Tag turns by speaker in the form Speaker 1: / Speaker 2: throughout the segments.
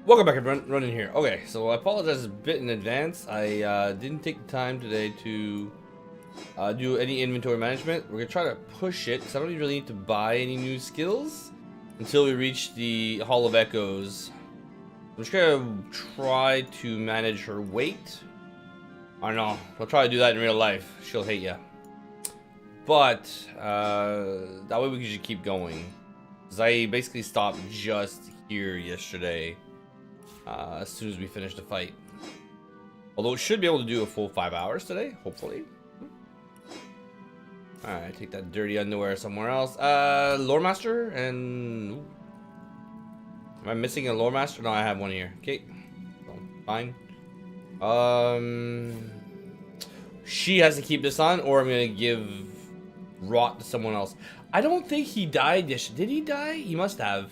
Speaker 1: Welcome back, everyone. Running here. Okay, so I apologize a bit in advance. I didn't take the time today to do any inventory management. We're gonna try to push it because I don't really need to buy any new skills until we reach the Hall of Echoes. I'm just gonna try to manage her weight. I don't know. I'll try to do that in real life. She'll hate ya. But that way we can just keep going. Cause I basically stopped just here yesterday. As soon as we finish the fight. Although it should be able to do a full 5 hours today, hopefully. Alright, take that dirty underwear somewhere else. Lore Master and... Ooh. Am I missing a Lore Master? No, I have one here. Okay. So, fine. She has to keep this on, or I'm gonna give Rot to someone else. I don't think he died yesterday. Did he die? He must have.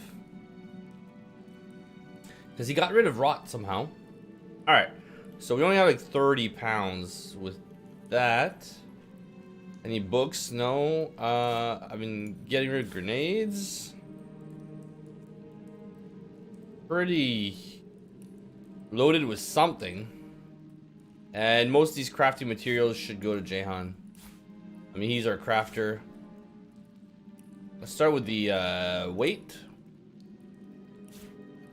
Speaker 1: Because he got rid of Rot somehow. Alright. So we only have like 30 pounds with that. Any books? No. I've been getting rid of grenades. Pretty loaded with something. And most of these crafting materials should go to Jahan. I mean, he's our crafter. Let's start with the weight.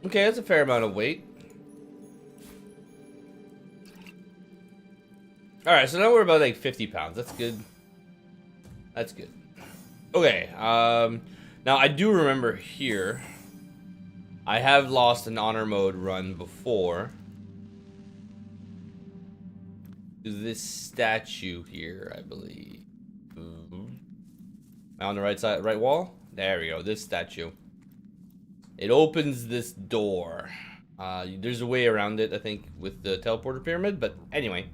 Speaker 1: Okay, that's a fair amount of weight. Alright, so now we're about like 50 pounds. That's good. That's good. Okay, now I do remember here, I have lost an honor mode run before. This statue here, I believe. Am I on the right side, right wall? There we go, this statue. It opens this door. There's a way around it, I think, with the teleporter pyramid, but anyway.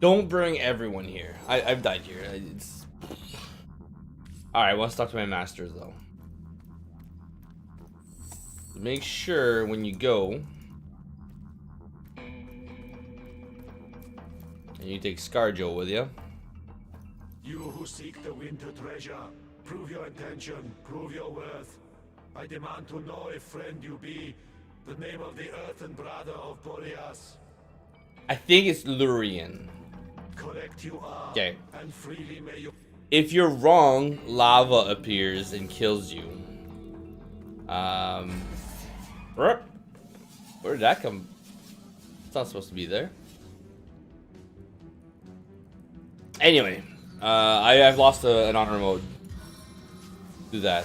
Speaker 1: Don't bring everyone here. I've died here. It's... Alright, let's talk to my masters, though. Make sure when you go... And you take Scarjo with you.
Speaker 2: You who seek the winter treasure, prove your intention, prove your worth. I demand to know if friend you be, the name of the earthen brother of Boreas.
Speaker 1: I think it's Larian.
Speaker 2: Correct you are. Okay. And freely may you.
Speaker 1: If you're wrong, lava appears and kills you. Where did that come? It's not supposed to be there. Anyway, I've lost an honor mode. Do that.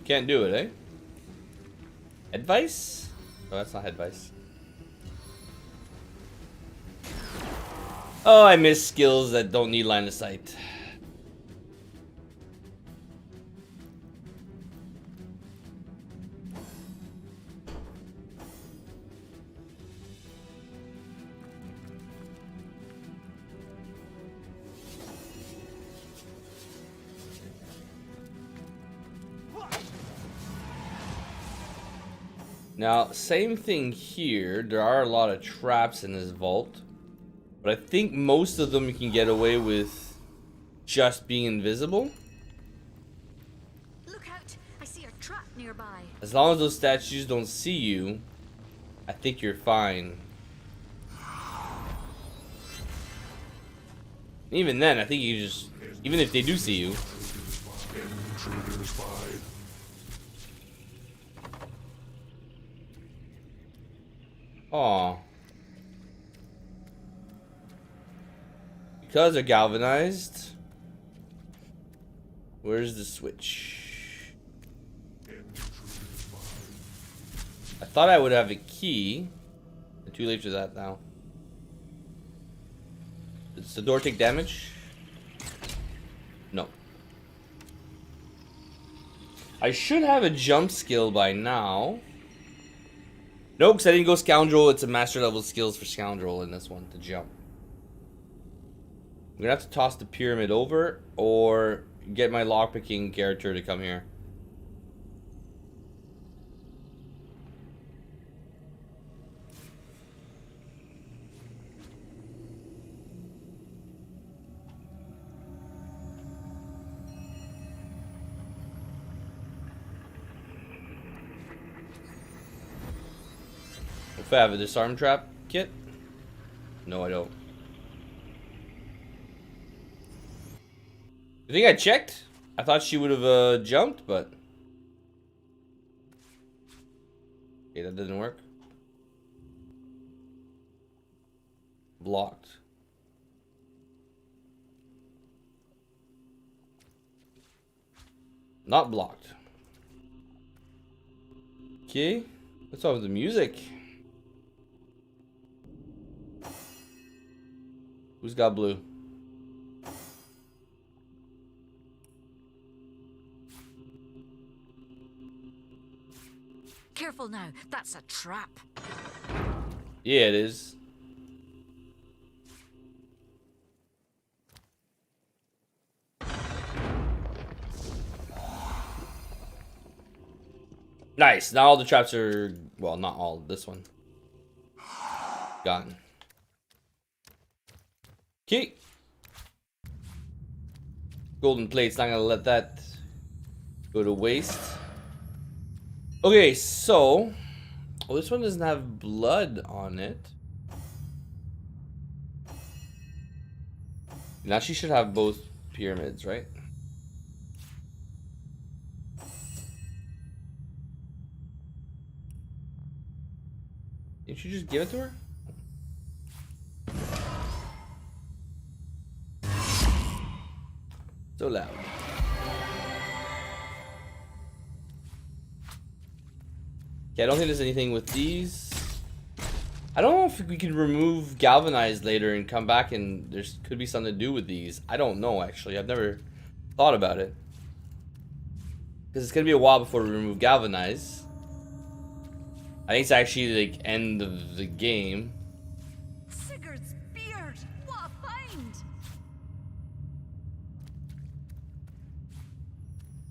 Speaker 1: Can't do it, eh? Advice? Oh, that's not advice. Oh, I miss skills that don't need line of sight. Now, same thing here. There are a lot of traps in this vault. But I think most of them you can get away with just being invisible.
Speaker 3: Look out! I see a trap nearby.
Speaker 1: As long as those statues don't see you, I think you're fine. Even then, I think you just... Even if they do see you... Aw. Because they're galvanized. Where's the switch? I thought I would have a key. Too late for that now. Does the door take damage? No. I should have a jump skill by now. Nope, because I didn't go Scoundrel. It's a master level skills for Scoundrel in this one to jump. I'm gonna have to toss the pyramid over or get my lockpicking character to come here. If I have a disarm trap kit? No, I don't. You think I checked? I thought she would have jumped, but... Okay, that didn't work. Blocked. Not blocked. Okay. What's up with the music? Who's got blue?
Speaker 3: Careful now. That's a trap.
Speaker 1: Yeah, it is. Nice. Now all the traps are... Well, not all. This one. Gone. Okay. Golden plate's not gonna let that go to waste. Okay, so... Oh, this one doesn't have blood on it. Now she should have both pyramids, right? Didn't you just give it to her? So loud. Okay, I don't think there's anything with these. I don't know if we can remove galvanized later and come back and there's could be something to do with these. I don't know, actually. I've never thought about it. Because it's going to be a while before we remove galvanized. I think it's actually like end of the game.
Speaker 3: Sigurd's beard. What a find!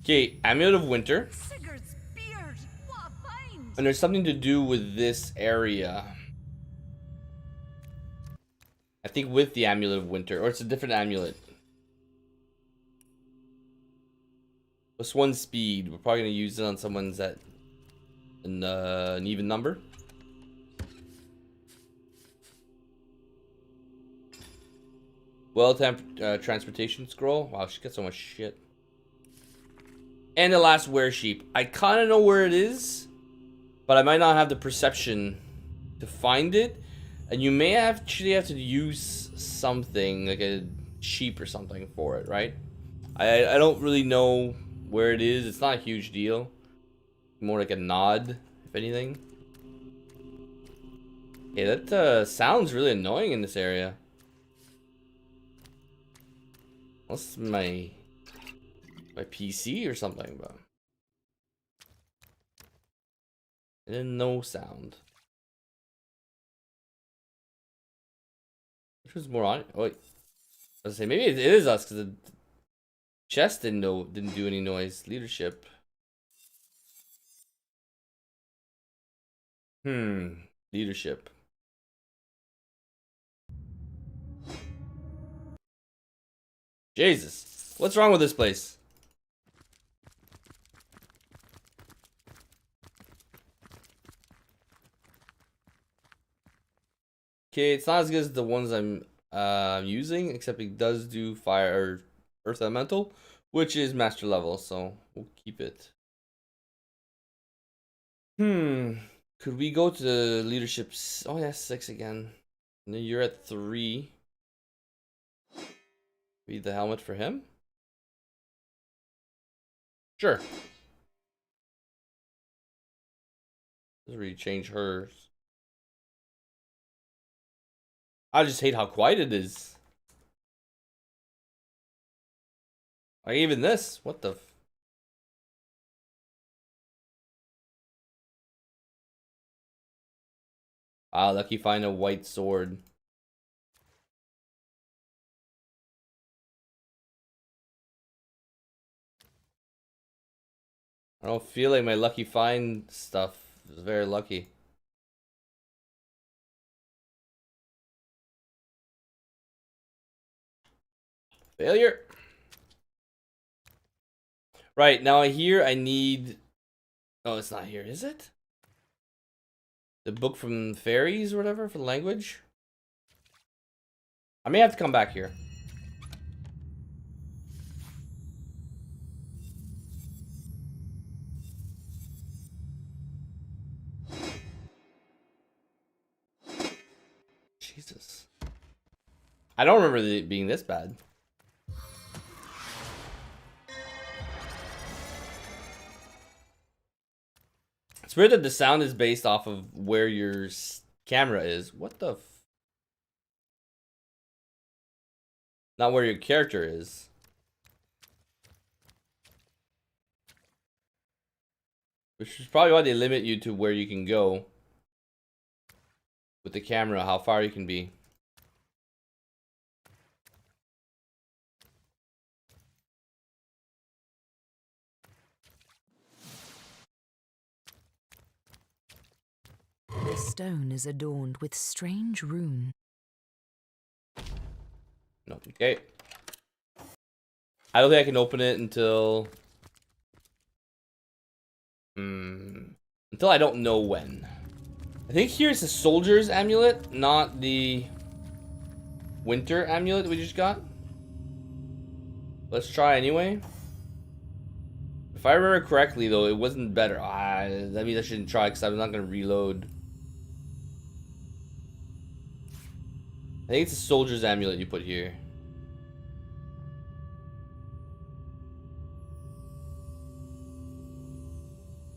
Speaker 1: Okay, Amulet of Winter.
Speaker 3: Sigurd's beard. What a find!
Speaker 1: And there's something to do with this area. I think with the Amulet of Winter. Or it's a different amulet. Plus 1 speed. We're probably going to use it on someone's at an even number. Well, transportation scroll. Wow, she got so much shit. And the last were sheep. I kind of know where it is, but I might not have the perception to find it. And you may actually have to use something like a sheep or something for it, right? I don't really know where it is. It's not a huge deal. More like a nod, if anything. Yeah, that sounds really annoying in this area. Unless my PC or something, but and then no sound. Which was more on it? Oh wait, I was gonna say maybe it is us because the chest didn't do any noise. Leadership. Leadership. Jesus, what's wrong with this place? Okay, it's not as good as the ones I'm using, except it does do fire or earth elemental, which is master level, so we'll keep it. Could we go to leadership? Oh yeah, 6 again. And then you're at 3. Be the helmet for him? Sure. Doesn't really change hers. I just hate how quiet it is. Like even this, what the? Ah, lucky find a white sword. I don't feel like my lucky find stuff is very lucky. Failure. Right, now here I need... Oh, it's not here, is it? The book from fairies or whatever for the language. I may have to come back here. Jesus. I don't remember it being this bad. It's weird that the sound is based off of where your camera is. What the f... Not where your character is. Which is probably why they limit you to where you can go. With the camera, how far you can be.
Speaker 3: The stone is adorned with strange rune.
Speaker 1: No, okay. I don't think I can open it until... until I don't know when. I think here's the soldier's amulet, not the winter amulet we just got. Let's try anyway. If I remember correctly, though, it wasn't better. That means I shouldn't try because I'm not going to reload. I think it's a soldier's amulet you put here.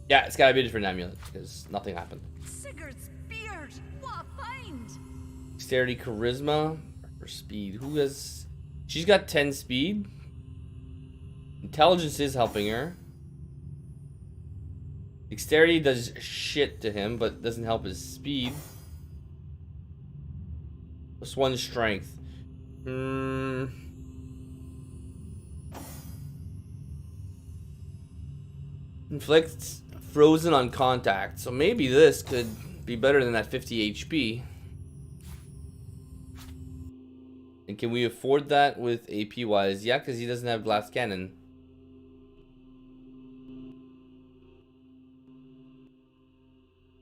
Speaker 1: Yeah, it's gotta be a different amulet because nothing happened.
Speaker 3: Sigurd's beard! What a find!
Speaker 1: Dexterity, charisma, or speed. Who has... She's got 10 speed. Intelligence is helping her. Dexterity does shit to him, but doesn't help his speed. +1 strength. Inflicts frozen on contact. So maybe this could be better than that 50 HP. And can we afford that with AP wise? Yeah, because he doesn't have blast cannon.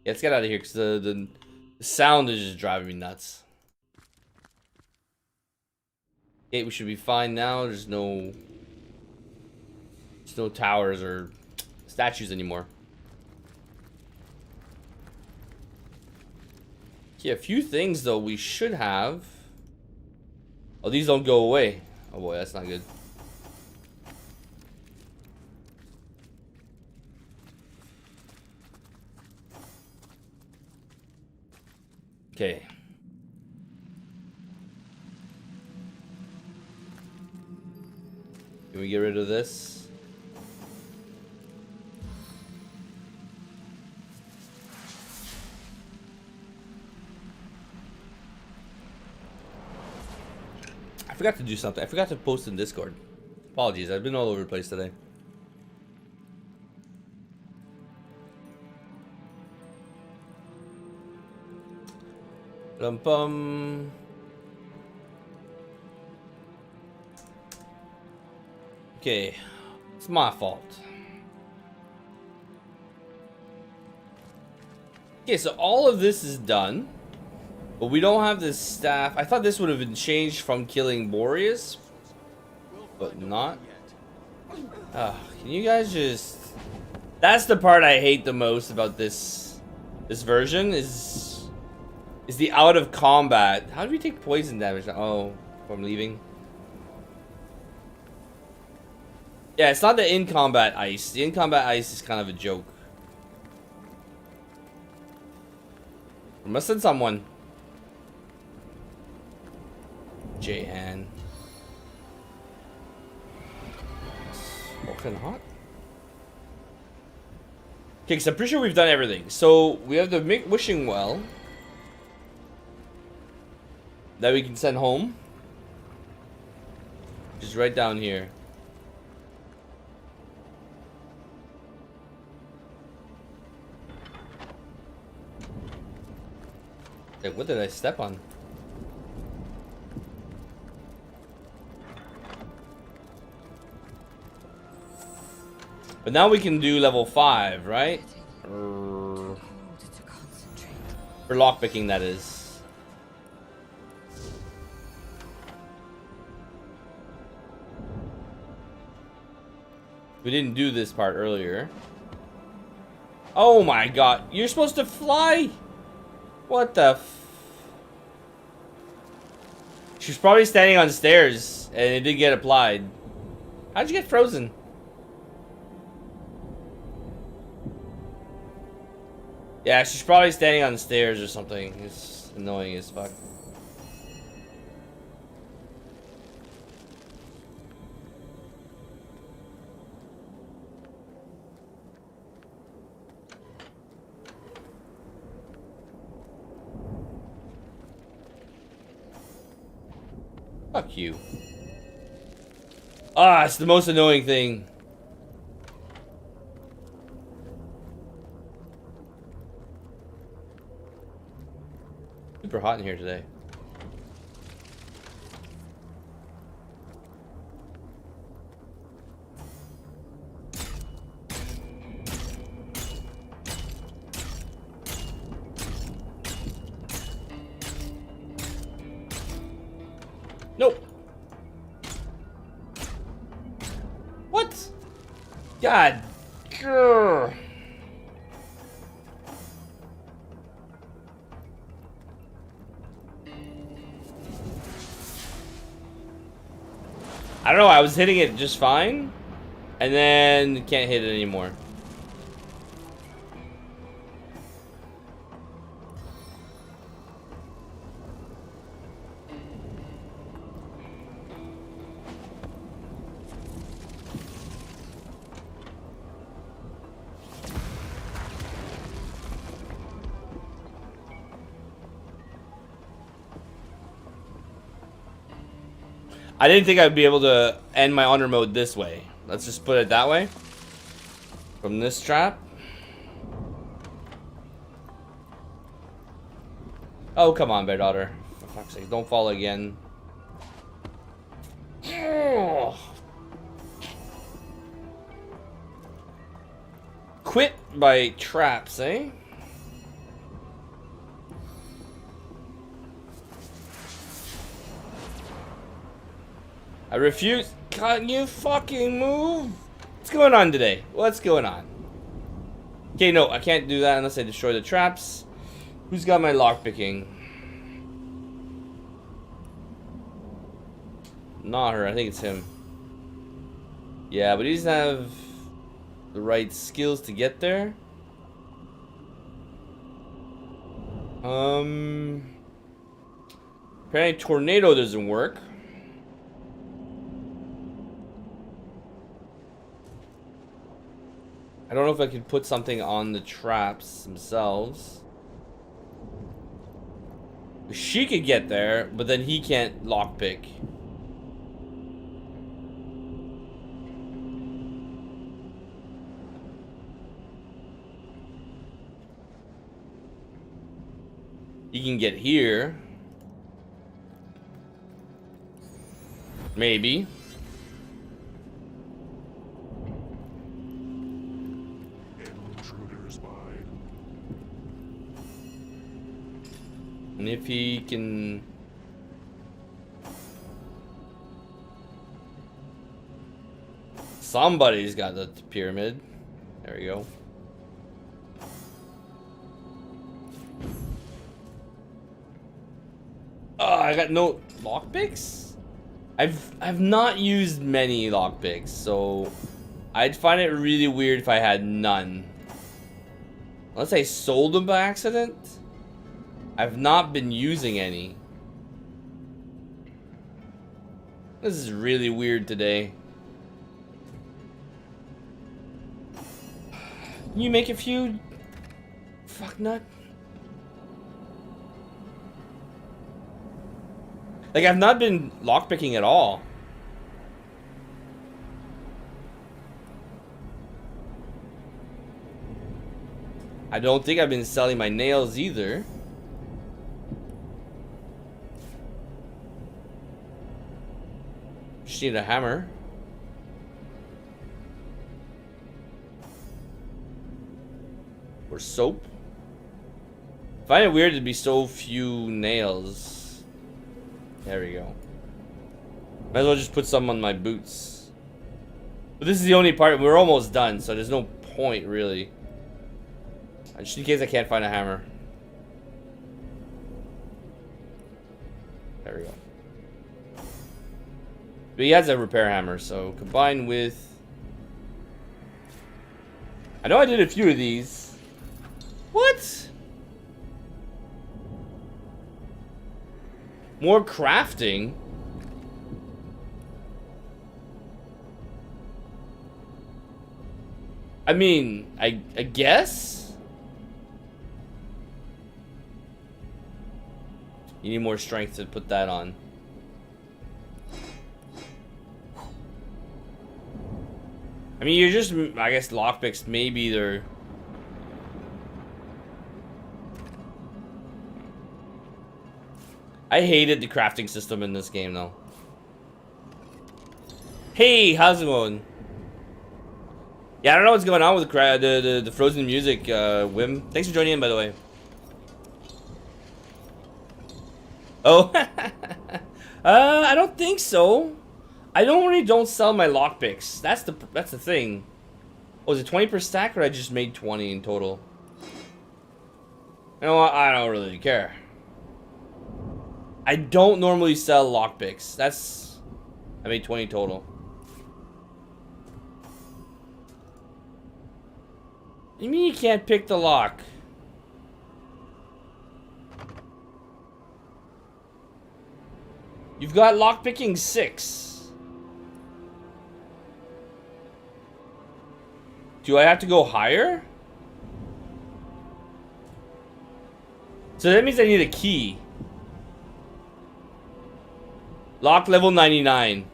Speaker 1: Yeah, let's get out of here because the sound is just driving me nuts. Okay, we should be fine now. There's no towers or statues anymore. Okay, a few things though we should have. Oh, these don't go away. Oh boy, that's not good. Okay. Can we get rid of this? I forgot to do something. I forgot to post in Discord. Apologies, I've been all over the place today. Bum. Okay, it's my fault. Okay, so all of this is done, but we don't have this staff. I thought this would have been changed from killing Boreas, but not. Can you guys just... That's the part I hate the most about this version is the out of combat. How do we take poison damage? Oh, from leaving. Yeah, it's not the in combat ice. The in combat ice is kind of a joke. We must send someone. J-Han. Smoking hot. Okay, so I'm pretty sure we've done everything. So we have the wishing well that we can send home. Just right down here. Hey, what did I step on? But now we can do level 5, right? For lockpicking, that is. We didn't do this part earlier. Oh my god, you're supposed to fly? What the f... She's probably standing on stairs and it didn't get applied. How'd you get frozen? Yeah, she's probably standing on the stairs or something. It's annoying as fuck. Fuck you. Ah, it's the most annoying thing. Super hot in here today. Nope. What? God. Grr. I don't know, I was hitting it just fine, and then can't hit it anymore. I didn't think I'd be able to end my honor mode this way. Let's just put it that way. From this trap. Oh, come on, bear daughter. For fuck's sake, don't fall again. Quit by traps, eh? I refuse. Can't you fucking move? What's going on today? What's going on? Okay, no, I can't do that unless I destroy the traps. Who's got my lockpicking? Not her, I think it's him. Yeah, but he doesn't have the right skills to get there. Apparently tornado doesn't work. I don't know if I could put something on the traps themselves. She could get there, but then he can't lockpick. He can get here. Maybe. And if he can... Somebody's got the pyramid. There we go. Oh, I got no lockpicks? I've not used many lockpicks, so I'd find it really weird if I had none. Unless I sold them by accident. I've not been using any. This is really weird today. Can you make a few? Fuck nut. Like, I've not been lockpicking at all. I don't think I've been selling my nails either. Just need a hammer. Or soap. Find it weird to be so few nails. There we go. Might as well just put some on my boots. But this is the only part. We're almost done, so there's no point really. Just in case I can't find a hammer. There we go. But he has a repair hammer, so combined with... I know I did a few of these. What? More crafting? I mean, I guess? You need more strength to put that on. I mean, you're just, I guess, lockpicks, maybe they're... I hated the crafting system in this game, though. Hey, how's it going? Yeah, I don't know what's going on with the frozen music, Wim. Thanks for joining in, by the way. Oh, I don't think so. I don't sell my lockpicks. That's the thing. Oh, is it 20 per stack, or I just made 20 in total? You know what? I don't really care. I don't normally sell lockpicks. I made 20 total. You mean you can't pick the lock? You've got lockpicking 6. Do I have to go higher? So that means I need a key. Lock level 99.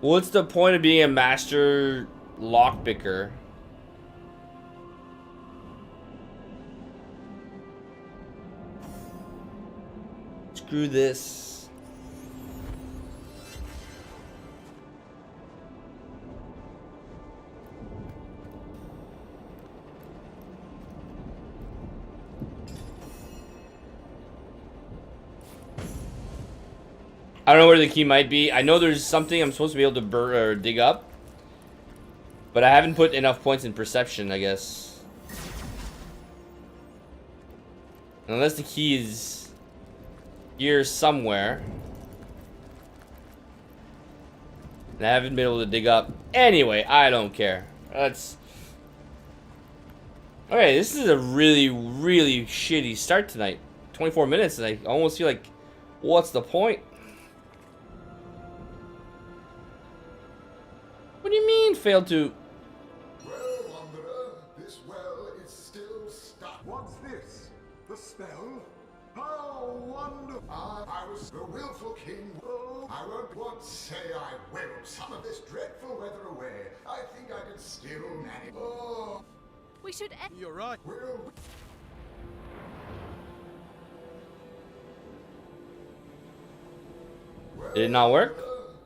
Speaker 1: What's the point of being a master lockpicker? Screw this. I don't know where the key might be. I know there's something I'm supposed to be able to dig up. But I haven't put enough points in perception, I guess. Unless the key is here somewhere. And I haven't been able to dig up. Anyway, I don't care. That's... Okay, this is a really, really shitty start tonight. 24 minutes, and I almost feel like, what's the point? What do you mean, failed to...
Speaker 2: Well, Wanderer, this well is still stuck.
Speaker 4: What's this? The spell? How wonderful!
Speaker 2: I was the willful king. Oh, I won't what say I will. Some of this dreadful weather away. I think I can still manage. Oh,
Speaker 3: We should end.
Speaker 4: You're right.
Speaker 2: will.
Speaker 1: Did it not work?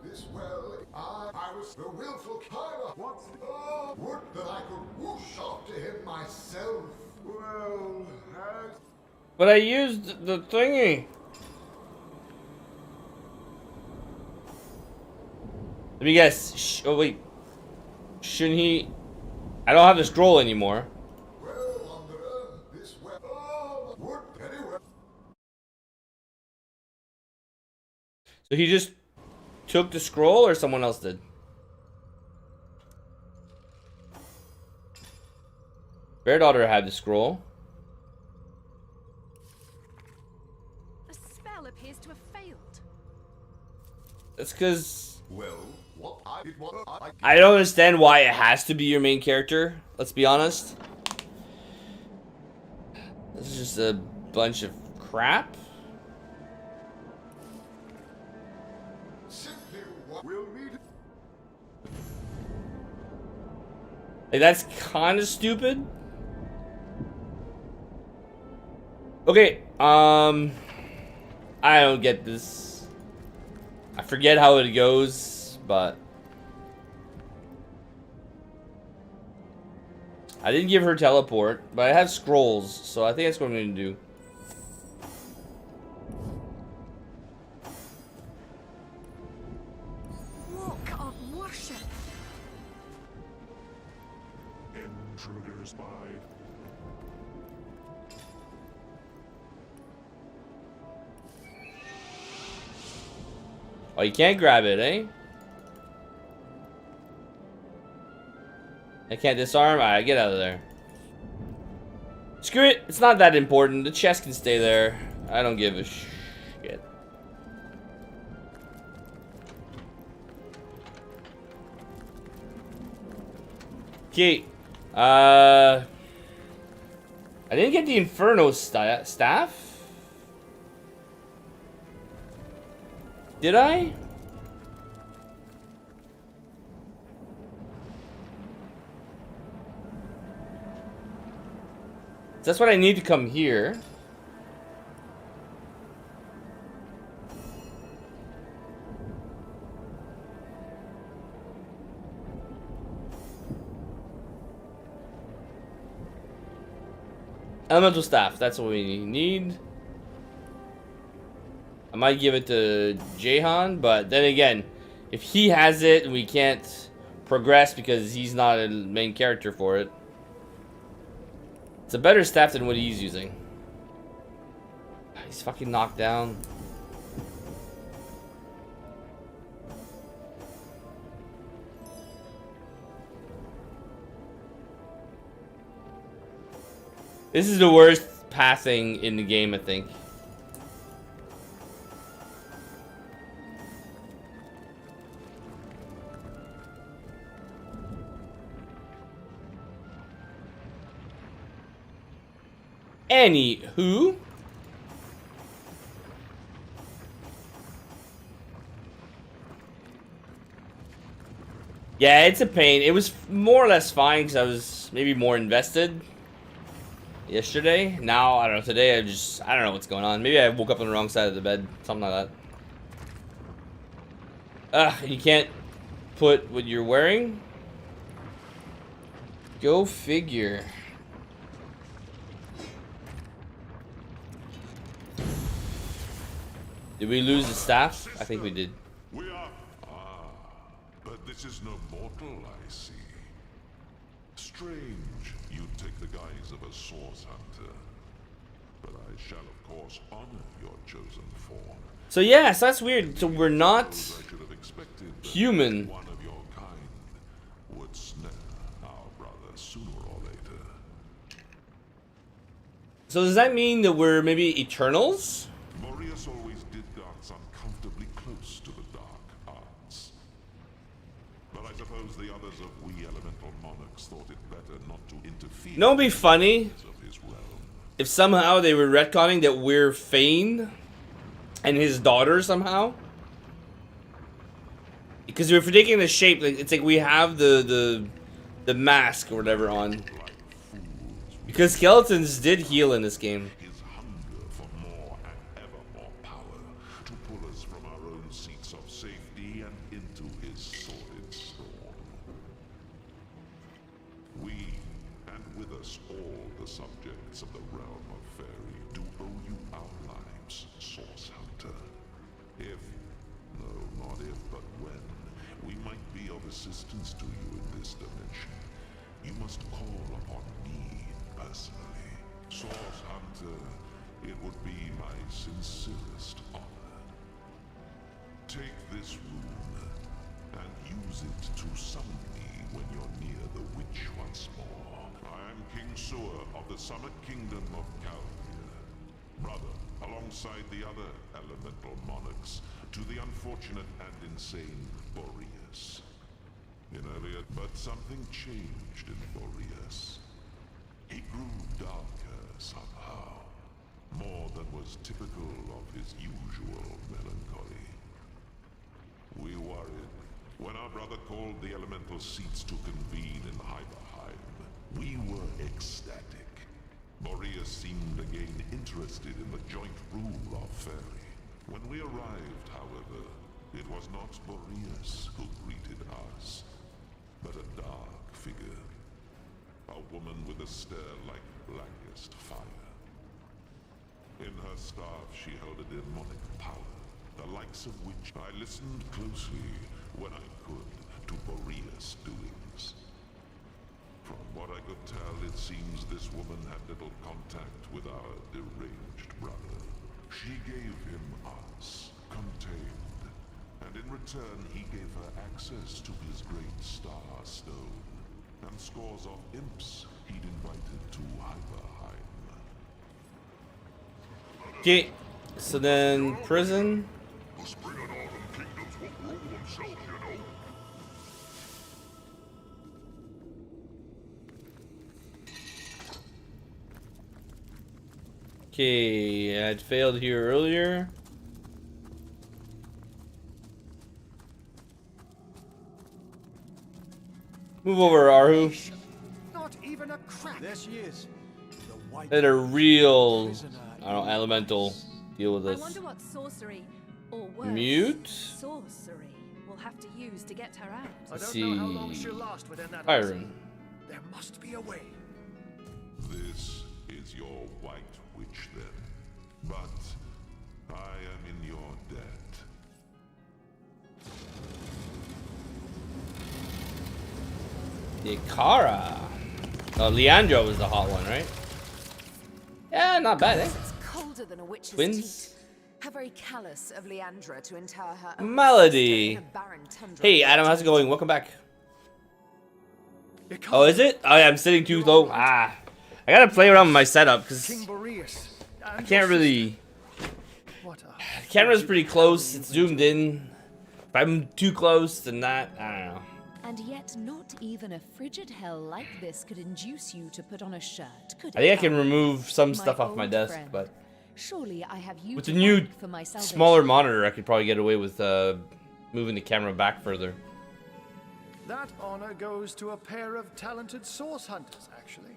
Speaker 2: This well, I was the willful climber.
Speaker 4: What's
Speaker 2: Oh, would that I could whoosh after him myself.
Speaker 4: well, as
Speaker 1: But I used the thingy. Let me guess. Oh, wait. Shouldn't he... I don't have the scroll anymore.
Speaker 2: Well, Wanderer, this well. Oh, would anyway.
Speaker 1: So he just took the scroll, or someone else did? Bear Daughter had the scroll.
Speaker 3: The spell appears to have failed.
Speaker 1: That's because
Speaker 2: Well, what I did what
Speaker 1: I don't understand why it has to be your main character. Let's be honest. This is just a bunch of crap.
Speaker 2: simply what
Speaker 4: we'll meet.
Speaker 1: Like, that's kind of stupid. Okay, I don't get this. I forget how it goes, but I didn't give her teleport, but I have scrolls, so I think that's what I'm going to do.
Speaker 3: Walk of worship.
Speaker 2: Intruders by.
Speaker 1: Oh, you can't grab it, eh? I can't disarm? Alright, get out of there. Screw it, it's not that important. The chest can stay there. I don't give a shit. Okay. I didn't get the Inferno staff. Did I? That's what I need to come here. Elemental staff, that's what we need. I might give it to Jahan, but then again, if he has it, we can't progress because he's not a main character for it. It's a better staff than what he's using. He's fucking knocked down. This is the worst pathing in the game, I think. Anywho. Yeah, it's a pain. It was more or less fine because I was maybe more invested yesterday. Now, I don't know, today I don't know what's going on. Maybe I woke up on the wrong side of the bed. Something like that. You can't put what you're wearing? Go figure. Did we lose the staff? I think we did.
Speaker 2: We are. But this is no mortal, I see. Strange, you take the guise of a source hunter. But I shall, of course, honor your chosen form.
Speaker 1: So yeah, so that's weird. So we're not human.
Speaker 2: One of your kind would snare our brother sooner or later.
Speaker 1: So does that mean that we're maybe Eternals?
Speaker 2: Boreas always did dance uncomfortably close to the dark arts. But I suppose the others of we elemental monarchs thought it better not to interfere.
Speaker 1: No, it'd be funny
Speaker 2: of his realm.
Speaker 1: if somehow they were retconning that we're Fane and his daughter somehow. Because if we're taking the shape, like, it's like we have the mask or whatever on. Because skeletons did heal in this game.
Speaker 2: His hunger for more and ever more power to pull us from our own seats of safety and into his sordid storm. We, and with us all the subjects of the realm of fairy, do owe you our lives, Source Hunter. If, no, not if, but when, we might be of assistance to you in this dimension, you must call upon me personally. Source Hunter, it would be my sincerest honor. Take this rune and use it to summon me when you're near the witch once more. I am King Sewer of the Summit Kingdom of Calvia, brother, alongside the other elemental monarchs, to the unfortunate and insane Boreas. But something changed in Boreas. He grew darker somehow, more than was typical of his usual melancholy. We worried. When our brother called the elemental seats to convene in Hyperheim, we were ecstatic. Boreas seemed again interested in the joint rule of fairy. When we arrived, however,
Speaker 5: It was not Boreas who greeted us, but a dark figure. A woman with a stare like blackest fire. In her staff she held a demonic power, the likes of which I listened closely when I could to Boreas' doings. From what I could tell, it seems this woman had little contact with our deranged brother. She gave him us, contained, and in return he gave her access to his great star stone, and scores of imps he'd invited to Hyperheim.
Speaker 1: Okay, so then prison.
Speaker 5: The spring and autumn kingdoms won't rule themselves, you know.
Speaker 1: Okay, I'd failed here earlier. Move over, Aru.
Speaker 6: Not even a crack. There she is. The white
Speaker 1: Let a real,
Speaker 6: prisoner.
Speaker 1: I don't know, elemental deal with
Speaker 3: I
Speaker 1: this.
Speaker 3: wonder what sorcery, or worse,
Speaker 1: Mute?
Speaker 3: sorcery, we'll have to use to get her out.
Speaker 6: I
Speaker 1: Let's
Speaker 6: don't know how
Speaker 1: see.
Speaker 6: long she'll last within that
Speaker 1: Iron.
Speaker 6: odyssey. There must be a way.
Speaker 5: This is your white witch then, but I am in your debt.
Speaker 1: Ikara. Oh, Leandra was the hot one, right? Yeah, not bad, eh?
Speaker 7: It's colder than a witch's
Speaker 1: Twins.
Speaker 7: teat. How very callous of Leandra to inter her own
Speaker 1: Melody.
Speaker 7: sister in a barren tundra.
Speaker 1: Hey, Adam, how's it going? Welcome back. Oh, is it? Oh, yeah, I'm sitting too low. Ah. I gotta play around with my setup, because
Speaker 6: King Boreas.
Speaker 1: I can't really...
Speaker 6: What a
Speaker 1: The camera's pretty close. It's zoomed in. If I'm too close, then that... I don't know.
Speaker 8: And yet not even a frigid hell like this could induce you to put on a shirt, could it?
Speaker 1: I think I can
Speaker 8: Alan?
Speaker 1: remove some
Speaker 8: My
Speaker 1: stuff off my
Speaker 8: old
Speaker 1: desk,
Speaker 8: friend.
Speaker 1: but...
Speaker 8: Surely I have you
Speaker 1: With
Speaker 8: to
Speaker 1: the new,
Speaker 8: thank for my salvation.
Speaker 1: smaller monitor, I could probably get away with moving the camera back further.
Speaker 6: That honor goes to a pair of talented source hunters, actually.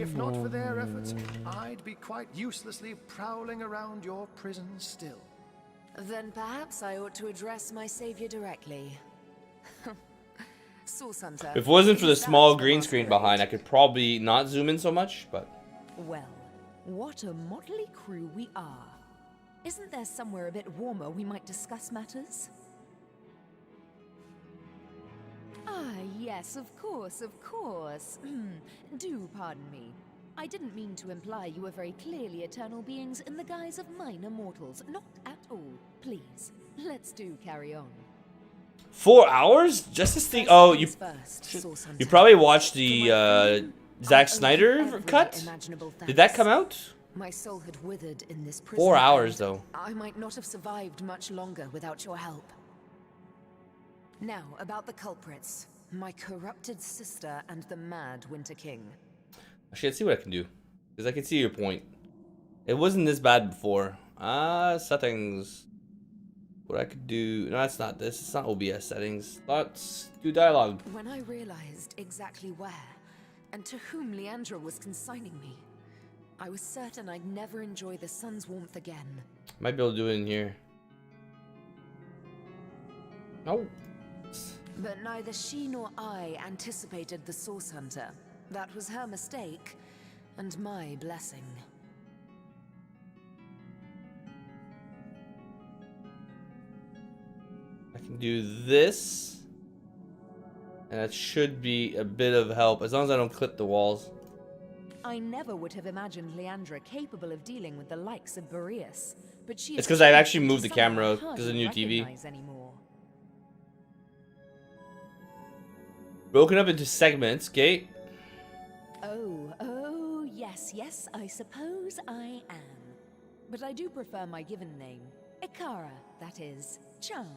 Speaker 6: If not for their efforts, I'd be quite uselessly prowling around your prison still.
Speaker 7: Then perhaps I ought to address my savior directly. Source Hunter.
Speaker 1: If it wasn't for the
Speaker 7: is that
Speaker 1: small
Speaker 7: the
Speaker 1: green screen
Speaker 7: masquerade?
Speaker 1: behind, I could probably not zoom in so much, but...
Speaker 8: Well, what a motley crew we are. Isn't there somewhere a bit warmer we might discuss matters? Ah, yes, of course, of course. Do pardon me. I didn't mean to imply you were very clearly eternal beings in the guise of minor mortals. Not at all. Please, let's do carry on.
Speaker 1: 4 hours? Just this thing? Oh, you
Speaker 7: First, Source
Speaker 1: you
Speaker 7: Hunter.
Speaker 1: probably watched
Speaker 7: For
Speaker 1: the
Speaker 7: my freedom,
Speaker 1: Zack
Speaker 7: I owe
Speaker 1: Snyder
Speaker 7: every
Speaker 1: cut?
Speaker 7: imaginable
Speaker 1: Did that
Speaker 7: thanks.
Speaker 1: come out?
Speaker 7: My soul had withered in this prison.
Speaker 1: 4 hours,
Speaker 7: and
Speaker 1: though.
Speaker 7: I might not have survived much longer without your help. Now, about the culprits. My corrupted sister and the mad Winter King.
Speaker 1: Actually, let's see what I can do. Because I can see your point. It wasn't this bad before. Settings. What I could do... No, that's not this. It's not OBS settings. Let's do dialogue.
Speaker 7: When I realized exactly where and to whom Leandra was consigning me, I was certain I'd never enjoy the sun's warmth again.
Speaker 1: Might be able to do it in here. No.
Speaker 7: But neither she nor I anticipated the Source Hunter. That was her mistake, and my blessing.
Speaker 1: I can do this. And that should be a bit of help. As long as I don't clip the walls.
Speaker 8: I never would have imagined Leandra capable of dealing with the likes of Boreas, but she
Speaker 1: It's
Speaker 8: is
Speaker 1: 'cause I've
Speaker 8: changed
Speaker 1: actually
Speaker 8: into
Speaker 1: moved the
Speaker 8: someone
Speaker 1: camera
Speaker 8: I
Speaker 1: 'cause of
Speaker 8: hardly
Speaker 1: the new TV.
Speaker 8: recognize anymore.
Speaker 1: Broken up into segments, okay?
Speaker 8: Oh, yes, I suppose I am. But I do prefer my given name. Ikara, that is. Charmed.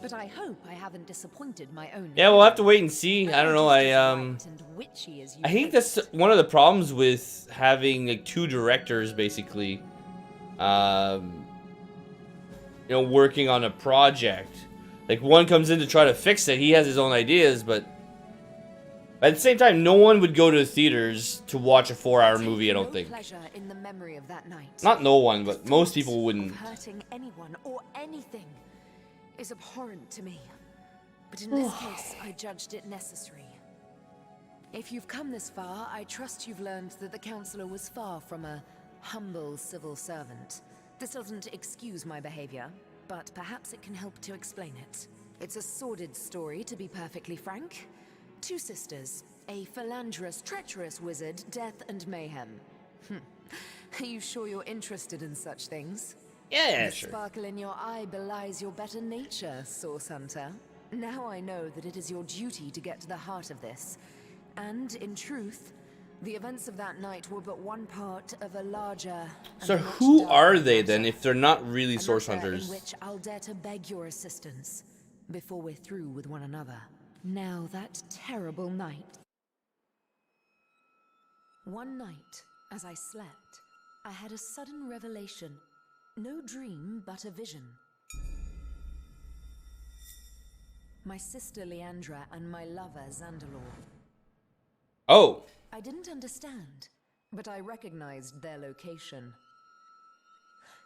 Speaker 8: But I hope I haven't disappointed my own.
Speaker 1: Yeah, we'll have to wait and see. I don't know, I think that's one of the problems with having like two directors basically working on a project. Like one comes in to try to fix it, he has his own ideas, but At the same time, no one would go to the theaters to watch a 4-hour movie, I don't think.
Speaker 7: Pleasure in the memory of that night.
Speaker 1: Not no one, but most people wouldn't.
Speaker 7: Hurting anyone or anything is abhorrent to me. But in this case, I judged it necessary. If you've come this far, I trust you've learned that the counselor was far from a humble civil servant. This doesn't excuse my behavior, but perhaps it can help to explain it. It's a sordid story, to be perfectly frank. 2 sisters, a philanderous, treacherous wizard, death and mayhem. Are you sure you're interested in such things?
Speaker 1: Yeah,
Speaker 7: The
Speaker 1: sure.
Speaker 7: sparkle in your eye belies your better nature, Source Hunter. Now I know that it is your duty to get to the heart of this. And, in truth, the events of that night were but one part of a larger...
Speaker 1: So
Speaker 7: and much
Speaker 1: who
Speaker 7: darker
Speaker 1: are they
Speaker 7: matter.
Speaker 1: then if they're not really
Speaker 7: A
Speaker 1: source
Speaker 7: matter
Speaker 1: hunters?
Speaker 7: in which I'll dare to beg your assistance before we're through with one another. Now that terrible night. One night, as I slept, I had a sudden revelation. No dream, but a vision. My sister Leandra and my lover Zandalor.
Speaker 1: Oh,
Speaker 7: I didn't understand, but I recognized their location.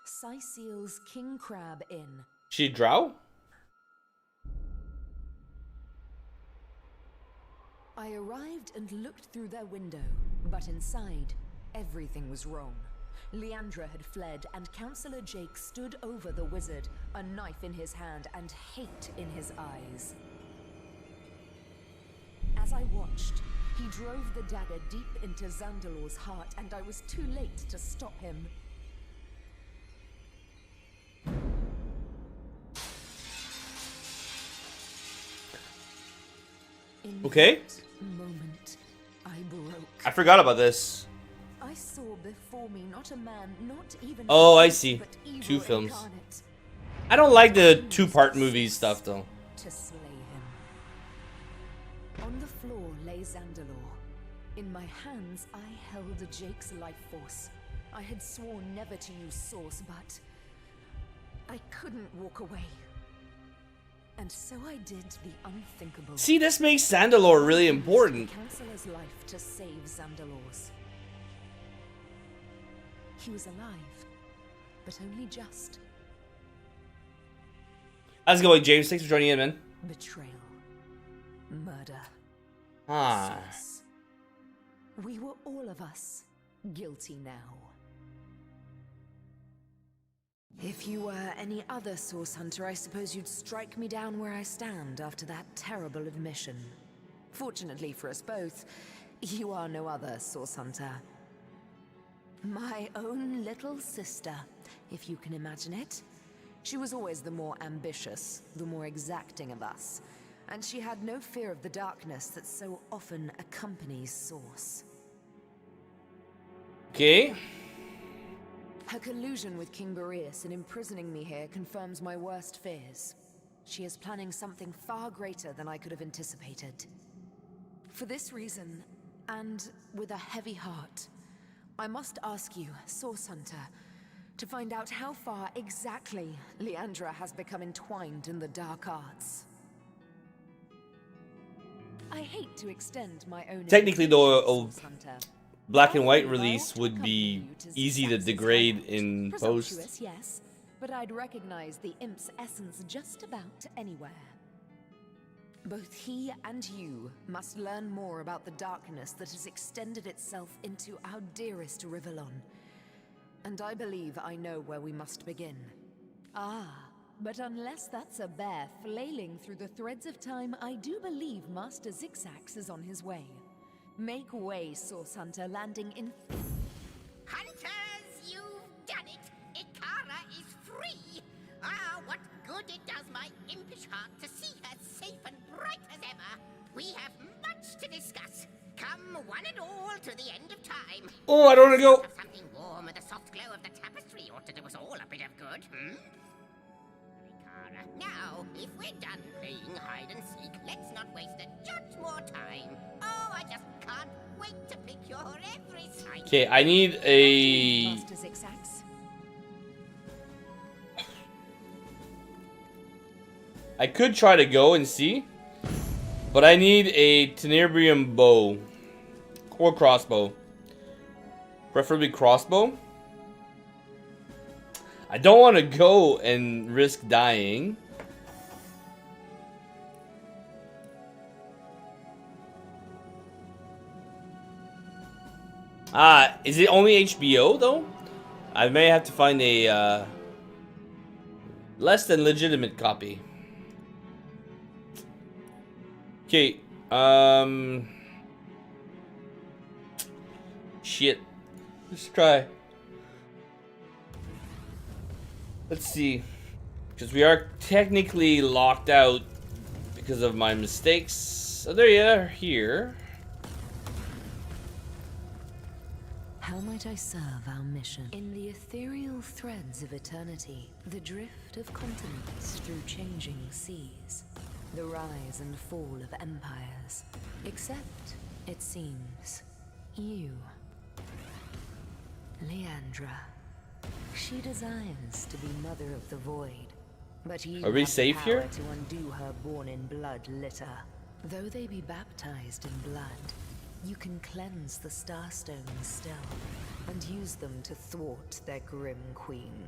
Speaker 7: Syceel's King Crab Inn.
Speaker 1: she drow?
Speaker 7: I arrived and looked through their window, but inside, everything was wrong. Leandra had fled, and Counselor Jake stood over the wizard, a knife in his hand and hate in his eyes. As I watched, he drove the dagger deep into Zandalor's heart, and I was too late to stop him. In
Speaker 1: Okay.
Speaker 7: that moment, I broke.
Speaker 1: I forgot about this.
Speaker 7: I saw before me not a man, not even
Speaker 1: Oh, I
Speaker 7: a
Speaker 1: see.
Speaker 7: but evil
Speaker 1: 2 films.
Speaker 7: incarnate,
Speaker 1: I don't like the 2-part movie stuff though.
Speaker 7: to slay him. On the floor lay Zandalor. In my hands, I held Jake's life force. I had sworn never to use Source, but I couldn't walk away. And so I did the unthinkable.
Speaker 1: See, this makes Zandalor really important.
Speaker 7: The Counselor's life to save Zandalor's. He was alive, but only just.
Speaker 1: How's it going, James? Thanks for joining in, man.
Speaker 7: Betrayal. Murder.
Speaker 1: Ah.
Speaker 7: Source. We were all of us guilty now. If you were any other Source Hunter, I suppose you'd strike me down where I stand after that terrible admission. Fortunately for us both, you are no other Source Hunter. My own little sister, if you can imagine it. She was always the more ambitious, the more exacting of us, and she had no fear of the darkness that so often accompanies Source.
Speaker 1: Okay.
Speaker 7: Her collusion with King Boreas in imprisoning me here confirms my worst fears. She is planning something far greater than I could have anticipated. For this reason, and with a heavy heart, I must ask you, Source Hunter, to find out how far exactly Leandra has become entwined in the dark arts. I hate to extend my own...
Speaker 1: Technically, though,
Speaker 7: Source Hunter.
Speaker 1: Black and white release would be easy to degrade in post.
Speaker 7: Presumptuous, yes, but I'd recognize the imp's essence just about anywhere. Both he and you must learn more about the darkness that has extended itself into our dearest Rivellon. And I believe I know where we must begin.
Speaker 8: Ah, but unless that's a bear flailing through the threads of time, I do believe Master Zixax is on his way. Make way, Source Hunter, landing in...
Speaker 9: Hunters, you've done it! Ikara is free! Ah, what good it does my impish heart to see her safe and bright as ever! We have much to discuss. Come one and all to the end of time.
Speaker 1: Oh, I don't want to go.
Speaker 9: Of something warm and the soft glow of the tapestry ought to do us all a bit of good, Ikara, now, if we're done playing hide and seek, let's not waste a jot more time. Oh, I just can't wait to pick your every side.
Speaker 1: Okay, I need a...
Speaker 7: Master Zixax.
Speaker 1: I could try to go and see. But I need a tenebrium bow. Or crossbow. Preferably crossbow. I don't want to go and risk dying. Is it only HBO though? I may have to find a less than legitimate copy. Okay, shit. Let's try. Let's see. Because we are technically locked out because of my mistakes. So there you are, here.
Speaker 7: How might I serve our mission? In the ethereal threads of eternity, the drift of continents through changing seas, the rise and fall of empires. Except, it seems, you. Leandra. She desires to be Mother of the Void, but you
Speaker 1: Are we
Speaker 7: have
Speaker 1: safe
Speaker 7: the power
Speaker 1: here?
Speaker 7: to undo her born-in-blood litter. Though they be baptized in blood, you can cleanse the Starstones still, and use them to thwart their grim queen.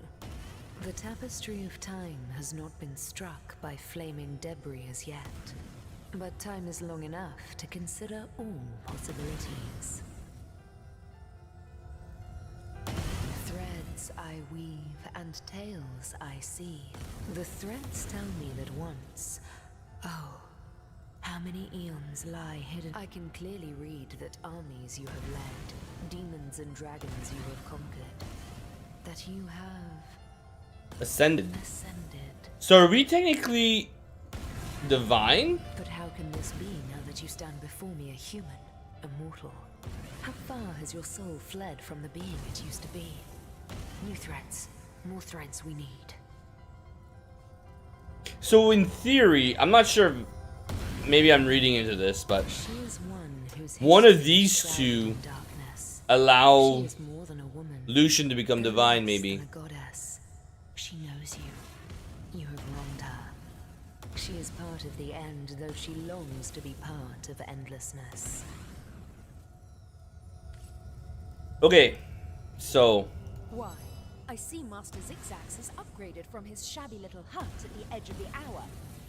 Speaker 7: The tapestry of time has not been struck by flaming debris as yet, but time is long enough to consider all possibilities. Threads I weave and tales I see. The threads tell me that once, oh, how many eons lie hidden? I can clearly read that armies you have led, demons and dragons you have conquered, that you have
Speaker 1: Ascended.
Speaker 7: ascended.
Speaker 1: So are we technically divine?
Speaker 7: But how can this be now that you stand before me a human, a mortal? How far has your soul fled from the being it used to be? New threads, more threads we need.
Speaker 1: So in theory, I'm not sure if maybe I'm reading into this, but
Speaker 7: She is one whose
Speaker 1: one of
Speaker 7: history
Speaker 1: these
Speaker 7: is shrouded
Speaker 1: two
Speaker 7: in darkness.
Speaker 1: allow
Speaker 7: She is more than a woman.
Speaker 1: Lucian to become divine, maybe.
Speaker 7: Than a goddess. She knows you. You have wronged her. She is part of the end, though she longs to be part of endlessness.
Speaker 1: Okay, so
Speaker 8: Why? I see Master Zigzags has upgraded from his shabby little hut at the edge of the hour.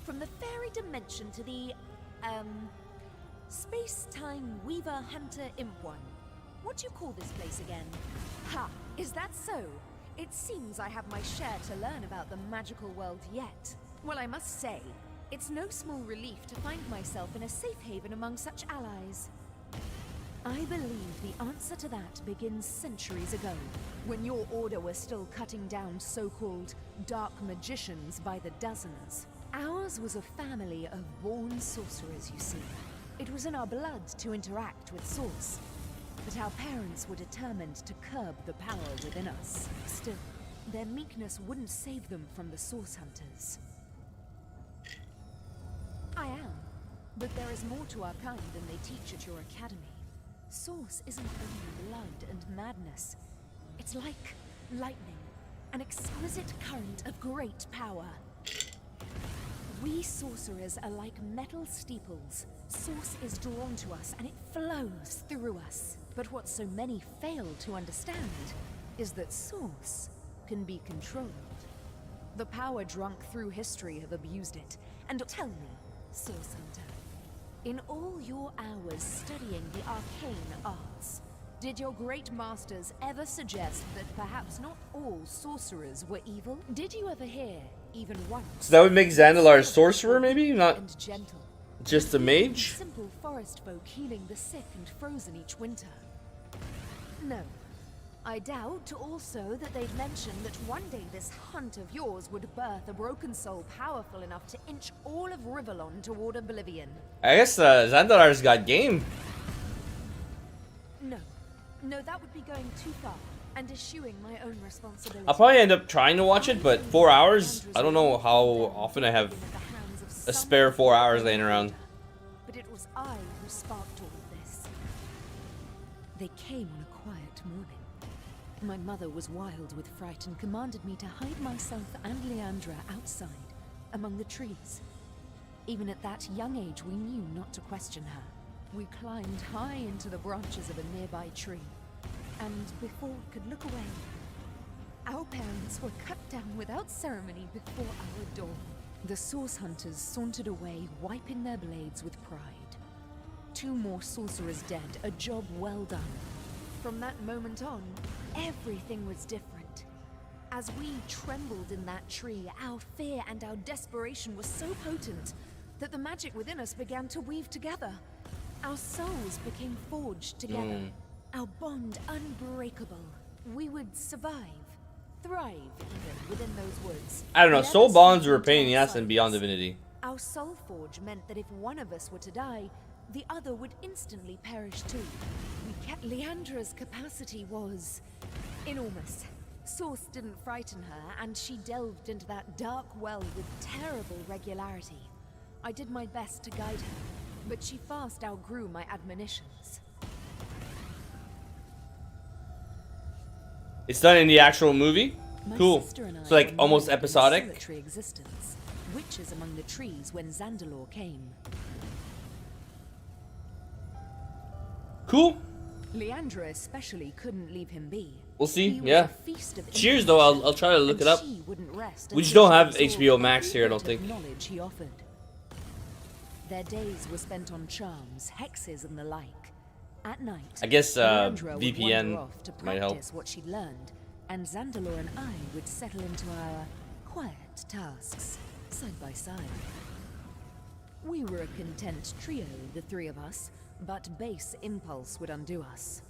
Speaker 8: From the fairy dimension to the, space-time weaver hunter imp one. What do you call this place again? Ha! Is that so? It seems I have my share to learn about the magical world yet. Well, I must say, it's no small relief to find myself in a safe haven among such allies. I believe the answer to that begins centuries ago, when your order was still cutting down so-called dark magicians by the dozens. Ours was a family of born sorcerers, you see. It was in our blood to interact with Source, but our parents were determined to curb the power within us. Still, their meekness wouldn't save them from the Source Hunters. I am, but there is more to our kind than they teach at your academy. Source isn't only blood and madness. It's like lightning, an exquisite current of great power. We sorcerers are like metal steeples. Source is drawn to us and it flows through us. But what so many fail to understand is that Source can be controlled. The power drunk through history have abused it. And tell me, Source Hunter, in all your hours studying the arcane arts, did your great masters ever suggest that perhaps not all sorcerers were evil? Did you ever hear, even once,
Speaker 1: so that would make Zandalar a sorcerer, maybe? Not
Speaker 8: and gentle,
Speaker 1: just a mage?
Speaker 8: simple forest folk healing the sick and frozen each winter? No. I doubt also that they'd mention that one day this hunt of yours would birth a broken soul powerful enough to inch all of Rivellon toward oblivion.
Speaker 1: I guess Zandalar's got game.
Speaker 8: No. No, that would be going too far, and eschewing my own responsibility.
Speaker 1: I'll probably end up trying to watch it, but 4 hours? I don't know how often I have a spare 4 hours laying around.
Speaker 8: But it was I who sparked all of this. They came on a quiet morning. My mother was wild with fright and commanded me to hide myself and Leandra outside, among the trees. Even at that young age, we knew not to question her. We climbed high into the branches of a nearby tree, and before we could look away, our parents were cut down without ceremony before our door. The source hunters sauntered away, wiping their blades with pride. 2 more sorcerers dead, a job well done. From that moment on, everything was different. As we trembled in that tree, our fear and our desperation were so potent that the magic within us began to weave together. Our souls became forged together, our bond unbreakable. We would survive, thrive even within those woods.
Speaker 1: I don't know,
Speaker 8: Never
Speaker 1: soul bonds
Speaker 8: sleep
Speaker 1: were a pain in the
Speaker 8: until
Speaker 1: ass in Beyond
Speaker 8: silence.
Speaker 1: Divinity.
Speaker 8: Our soul forge meant that if one of us were to die, the other would instantly perish too. Leandra's capacity was enormous. Source didn't frighten her, and she delved into that dark well with terrible regularity. I did my best to guide her, but she fast outgrew my admonitions.
Speaker 1: It's done in the actual movie?
Speaker 8: My
Speaker 1: Cool.
Speaker 8: sister and I
Speaker 1: It's like
Speaker 8: were
Speaker 1: almost
Speaker 8: mired in
Speaker 1: episodic.
Speaker 8: solitary existence, witches among the trees when Zandalore came.
Speaker 1: Cool.
Speaker 8: Leandra especially couldn't leave him be.
Speaker 1: We'll see,
Speaker 8: He was
Speaker 1: yeah.
Speaker 8: a feast of
Speaker 1: Cheers, though. I'll try to look
Speaker 8: and
Speaker 1: it up.
Speaker 8: she wouldn't rest
Speaker 1: We just
Speaker 8: until
Speaker 1: don't have
Speaker 8: she absorbed
Speaker 1: HBO Max
Speaker 8: every
Speaker 1: here, I don't
Speaker 8: bit of
Speaker 1: think.
Speaker 8: knowledge he offered. Their days were spent on charms, hexes, and the like. At night,
Speaker 1: I guess
Speaker 8: Leandra would
Speaker 1: VPN
Speaker 8: wander off to
Speaker 1: might help.
Speaker 8: practice what she'd learned, and Zandalore and I would settle into our quiet tasks, side by side. We were a content trio, the 3 of us, but base impulse would undo us.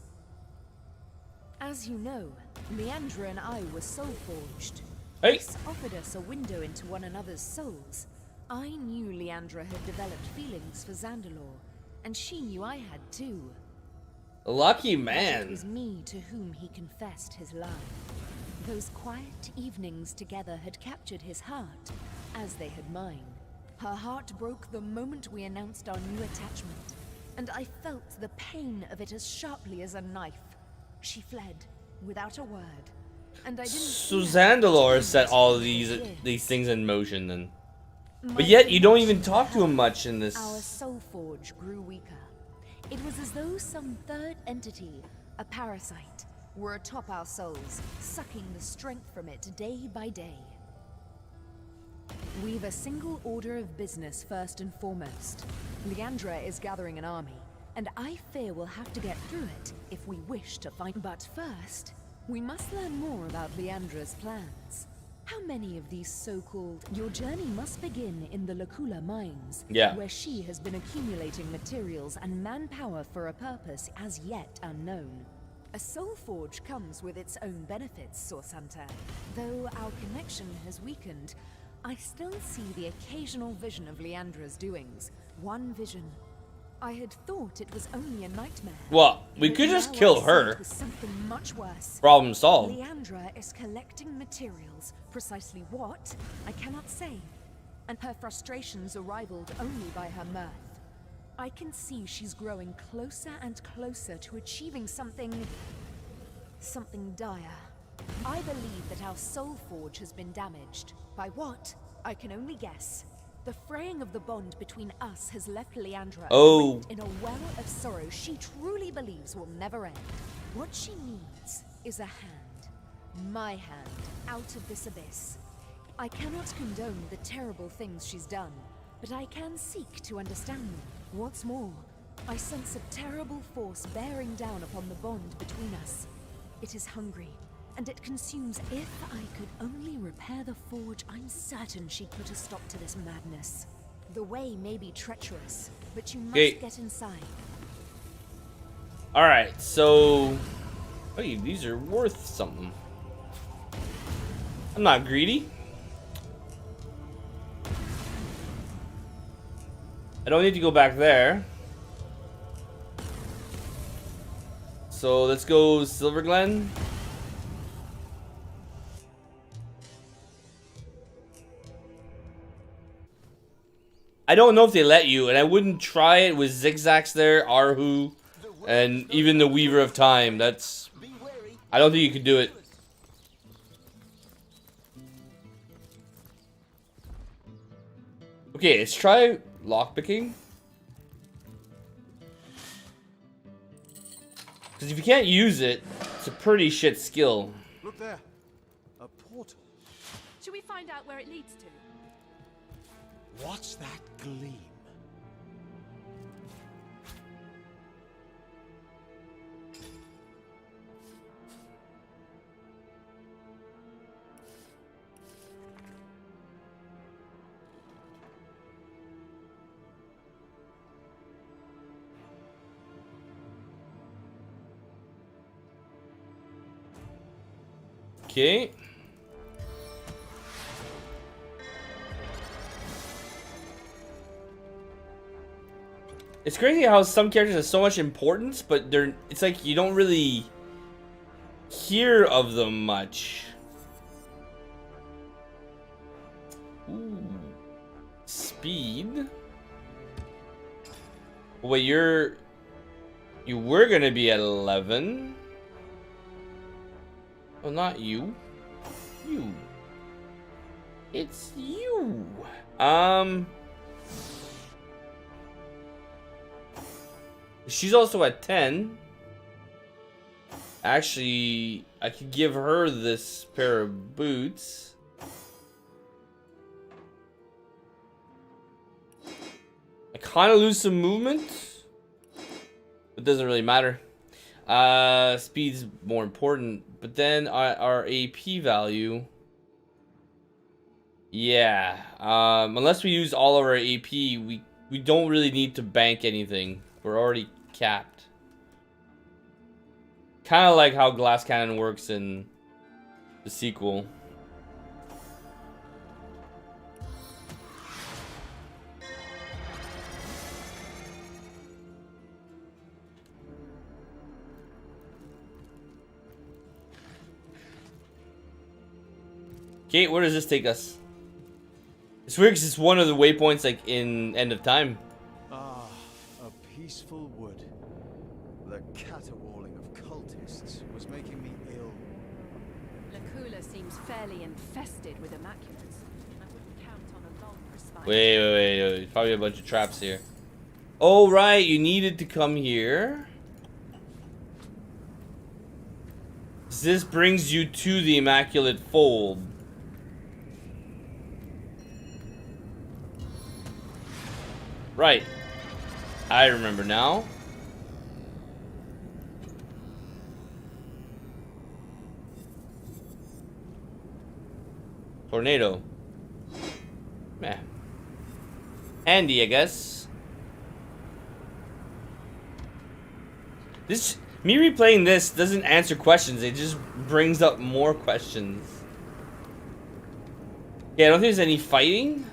Speaker 8: As you know, Leandra and I were soul-forged.
Speaker 1: Hey.
Speaker 8: This offered us a window into one another's souls. I knew Leandra had developed feelings for Zandalore, and she knew I had too.
Speaker 1: Lucky
Speaker 8: But it
Speaker 1: man.
Speaker 8: was me to whom he confessed his love. Those quiet evenings together had captured his heart, as they had mine. Her heart broke the moment we announced our new attachment, and I felt the pain of it as sharply as a knife. She fled, without a word, and I didn't
Speaker 1: So
Speaker 8: see her
Speaker 1: Zandalore
Speaker 8: until
Speaker 1: set all of
Speaker 8: years.
Speaker 1: these things in motion then.
Speaker 8: My
Speaker 1: But yet you don't even
Speaker 8: connection
Speaker 1: talk to
Speaker 8: her,
Speaker 1: him much in this.
Speaker 8: Our soul forge grew weaker. It was as though some third entity, a parasite, were atop our souls, sucking the strength from it day by day. We've a single order of business first and foremost. Leandra is gathering an army, and I fear we'll have to get through it if we wish to find. But first, we must learn more about Leandra's plans. How many of these so-called... Your journey must begin in the luculla mines,
Speaker 1: Yeah.
Speaker 8: where she has been accumulating materials and manpower for a purpose as yet unknown. A soul forge comes with its own benefits, Source Hunter. Though our connection has weakened, I still see the occasional vision of Leandra's doings. One vision. I had thought it was only a nightmare.
Speaker 1: Well, we
Speaker 8: But
Speaker 1: could just
Speaker 8: now
Speaker 1: kill
Speaker 8: I see
Speaker 1: her.
Speaker 8: it was something much worse.
Speaker 1: Problem solved.
Speaker 8: Leandra is collecting materials. Precisely what, I cannot say. And her frustrations are rivaled only by her mirth. I can see she's growing closer and closer to achieving something dire. I believe that our soul forge has been damaged. By what? I can only guess. The fraying of the bond between us has left Leandra gripped in a well of sorrow she truly believes will never end. What she needs is a hand. My hand, out of this abyss. I cannot condone the terrible things she's done, but I can seek to understand them. What's more, I sense a terrible force bearing down upon the bond between us. It is hungry, and it consumes. If I could only repair the forge, I'm certain she'd put a stop to this madness. The way may be treacherous, but you must get inside.
Speaker 1: Alright, so... Hey, these are worth something. I'm not greedy. I don't need to go back there. So let's go Silver Glen. I don't know if they let you, and I wouldn't try it with zigzags there, Arhu, and even the Weaver of Time. That's... I don't think you could do it. Okay, let's try lockpicking. Because if you can't use it, it's a pretty shit skill.
Speaker 6: Look there. A portal.
Speaker 3: Should we find out where it leads to?
Speaker 10: What's that gleam?
Speaker 1: Okay. It's crazy how some characters have so much importance, but it's like you don't really hear of them much. Ooh. Speed. Wait, you were gonna be at 11. Oh, not you. You. It's you. She's also at 10. Actually, I could give her this pair of boots. I kind of lose some movement. It doesn't really matter. Speed's more important. But then our AP value. Yeah. Unless we use all of our AP, we don't really need to bank anything. We're already capped. Kind of like how glass cannon works in the sequel. Okay, where does this take us? It's weird because it's one of the waypoints like in End of Time.
Speaker 6: Ah, a peaceful wood. The caterwauling of cultists was making me ill.
Speaker 3: Luculla seems fairly infested with immaculates. I wouldn't count on a long respite.
Speaker 1: Wait. Probably a bunch of traps here. Oh, right. You needed to come here. This brings you to the Immaculate Fold. Right. I remember now. Tornado. Meh. Handy, I guess. Me replaying this doesn't answer questions, it just brings up more questions. Yeah, I don't think there's any fighting.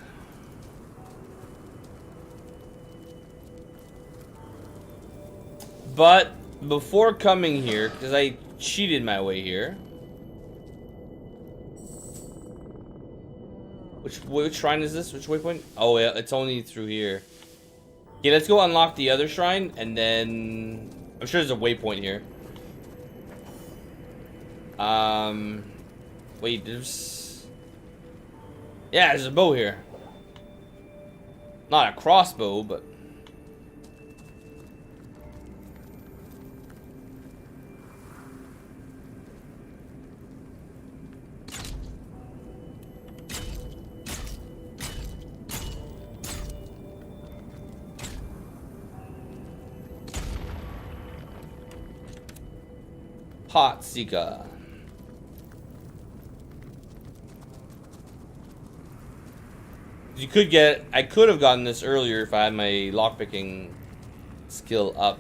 Speaker 1: But before coming here, because I cheated my way here. Which shrine is this? Which waypoint? Oh yeah, it's only through here. Okay, let's go unlock the other shrine, and then I'm sure there's a waypoint here. Wait, there's there's a bow here. Not a crossbow, but Pot Seeker. I could have gotten this earlier if I had my lockpicking skill up.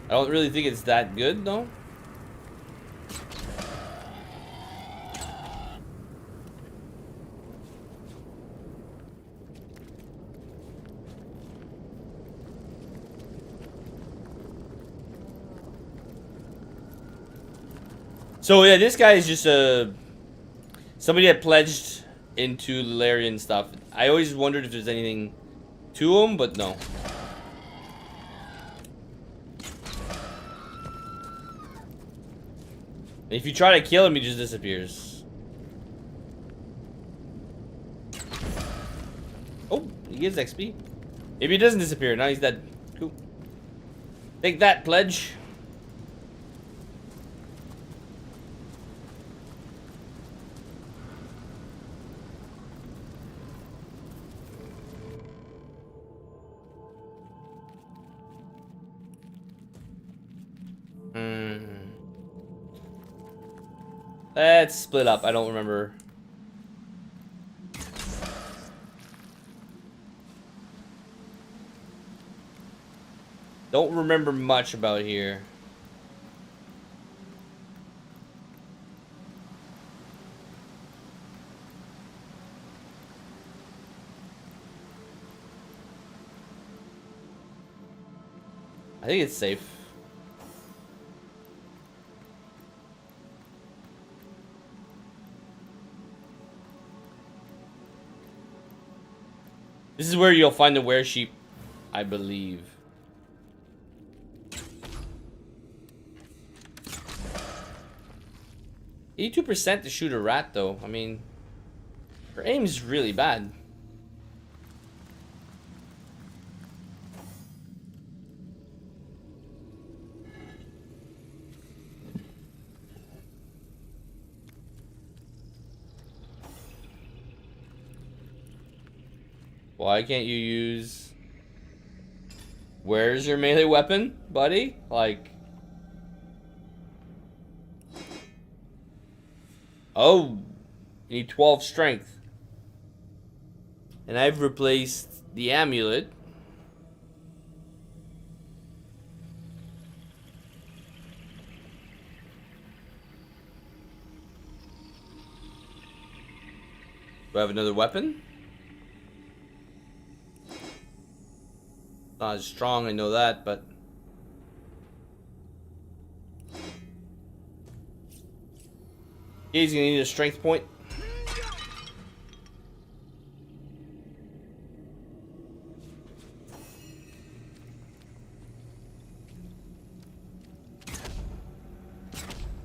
Speaker 1: I don't really think it's that good though. So yeah, this guy is just somebody that pledged into Larian stuff. I always wondered if there's anything to him, but no. If you try to kill him, he just disappears. Oh, he gives XP. Maybe he doesn't disappear. Now he's dead. Cool. Take that, pledge. Let's split up. I don't remember. Don't remember much about here. I think it's safe. This is where you'll find the were-sheep, I believe. %82 to shoot a rat, though. I mean, her aim's really bad. Why can't you use... Where's your melee weapon, buddy? Like... Oh! You need 12 strength. And I've replaced the amulet. Do I have another weapon? Not as strong, I know that, but... He's gonna need a strength point.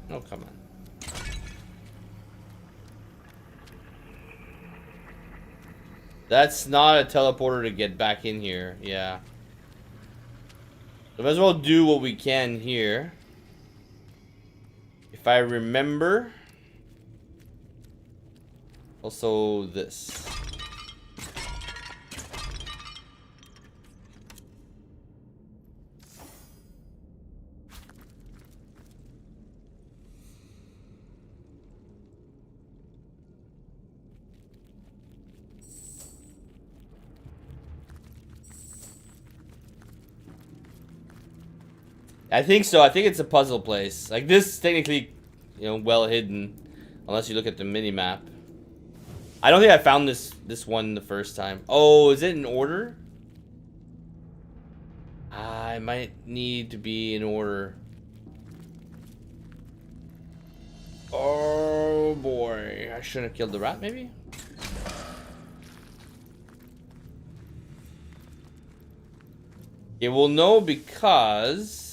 Speaker 1: Oh, come on. That's not a teleporter to get back in here, yeah. So might as well do what we can here. If I remember. Also this. I think so. I think it's a puzzle place. Like this, technically, you know, well hidden, unless you look at the mini map. I don't think I found this one the first time. Oh, is it in order? I might need to be in order. Oh boy, I shouldn't have killed the rat. Maybe. Okay, we'll know because.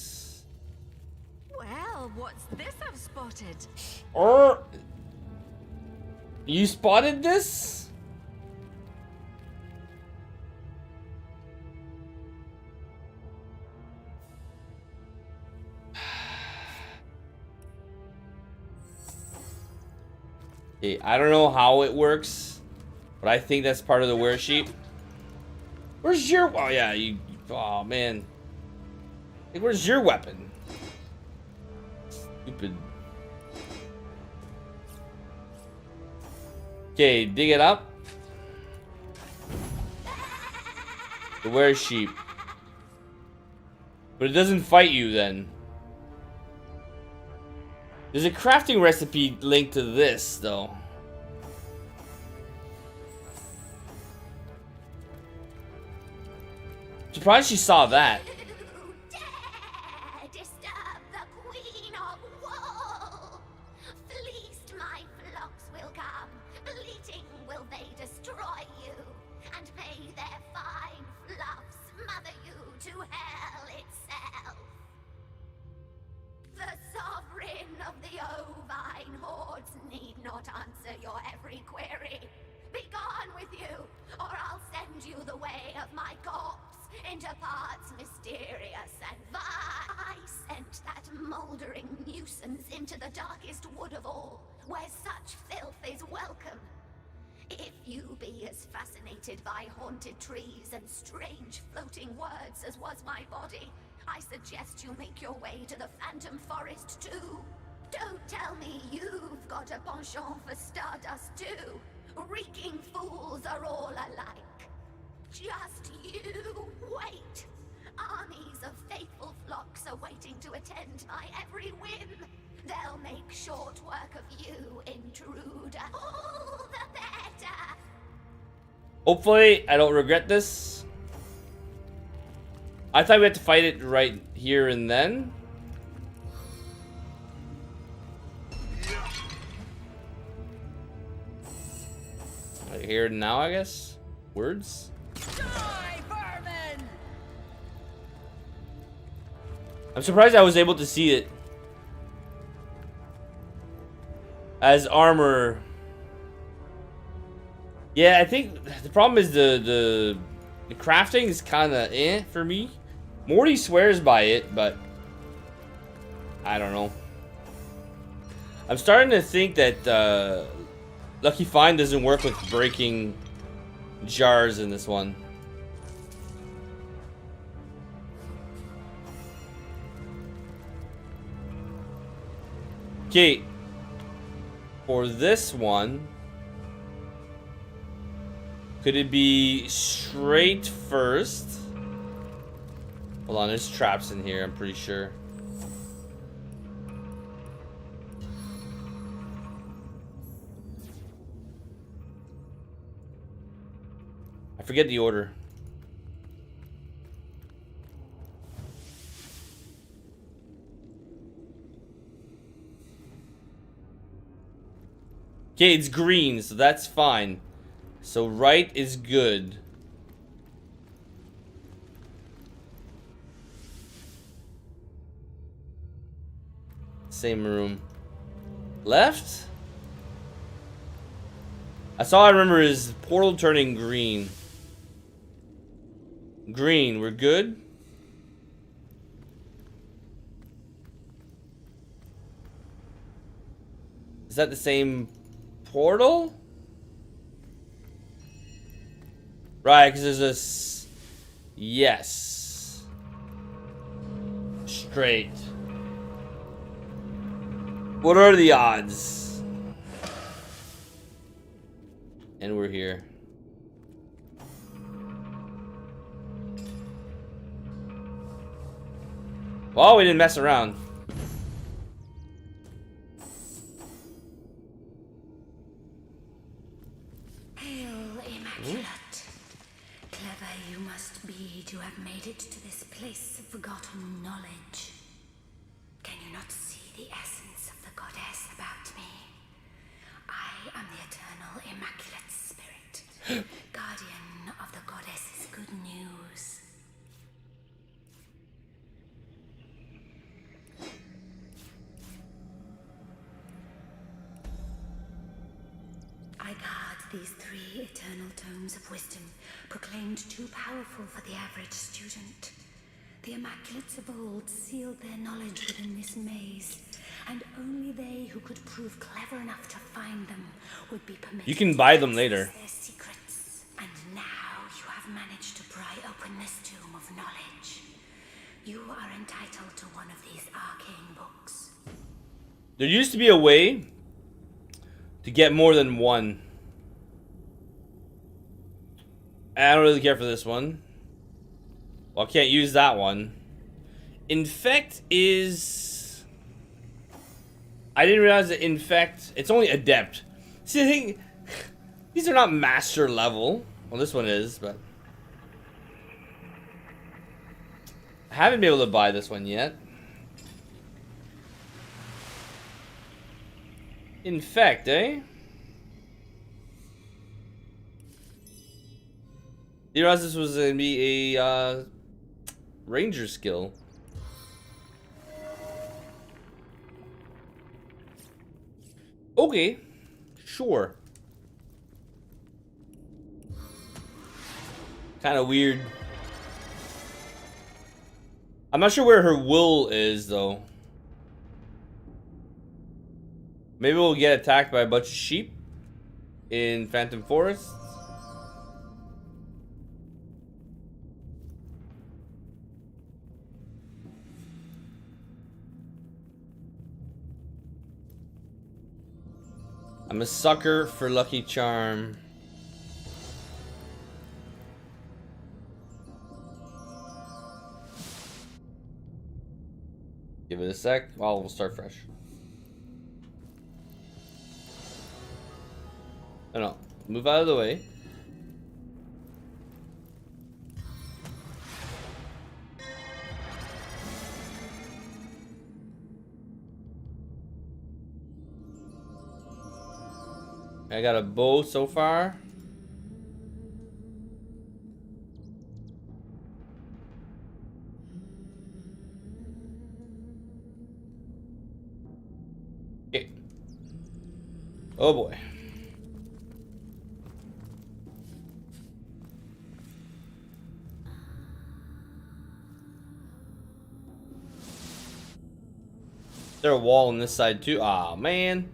Speaker 7: What's this I've spotted?
Speaker 1: You spotted this? Okay, I don't know how it works, but I think that's part of the were sheep. Where's your... Oh, yeah, you... Oh, man. Hey, where's your weapon? Stupid. Okay, dig it up. The were sheep. But it doesn't fight you then. There's a crafting recipe linked to this, though. Surprised she saw that.
Speaker 9: The sovereign of the
Speaker 11: you be as fascinated by haunted trees and strange floating words as was my body, I suggest you make your way to the Phantom Forest too. Don't tell me you've got a penchant for stardust too. Reeking fools are all alike. Just you wait. Armies of faithful flocks are waiting to attend my every whim. They'll make short work of you, intruder. All the better.
Speaker 1: Hopefully, I don't regret this. I thought we had to fight it right here and then. Right here and now, I guess. Words.
Speaker 8: Die, vermin!
Speaker 1: I'm surprised I was able to see it as armor. Yeah, I think the problem is the crafting is kind of for me. Morty swears by it, but I don't know. I'm starting to think that Lucky Find doesn't work with breaking jars in this one. Okay, for this one, could it be straight first? Hold on, there's traps in here, I'm pretty sure. I forget the order. Okay, it's green, so that's fine. So right is good. Same room. Left? That's all I remember is portal turning green. Green, we're good? Is that the same portal? Right, because there's this. Yes. Straight. What are the odds? And we're here. Well, we didn't mess around.
Speaker 11: Hail, Immaculate. Clever you must be to have made it to this place of forgotten knowledge. Can you not see the essence of the goddess about me? I am the eternal Immaculate Spirit, guardian of the goddess's good news. I guard these 3 eternal tomes of wisdom, proclaimed too powerful for the average student. The Immaculates of old sealed their knowledge within this maze, and only they who could prove clever enough to find them would be permitted.
Speaker 1: You can buy them later.
Speaker 11: Their secrets. And now you have managed to pry open this tomb of knowledge. You are entitled to one of these arcane books.
Speaker 1: There used to be a way to get more than one. I don't really care for this one. Well, I can't use that one. Infect is... I didn't realize that Infect... It's only Adept. See, the thing... These are not Master level. Well, this one is, but... I haven't been able to buy this one yet. Infect, eh? You realize this was going to be a ranger skill. Okay, sure. Kind of weird. I'm not sure where her wool is, though. Maybe we'll get attacked by a bunch of sheep. in Phantom Forest. I'm a sucker for Lucky Charm. Give it a sec. Well, we'll start fresh. No, move out of the way. I got a bow so far. Okay. Oh boy. Is there a wall on this side too? Aw, man.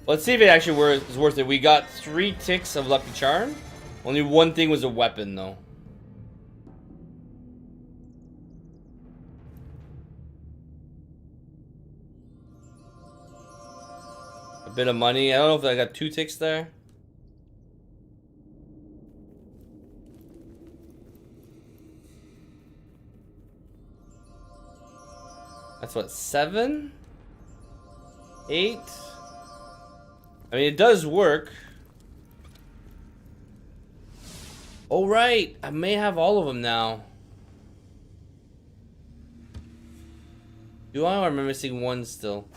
Speaker 1: Let's see if it actually is worth it. We got 3 ticks of Lucky Charm. Only one thing was a weapon, though. A bit of money. I don't know if I got 2 ticks there. That's what, 7? 8? I mean, it does work. Oh, right. I may have all of them now. Do I, or am I missing one still?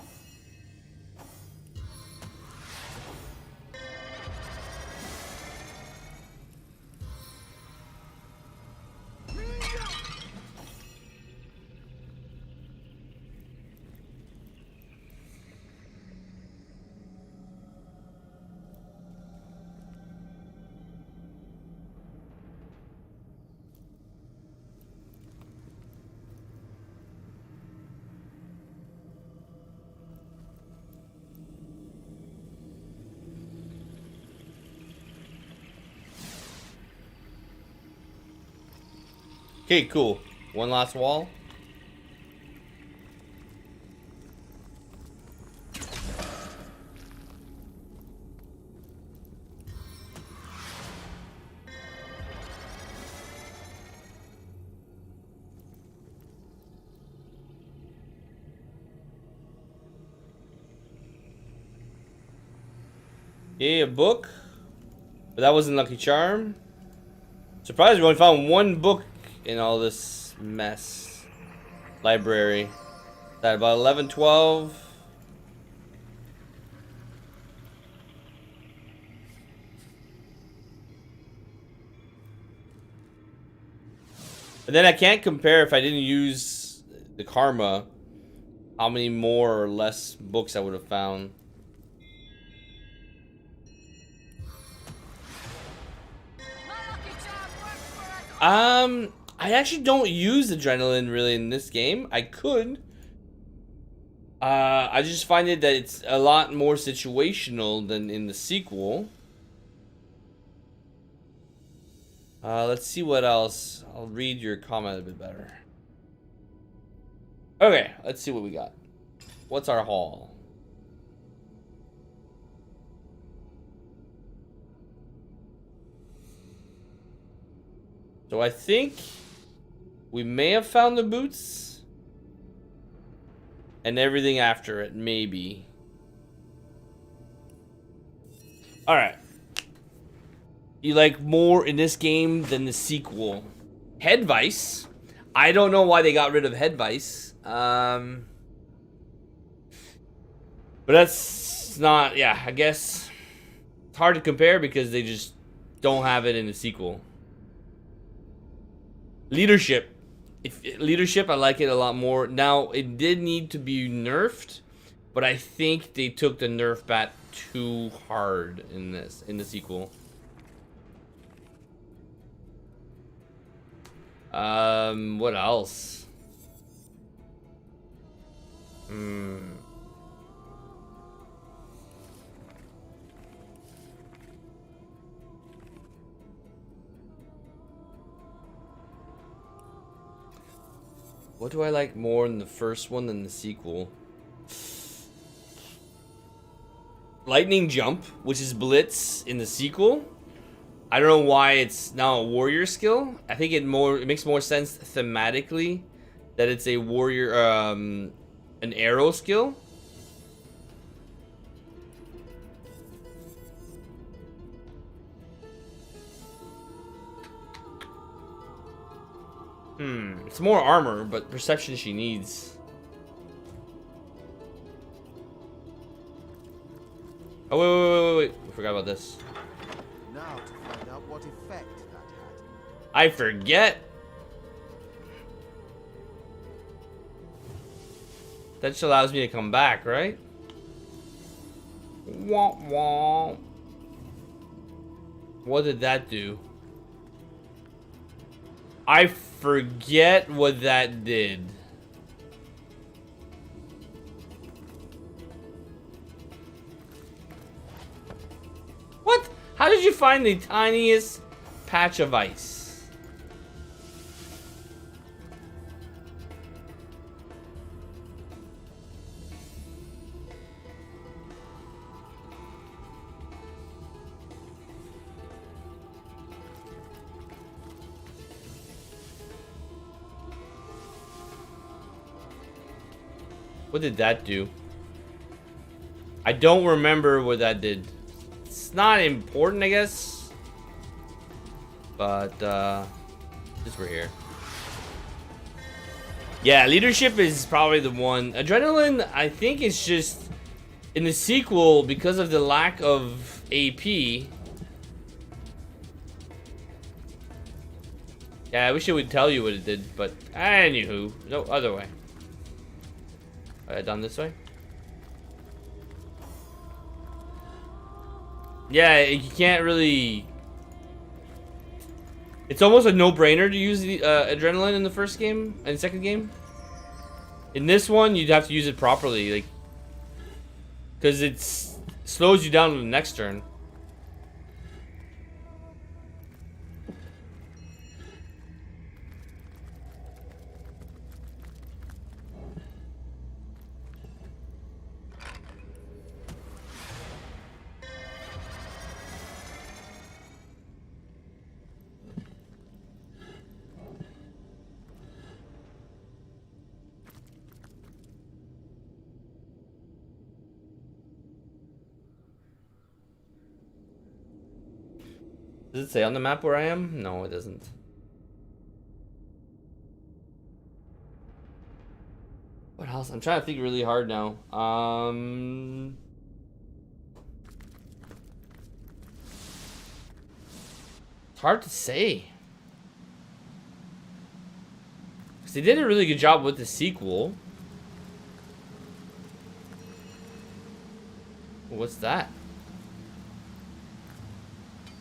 Speaker 1: Okay, cool. One last wall. Okay, a book. But that wasn't Lucky Charm. Surprised we only found one book in all this mess. Library. That about 11, 12. But then I can't compare if I didn't use the karma, how many more or less books I would have found. I actually don't use adrenaline really in this game. I could. I just find it that it's a lot more situational than in the sequel. Let's see what else. I'll read your comment a bit better. Okay, let's see what we got. What's our haul? So I think we may have found the boots and everything after it, maybe. Alright. You like more in this game than the sequel? Head Vice. I don't know why they got rid of Head Vice. But that's not, yeah, I guess it's hard to compare because they just don't have it in the sequel. Leadership. Leadership, I like it a lot more. Now, it did need to be nerfed, but I think they took the nerf bat too hard in the sequel. What else? What do I like more in the first one than the sequel? Lightning Jump, which is Blitz in the sequel. I don't know why it's now a warrior skill. I think it makes more sense thematically that it's a warrior, an arrow skill. It's more armor, but perception she needs. Oh, wait. We forgot about this.
Speaker 12: Now to find out what effect that had.
Speaker 1: I forget. That just allows me to come back, right? Womp womp. What did that do? I forget what that did. What? How did you find the tiniest patch of ice? What did that do? I don't remember what that did. It's not important, I guess. But, just we're here. Yeah, leadership is probably the one. Adrenaline, I think it's just... In the sequel, because of the lack of AP... Yeah, I wish it would tell you what it did, but... Anywho, no other way. Done this way? Yeah, you can't really... It's almost a no-brainer to use the adrenaline in the first game and second game. In this one, you'd have to use it properly, like... Because it slows you down to the next turn. Does it say on the map where I am? No, it doesn't. What else? I'm trying to think really hard now. It's hard to say. Because they did a really good job with the sequel. What's that?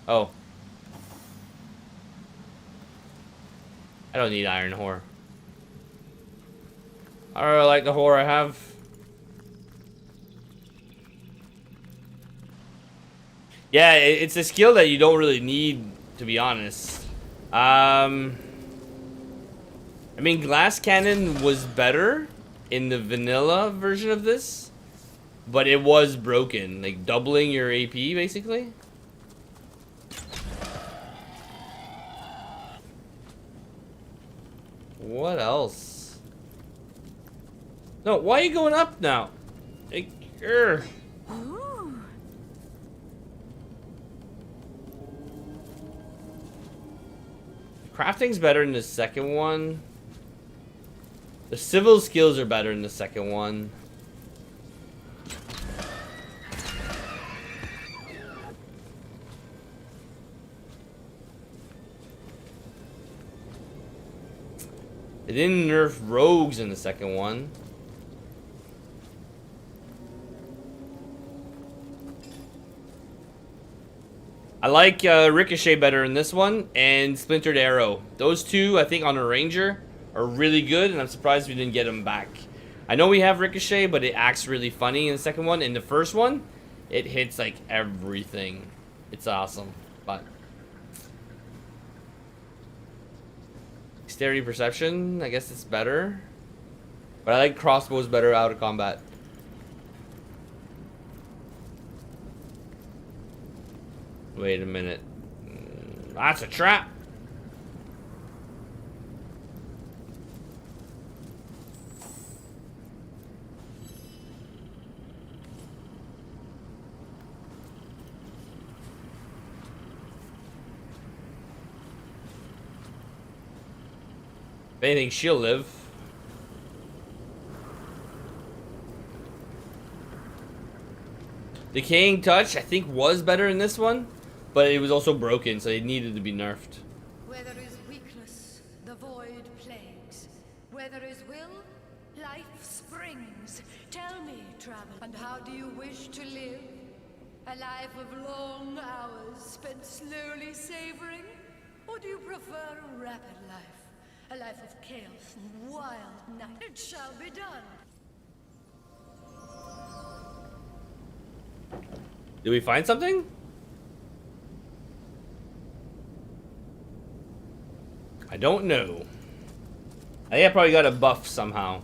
Speaker 1: Oh. I don't need iron ore. I really like the ore I have. Yeah, it's a skill that you don't really need, to be honest. I mean, glass cannon was better in the vanilla version of this, but it was broken, like doubling your AP basically. What else? No, why are you going up now? Like, crafting's better in the second one. The civil skills are better in the second one. They didn't nerf rogues in the second one. I like Ricochet better in this one, and Splintered Arrow. Those two, I think, on a Ranger are really good, and I'm surprised we didn't get them back. I know we have Ricochet, but it acts really funny in the second one. In the first one, it hits like everything. It's awesome, but dexterity perception, I guess it's better. But I like crossbows better out of combat. Wait a minute. That's a trap. If anything, she'll live. Decaying Touch, I think, was better in this one, but it was also broken, so it needed to be nerfed.
Speaker 13: Where there is weakness, the void plagues. Where there is will, life springs. Tell me, traveler, and how do you wish to live? A life of long hours spent slowly savoring? Or do you prefer a rapid life? A life of chaos and wild night. It shall be done.
Speaker 1: Did we find something? I don't know. I think I probably got a buff somehow.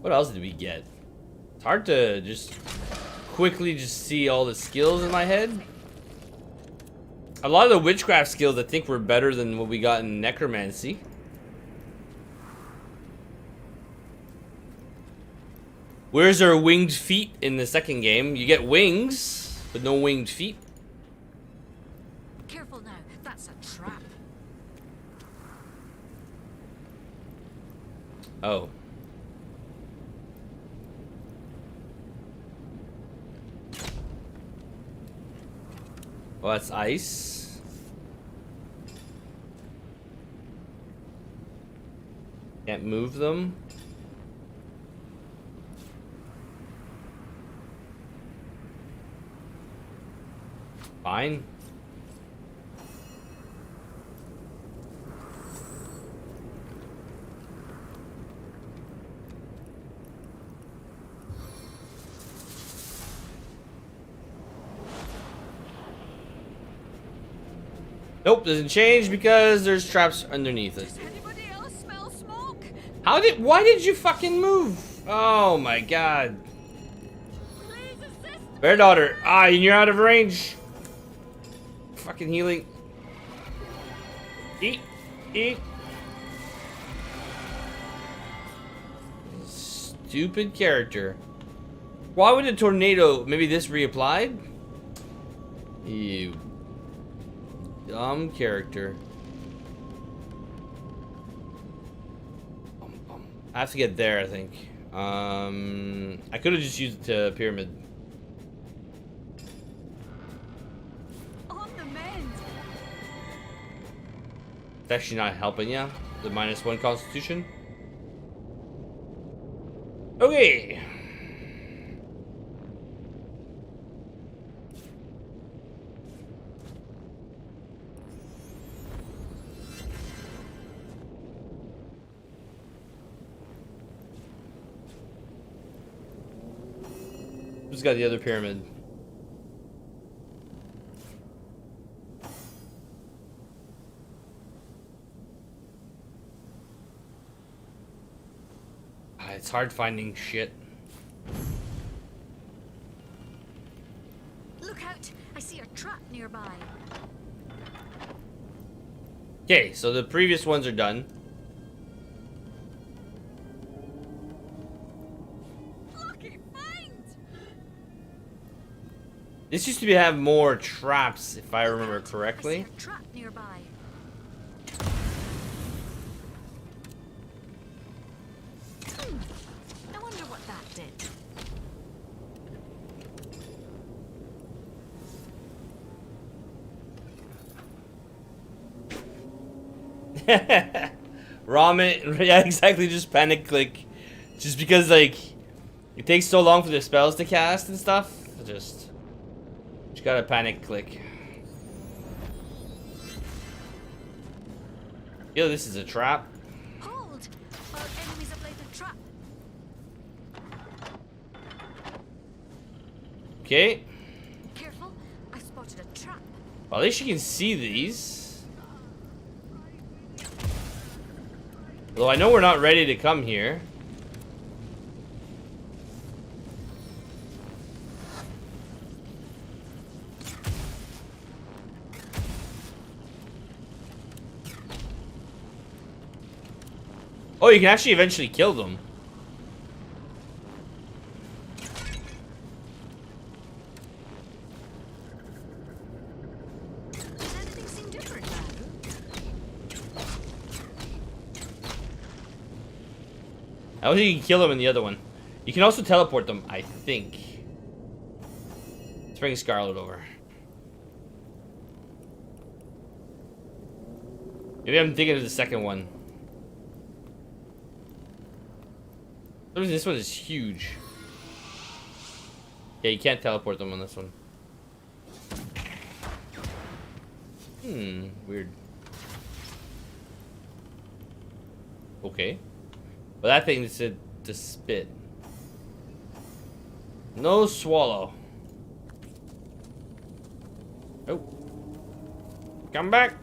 Speaker 1: What else did we get? It's hard to just quickly just see all the skills in my head. A lot of the witchcraft skills I think were better than what we got in necromancy. Where's our winged feet in the second game? You get wings, but no winged feet.
Speaker 7: Careful now, that's a trap.
Speaker 1: Oh. Well, that's ice. Can't move them. Fine. Nope, doesn't change because there's traps underneath it.
Speaker 13: Does anybody else smell smoke?
Speaker 1: Why did you fucking move? Oh my god. Bear daughter, you're out of range. Fucking healing. Eat. Stupid character. Why would a tornado, maybe this reapplied? You dumb character. I have to get there, I think. I could have just used it to pyramid.
Speaker 13: On the mend.
Speaker 1: It's actually not helping ya. The -1 constitution. Okay. Who's got the other pyramid? It's hard finding shit.
Speaker 7: Look out! I see a trap nearby.
Speaker 1: Okay, so the previous ones are done. This used to have more traps, if I remember correctly.
Speaker 7: A trap nearby. I wonder what that did.
Speaker 1: Ramen, yeah, exactly, just panic click. Just because, like, it takes so long for the spells to cast and stuff. Just gotta panic click. Yo, this is a trap.
Speaker 13: Hold! Our enemies have laid a trap.
Speaker 1: Okay.
Speaker 13: Careful, I spotted a trap.
Speaker 1: Well, at least you can see these. Though I know we're not ready to come here. Oh, you can actually eventually kill them.
Speaker 13: Does anything seem different now?
Speaker 1: I don't think you can kill them in the other one. You can also teleport them, I think. Let's bring Scarlet over. Maybe I'm thinking of the second one. This one is huge. Yeah, you can't teleport them on this one. Weird. Okay. Well, that thing said to spit. No swallow. Oh. Come back.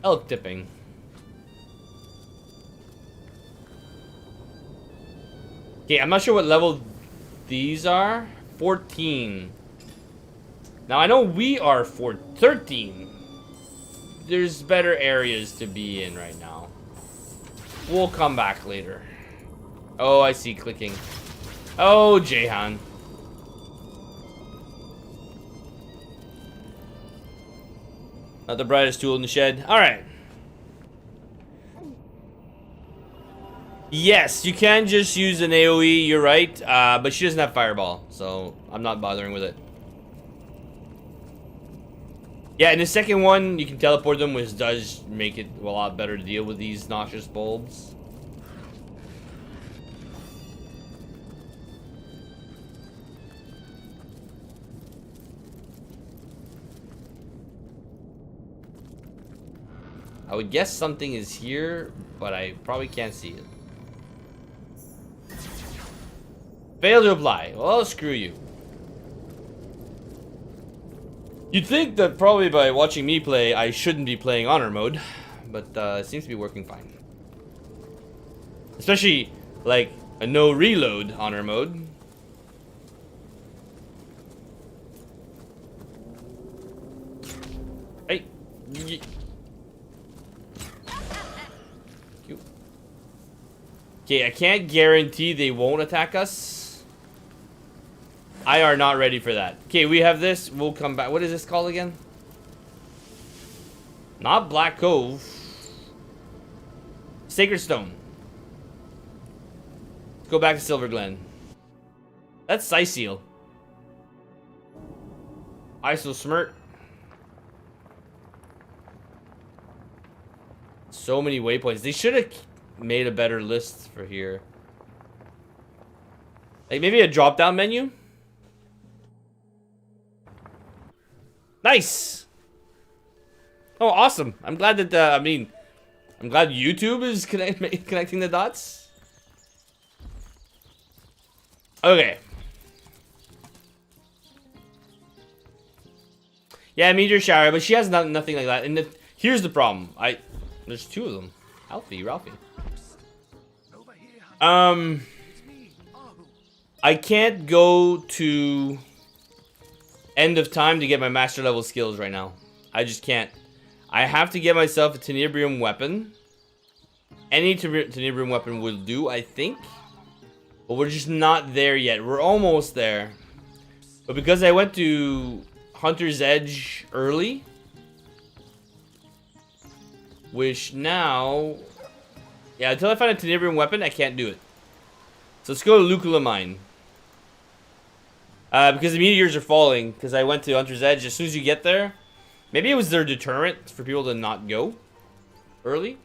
Speaker 1: Elk dipping. Okay, I'm not sure what level these are. 14. Now I know we are 13. There's better areas to be in right now. We'll come back later. Oh, I see clicking. Oh, Jahan. Not the brightest tool in the shed. Alright. Yes, you can just use an AoE, you're right. But she doesn't have Fireball, so I'm not bothering with it. Yeah, in the second one, you can teleport them, which does make it a lot better to deal with these noxious bulbs. I would guess something is here, but I probably can't see it. Fail to apply. Well, screw you. You'd think that probably by watching me play, I shouldn't be playing honor mode, but it seems to be working fine. Especially, like, a no reload honor mode. Hey. Okay, I can't guarantee they won't attack us. I are not ready for that. Okay, we have this. We'll come back. What is this called again? Not Black Cove. Sacred Stone. Let's go back to Silver Glen. That's Cyseal. Iso Smirt. So many waypoints. They should have made a better list for here. Like maybe a drop-down menu? Nice! Oh, awesome. I'm glad that, I'm glad YouTube is connecting the dots. Okay. Yeah, Meteor Shower, but she has nothing like that. And here's the problem. There's two of them. Ralphie. I can't go to end of time to get my master level skills right now. I just can't. I have to get myself a Tenebrium weapon. Any Tenebrium weapon will do, I think. But we're just not there yet. We're almost there. But because I went to Hunter's Edge early, which now, yeah, until I find a Tenebrium weapon, I can't do it. So let's go to Luculla Mine. Because the meteors are falling. Because I went to Hunter's Edge. As soon as you get there, maybe it was their deterrent for people to not go early.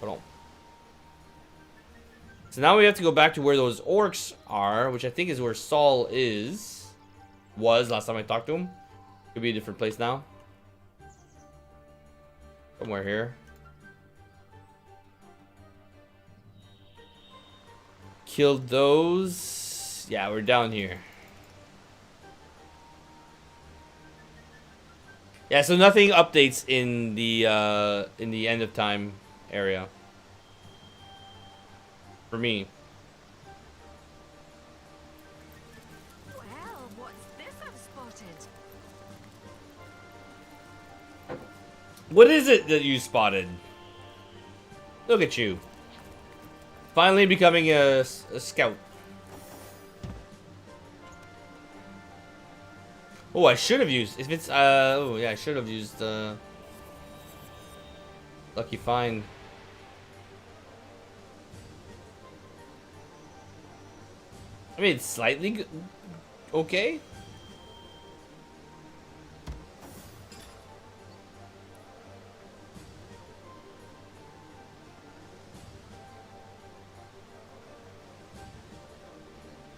Speaker 1: Hold on. So now we have to go back to where those orcs are, which I think is where Saul was last time I talked to him. Could be a different place now. Somewhere here. Killed those. Yeah, we're down here. Yeah, so nothing updates in the end of time area. For me.
Speaker 7: Well, what's this I've spotted?
Speaker 1: What is it that you spotted? Look at you. Finally becoming a scout. Oh, I should have used, if it's, oh yeah, I should have used, Lucky Find. I mean, it's slightly okay.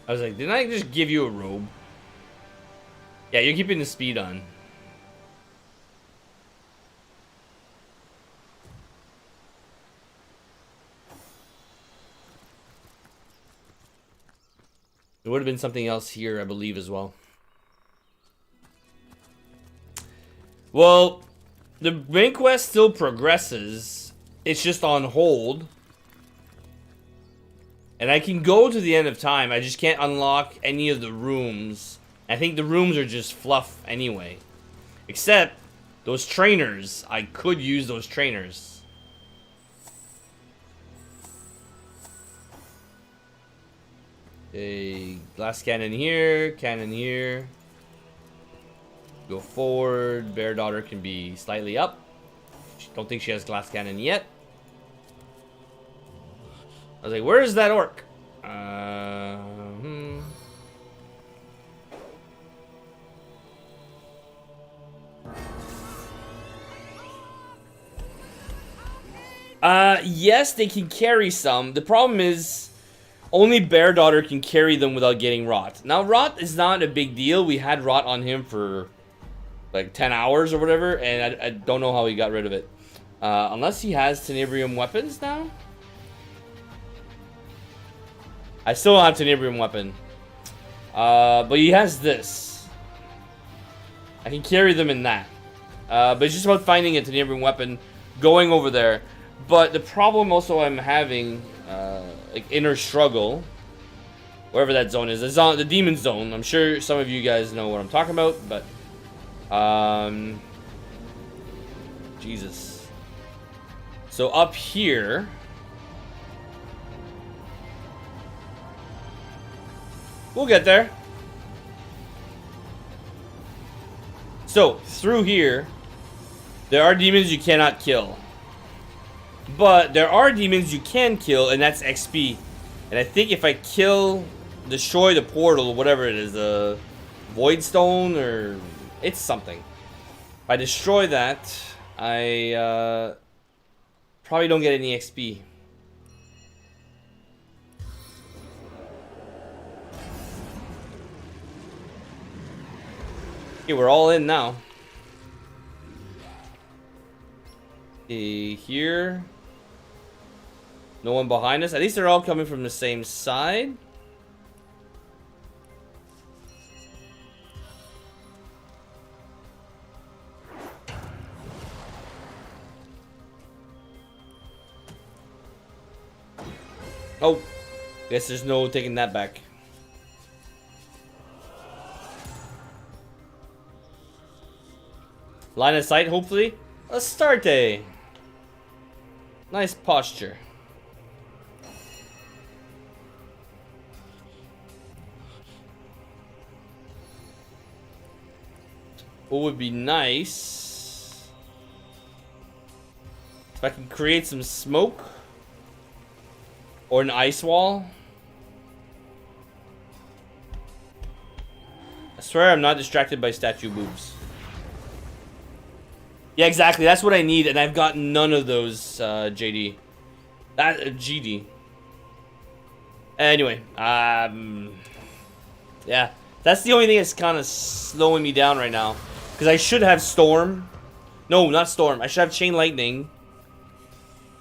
Speaker 1: I was like, didn't I just give you a robe? Yeah, you're keeping the speed on. There would have been something else here, I believe, as well. Well, the main quest still progresses. It's just on hold. And I can go to the end of time. I just can't unlock any of the rooms. I think the rooms are just fluff anyway. Except those trainers. I could use those trainers. A glass cannon here. Cannon here. Go forward. Bear Daughter can be slightly up. Don't think she has glass cannon yet. I was like, where is that orc? Yes, they can carry some. The problem is, only Bear Daughter can carry them without getting rot. Now, rot is not a big deal. We had rot on him for like 10 hours or whatever, and I don't know how he got rid of it. Unless he has tenebrium weapons now. I still don't have tenebrium weapon. But he has this. I can carry them in that. But it's just about finding a tenebrium weapon, going over there. But the problem also I'm having, like inner struggle, wherever that zone is, the demon zone. I'm sure some of you guys know what I'm talking about, but Jesus. So up here. We'll get there. So, through here, there are demons you cannot kill. But there are demons you can kill, and that's XP. And I think if I destroy the portal, whatever it is, the Void Stone, or it's something. If I destroy that, I probably don't get any XP. Okay, we're all in now. Okay, here. No one behind us. At least they're all coming from the same side. Oh, guess there's no taking that back. Line of sight, hopefully. Astarte. Nice posture. What would be nice if I can create some smoke. Or an ice wall. I swear I'm not distracted by statue moves. Yeah, exactly. That's what I need, and I've got none of those, JD. GD. Anyway, yeah. That's the only thing that's kind of slowing me down right now. Because I should have Storm. No, not Storm. I should have Chain Lightning.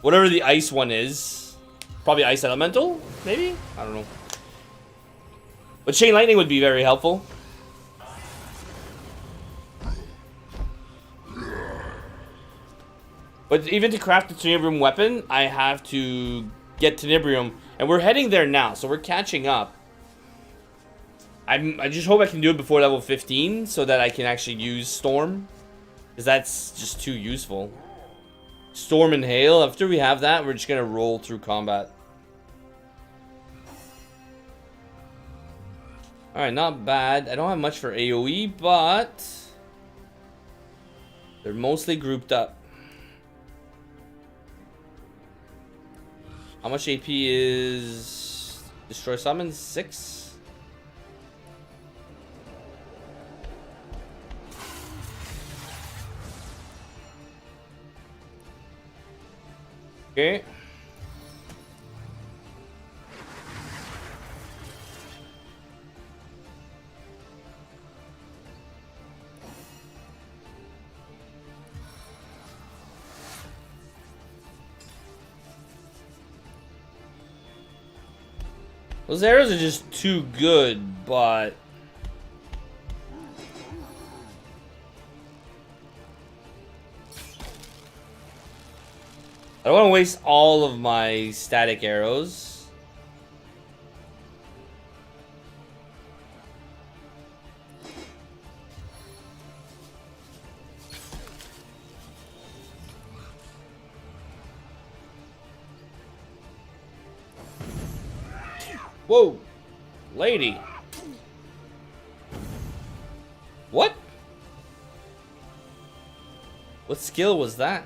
Speaker 1: Whatever the ice one is. Probably Ice Elemental, maybe? I don't know. But Chain Lightning would be very helpful. But even to craft the Tenebrium weapon, I have to get Tenebrium. And we're heading there now, so we're catching up. I just hope I can do it before level 15 so that I can actually use Storm. Because that's just too useful. Storm and Hail. After we have that, we're just going to roll through combat. Alright, not bad. I don't have much for AoE, but they're mostly grouped up. How much AP is Destroy Summons? 6? Okay. Those arrows are just too good, but I don't want to waste all of my static arrows. Whoa, lady. What? What skill was that?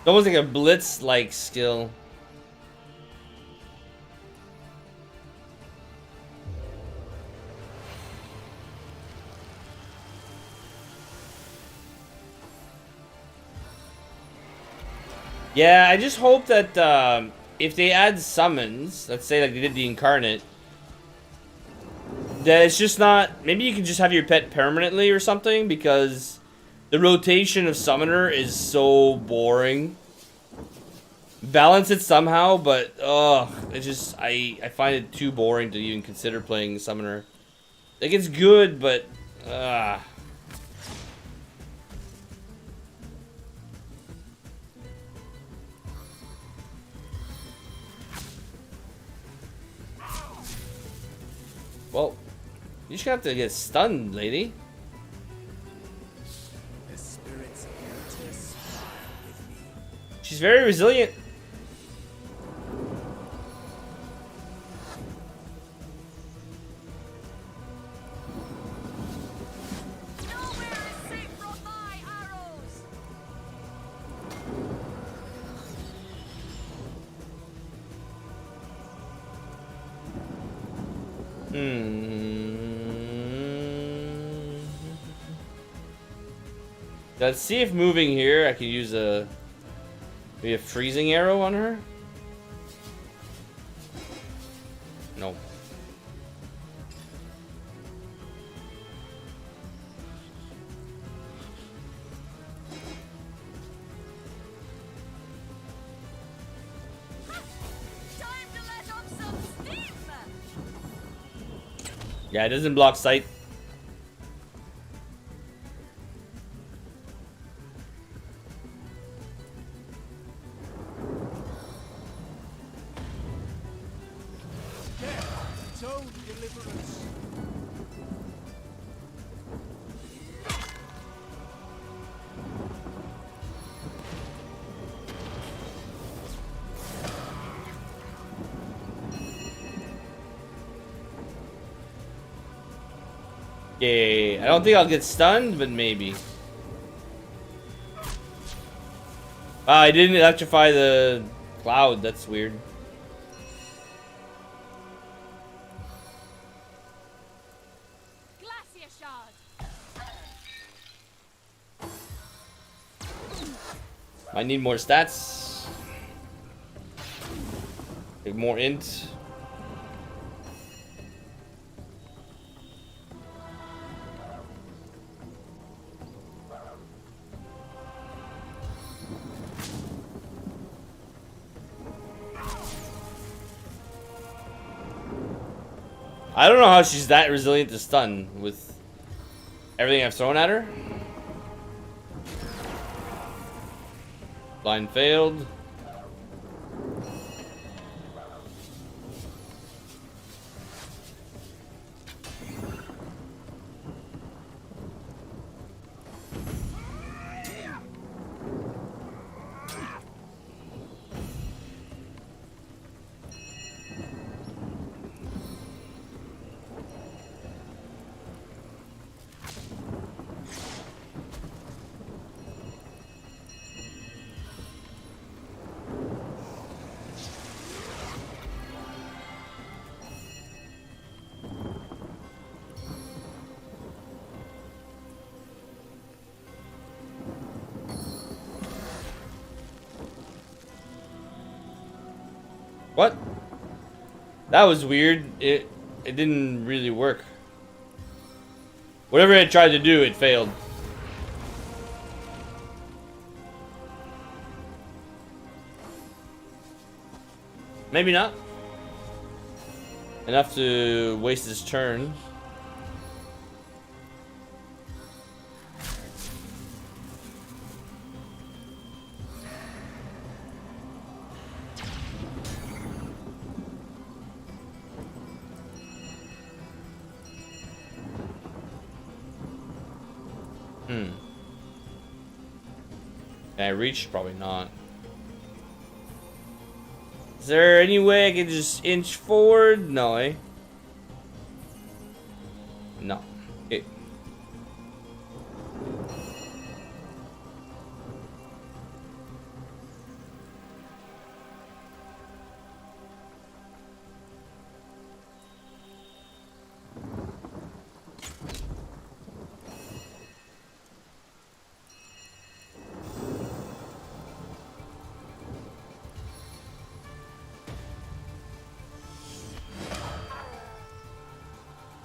Speaker 1: It's almost like a blitz-like skill. Yeah, I just hope that if they add summons, let's say like they did the Incarnate, that it's just not... Maybe you can just have your pet permanently or something, because the rotation of Summoner is so boring. Balance it somehow, but it's just I find it too boring to even consider playing Summoner. Like, it's good, but well, you just have to get stunned, lady. She's very resilient. Let's see if moving here I can use maybe a freezing arrow on her. No. Yeah, it doesn't block sight.
Speaker 10: own deliverance.
Speaker 1: Okay, I don't think I'll get stunned, but maybe. I didn't electrify the cloud. That's weird.
Speaker 3: Glacier shard.
Speaker 1: I need more stats. Take more int. I don't know how she's that resilient to stun with everything I've thrown at her. Blind failed. What? That was weird. It didn't really work. Whatever it tried to do, it failed. Maybe not. Enough to waste his turn. Can I reach? Probably not. Is there any way I can just inch forward? No, eh? No. Okay.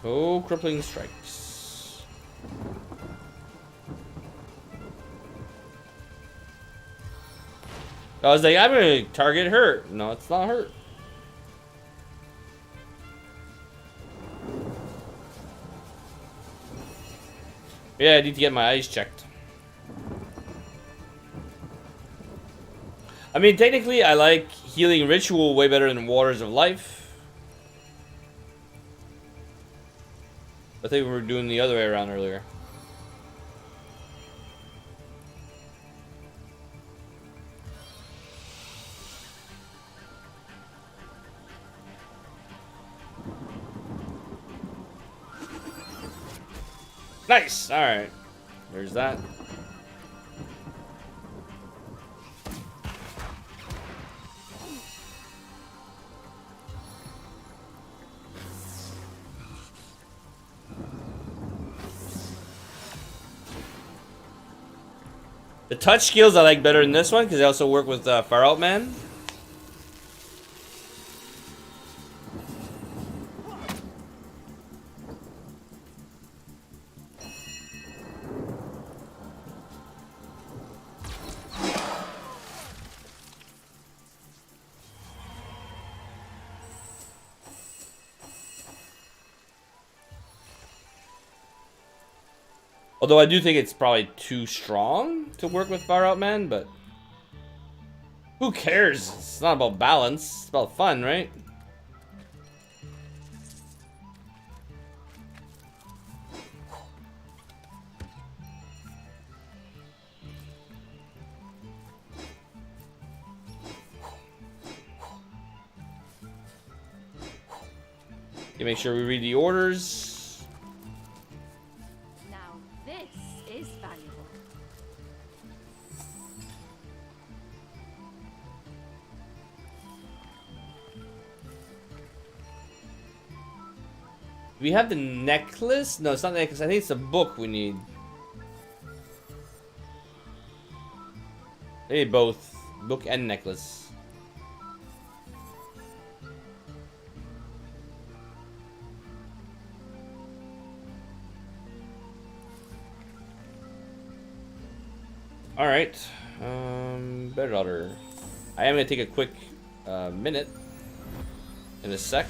Speaker 1: Oh, crippling strikes. I was like, I'm gonna target her. No, it's not her. Yeah, I need to get my eyes checked. I mean, technically, I like healing ritual way better than waters of life. I think we were doing the other way around earlier. Nice! Alright. There's that. The touch skills I like better in this one because they also work with Far Out Man. Although I do think it's probably too strong to work with Far Out Man, but who cares? It's not about balance, it's about fun, right? Okay, make sure we read the orders.
Speaker 3: Now this is valuable.
Speaker 1: Do we have the necklace? No, it's not the necklace. I think it's the book we need. Maybe both. Book and necklace. Alright. Better daughter. I am going to take a quick minute. In a sec.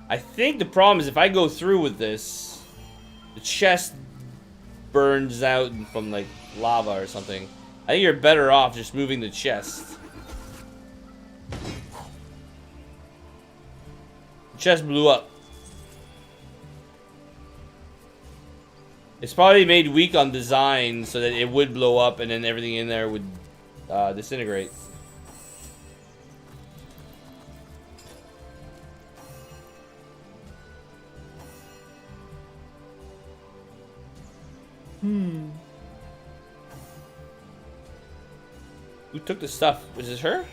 Speaker 1: I think the problem is if I go through with this, the chest burns out from like lava or something. I think you're better off just moving the chest. The chest blew up. It's probably made weak on design so that it would blow up and then everything in there would disintegrate. Who took the stuff? Was this her?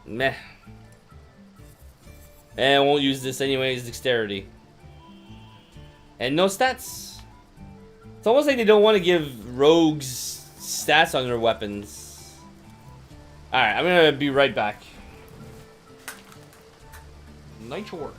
Speaker 1: Meh. And I won't use this anyways, dexterity. And no stats. It's almost like they don't want to give rogues stats on their weapons. Alright, I'm gonna be right back. Night work.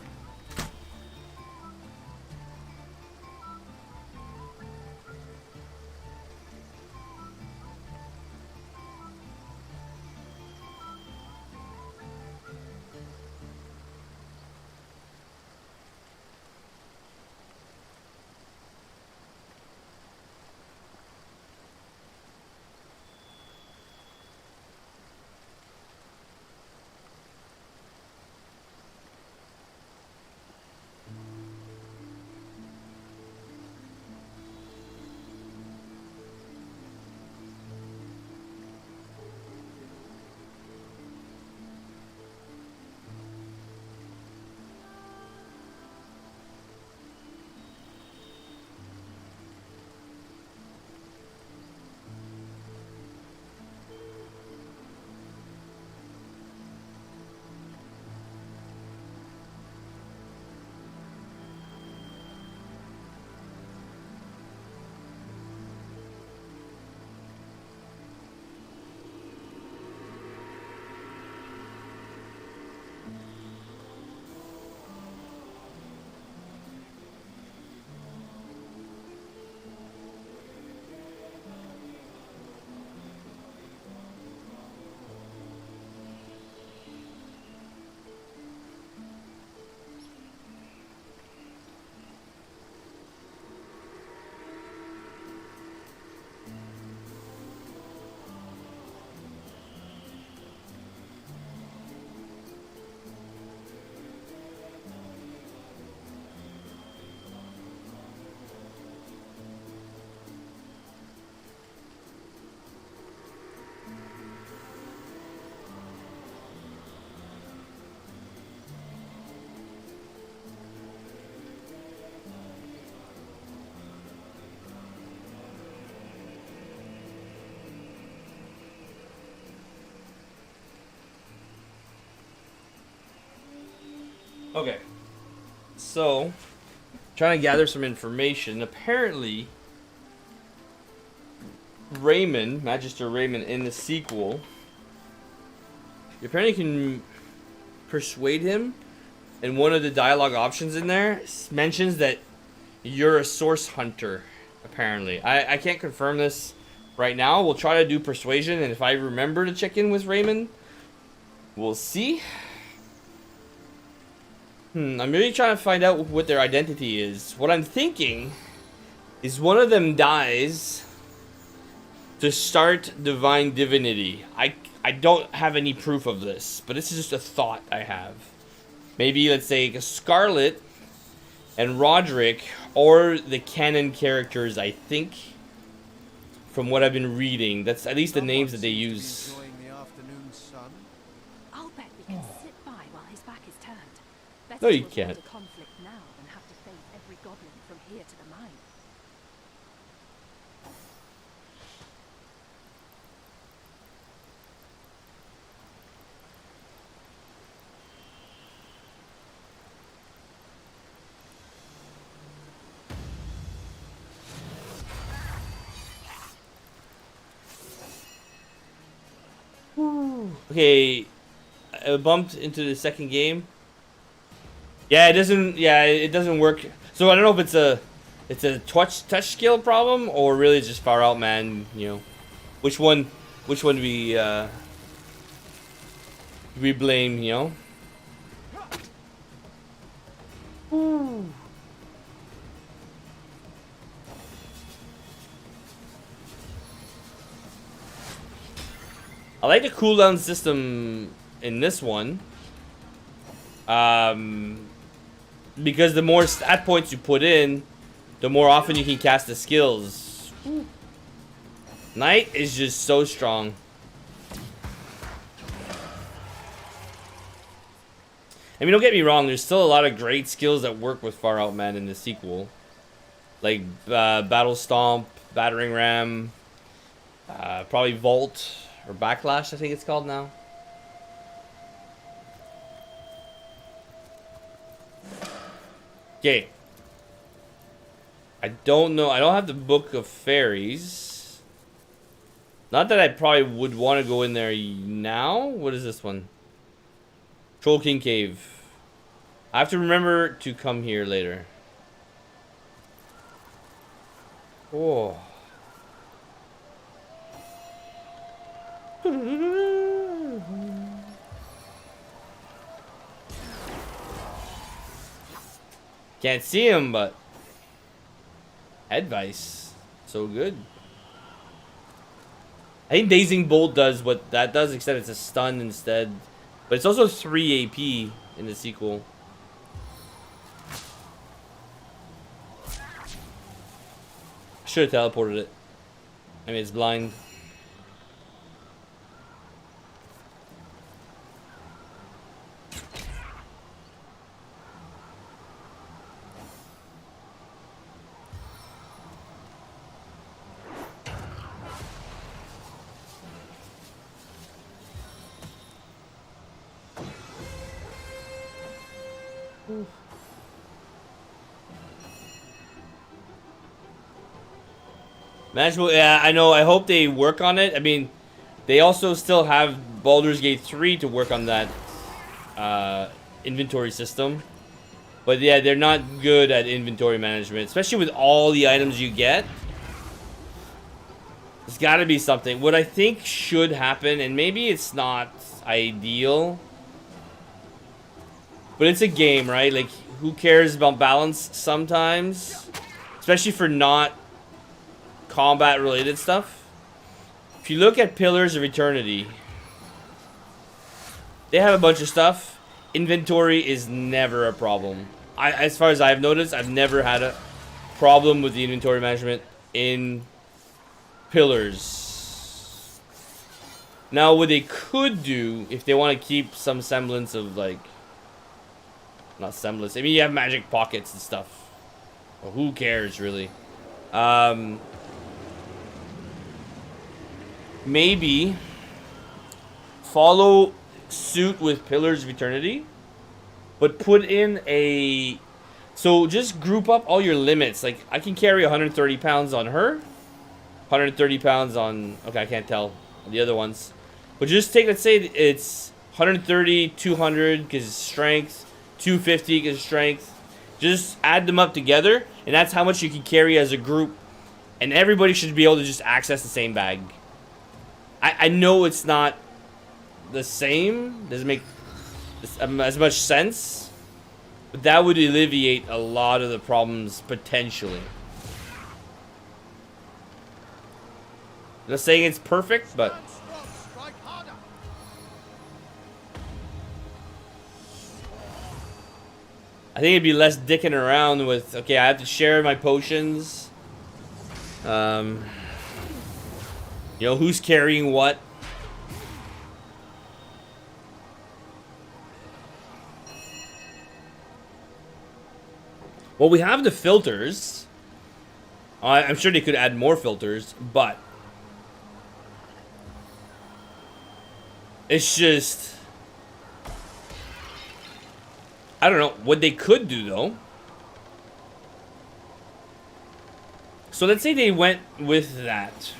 Speaker 1: Okay, so trying to gather some information. Apparently, Raymond, Magister Raymond, in the sequel, you apparently can persuade him. And one of the dialogue options in there mentions that you're a source hunter. Apparently, I can't confirm this right now. We'll try to do persuasion, and if I remember to check in with Raymond, we'll see. I'm really trying to find out what their identity is. What I'm thinking is one of them dies, to start Divine Divinity. I don't have any proof of this, but this is just a thought I have. Maybe let's say Scarlet and Roderick, or the canon characters, I think, from what I've been reading. That's at least the names that they use.
Speaker 3: I'll bet we can sit by while his back is turned.
Speaker 1: No,
Speaker 3: Better
Speaker 1: you
Speaker 3: to avoid
Speaker 1: can't.
Speaker 3: a conflict now than have to face every goblin from here to the mine.
Speaker 1: Okay, I bumped into the second game. Yeah, it doesn't. Yeah, it doesn't work. So I don't know if it's a touch skill problem or really just far out, man. You know, which one do we blame? You know. I like the cooldown system in this one. Because the more stat points you put in, the more often you can cast the skills. Knight is just so strong. I mean, don't get me wrong, there's still a lot of great skills that work with Far Out Man in the sequel. Like Battle Stomp, Battering Ram, probably Volt. Or Backlash, I think it's called now. Okay. I don't know. I don't have the Book of Fairies. Not that I probably would want to go in there now. What is this one? Troll King Cave. I have to remember to come here later. Oh. Can't see him, but advice, so good. I think Dazing Bolt does what that does, except it's a stun instead. But it's also 3 AP in the sequel. Should have teleported it. I mean, it's blind. Manageable, yeah, I know. I hope they work on it. I mean, they also still have Baldur's Gate 3 to work on that inventory system. But yeah, they're not good at inventory management, especially with all the items you get. There's got to be something. What I think should happen, and maybe it's not ideal, but it's a game, right? Like, who cares about balance sometimes? Especially for not combat related stuff. If you look at Pillars of Eternity, they have a bunch of stuff. Inventory is never a problem. As far as I've noticed, I've never had a problem with the inventory management in Pillars. Now, what they could do, if they want to keep some semblance of, like, not semblance, I mean, you have magic pockets and stuff. Well, who cares, really? Maybe follow suit with Pillars of Eternity, but put in a... So just group up all your limits. Like, I can carry 130 pounds on her. 130 pounds on... Okay, I can't tell the other ones. But just take, let's say it's 130, 200 because strength, 250 because strength. Just add them up together, and that's how much you can carry as a group. And everybody should be able to just access the same bag. I know it's not the same. Doesn't make as much sense. But that would alleviate a lot of the problems, potentially. I'm not saying it's perfect, but I think it'd be less dicking around with, okay, I have to share my potions. You know, who's carrying what? Well, we have the filters. I'm sure they could add more filters, but it's just, I don't know what they could do though. So let's say they went with that.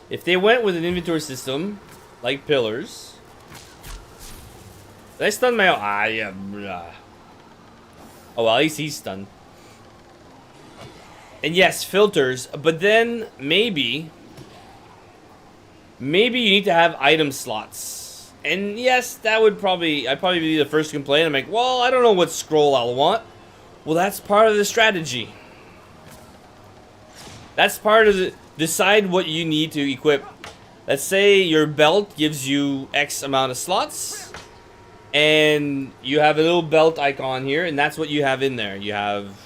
Speaker 1: If they went with an inventory system like pillars, did I stun my? Yeah. Oh well, at least he's stunned. And yes, filters, but then maybe you need to have item slots. And yes, that would I'd probably be the first to complain. I'm like, well, I don't know what scroll I'll want. Well, that's part of the strategy. That's part of the, decide what you need to equip. Let's say your belt gives you X amount of slots, and you have a little belt icon here, and that's what you have in there. You have,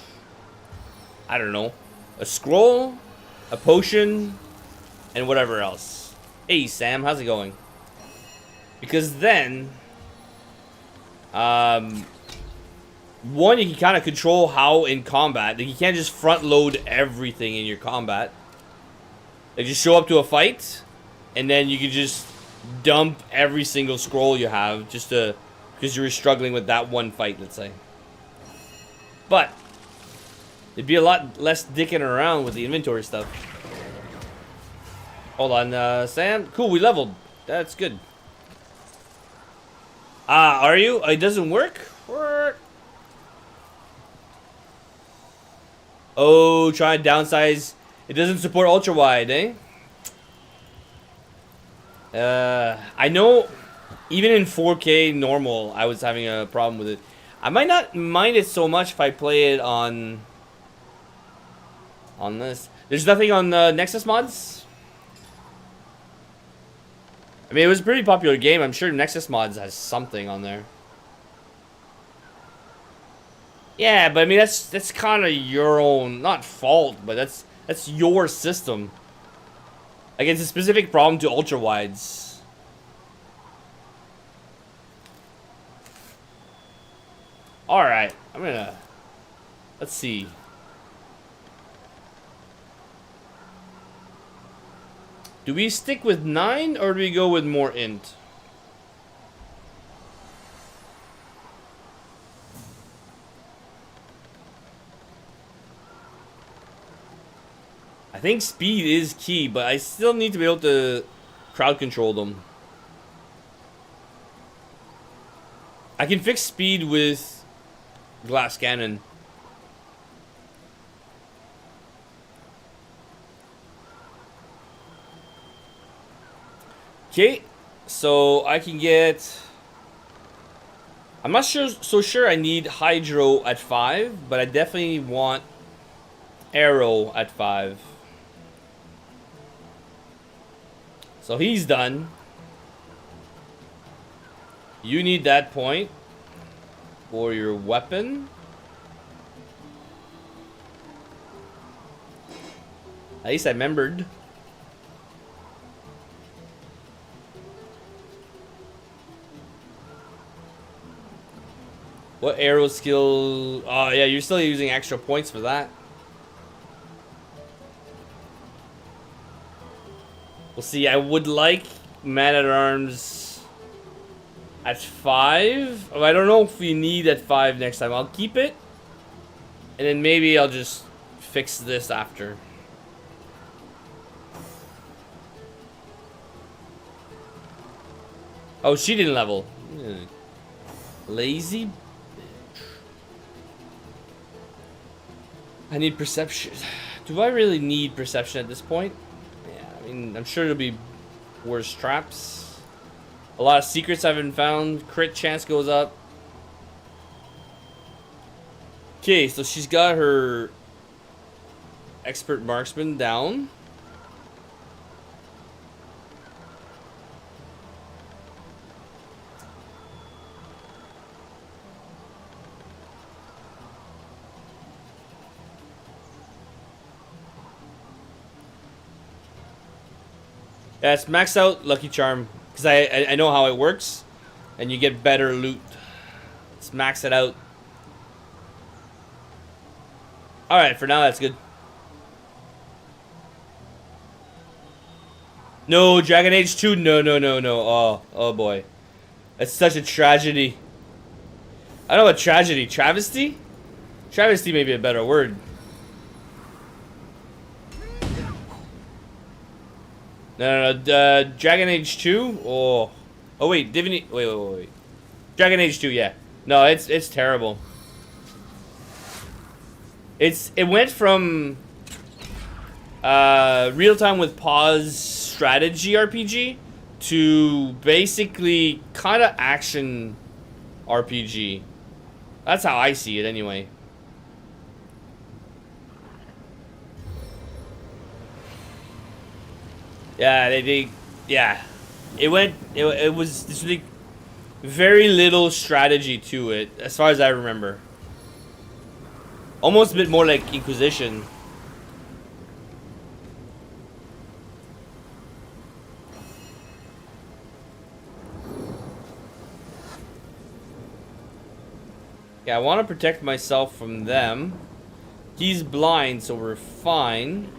Speaker 1: I don't know, a scroll, a potion, and whatever else. Hey Sam, how's it going? Because then, one, you can kind of control how in combat. Like, you can't just front load everything in your combat. Like, just show up to a fight, and then you can just dump every single scroll you have just to, because you were struggling with that one fight, let's say. But it'd be a lot less dicking around with the inventory stuff. Hold on, Sam. Cool, we leveled. That's good. Are you? It doesn't work? Oh, try to downsize. It doesn't support ultra wide, eh? I know even in 4K normal, I was having a problem with it. I might not mind it so much if I play it on this. There's nothing on Nexus mods? I mean, it was a pretty popular game. I'm sure Nexus mods has something on there. Yeah, but I mean, that's kind of your own, not fault, but that's your system. Like, it's a specific problem to ultra wides. All right, let's see. Do we stick with 9 or do we go with more int? I think speed is key, but I still need to be able to crowd control them. I can fix speed with glass cannon. Okay, so I can get... I'm not so sure I need Hydro at 5, but I definitely want Arrow at 5. So he's done. You need that point for your weapon. At least I remembered. What arrow skill? Oh yeah, you're still using extra points for that. We'll see. I would like Man-at-Arms at 5. Oh, I don't know if we need at 5 next time. I'll keep it. And then maybe I'll just fix this after. Oh, she didn't level. Lazy bitch. I need perception. Do I really need perception at this point? I mean, I'm sure it'll be worse traps. A lot of secrets haven't found. Crit chance goes up. Okay, so she's got her expert marksman down. Yeah, it's max out Lucky Charm. Because I know how it works. And you get better loot. Let's max it out. Alright, for now that's good. No, Dragon Age 2. No. Oh boy. That's such a tragedy. I don't know what tragedy. Travesty? Travesty may be a better word. No. Dragon Age 2? Oh wait, Divinity. Wait. Dragon Age 2, yeah. No, it's terrible. It went from real time with pause strategy RPG to basically kind of action RPG. That's how I see it anyway. Yeah, yeah. It was this really very little strategy to it, as far as I remember. Almost a bit more like Inquisition. Yeah, I want to protect myself from them. He's blind, so we're fine.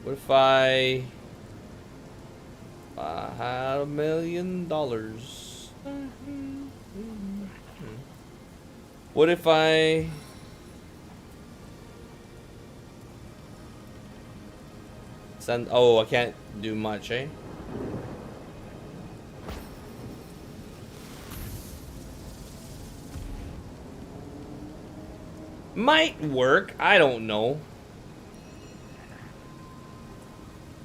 Speaker 1: What if I had $1 million? What if I send? Oh, I can't do much, eh? Might work. I don't know.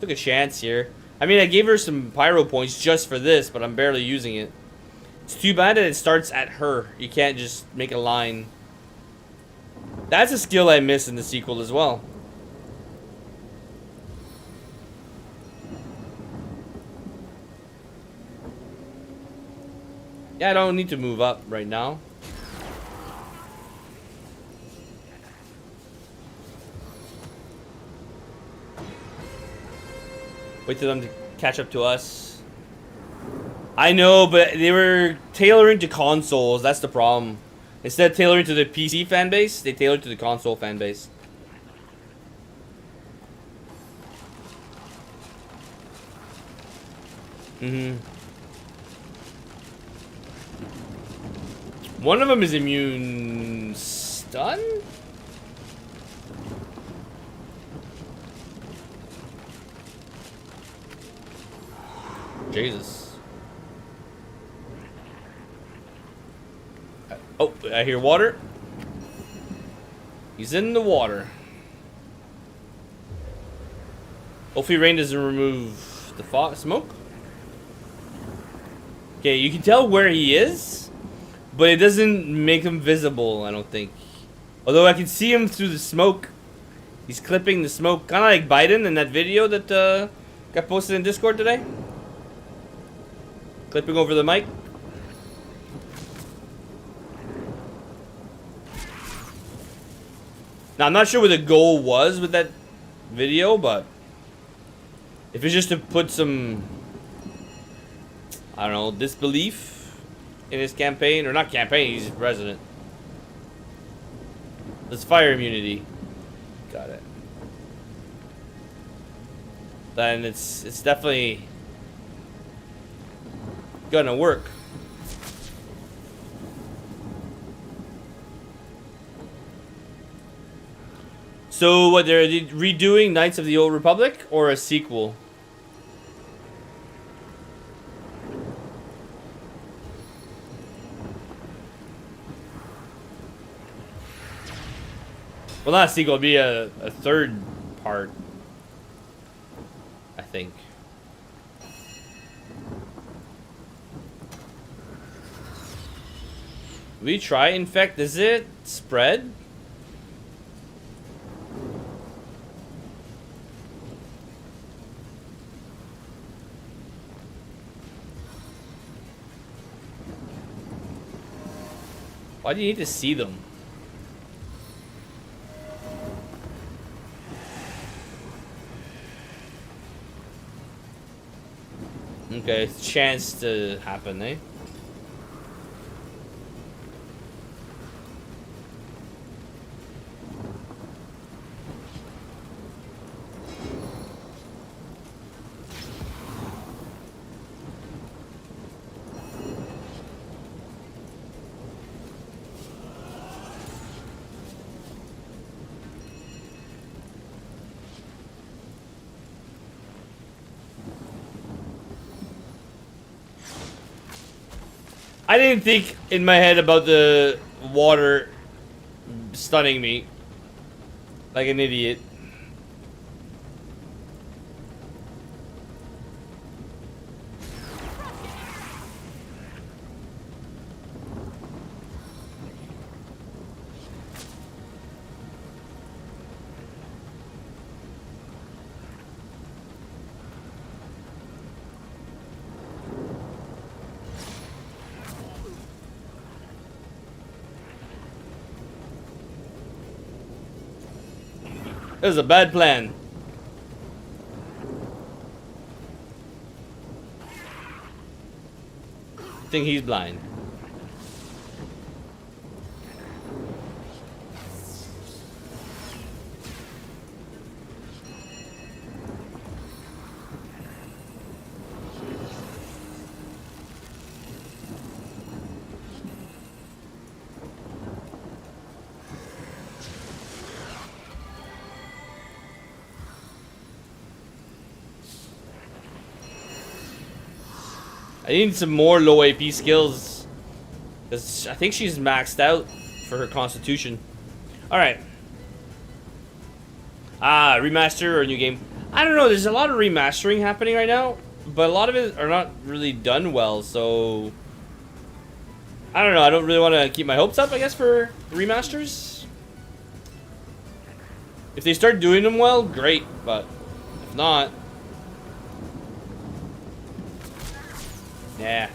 Speaker 1: Took a chance here. I mean, I gave her some pyro points just for this, but I'm barely using it. It's too bad that it starts at her. You can't just make a line. That's a skill I miss in the sequel as well. Yeah, I don't need to move up right now. Wait till them to catch up to us. I know, but they were tailoring to consoles. That's the problem. Instead of tailoring to the PC fan base, they tailored to the console fan base. One of them is immune stun? Jesus. Oh, I hear water. He's in the water. Hopefully rain doesn't remove the smoke. Okay, you can tell where he is, but it doesn't make him visible, I don't think. Although I can see him through the smoke. He's clipping the smoke, kind of like Biden in that video that got posted in Discord today. Clipping over the mic. Now, I'm not sure what the goal was with that video, but if it's just to put some, I don't know, disbelief in his campaign, or not campaign, he's president. That's fire immunity. Got it. Then it's definitely gonna work. So what, they're redoing Knights of the Old Republic or a sequel? Well, not a sequel, it'd be a third part, I think. We try infect, does it spread? Why do you need to see them? Okay, chance to happen, eh? I didn't think in my head about the water stunning me like an idiot. This is a bad plan. I think he's blind. I need some more low AP skills, because I think she's maxed out for her constitution. Alright. Remaster or new game. I don't know, there's a lot of remastering happening right now, but a lot of it are not really done well, so... I don't know, I don't really want to keep my hopes up, I guess, for remasters. If they start doing them well, great, but if not... Yeah.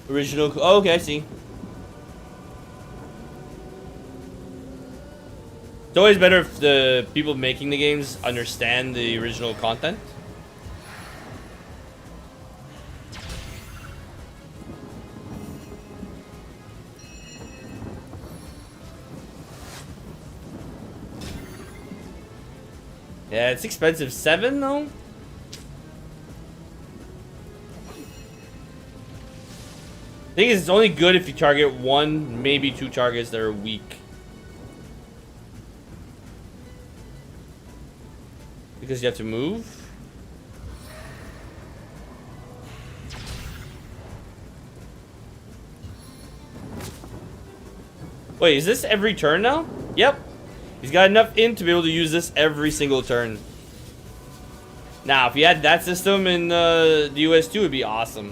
Speaker 1: Original. Oh, okay, I see. It's always better if the people making the games understand the original content. Yeah, it's expensive. 7 though? I think it's only good if you target 1, maybe 2 targets that are weak. Because you have to move. Wait, is this every turn now? Yep. He's got enough int to be able to use this every single turn. Now, if you had that system in the US2, it would be awesome.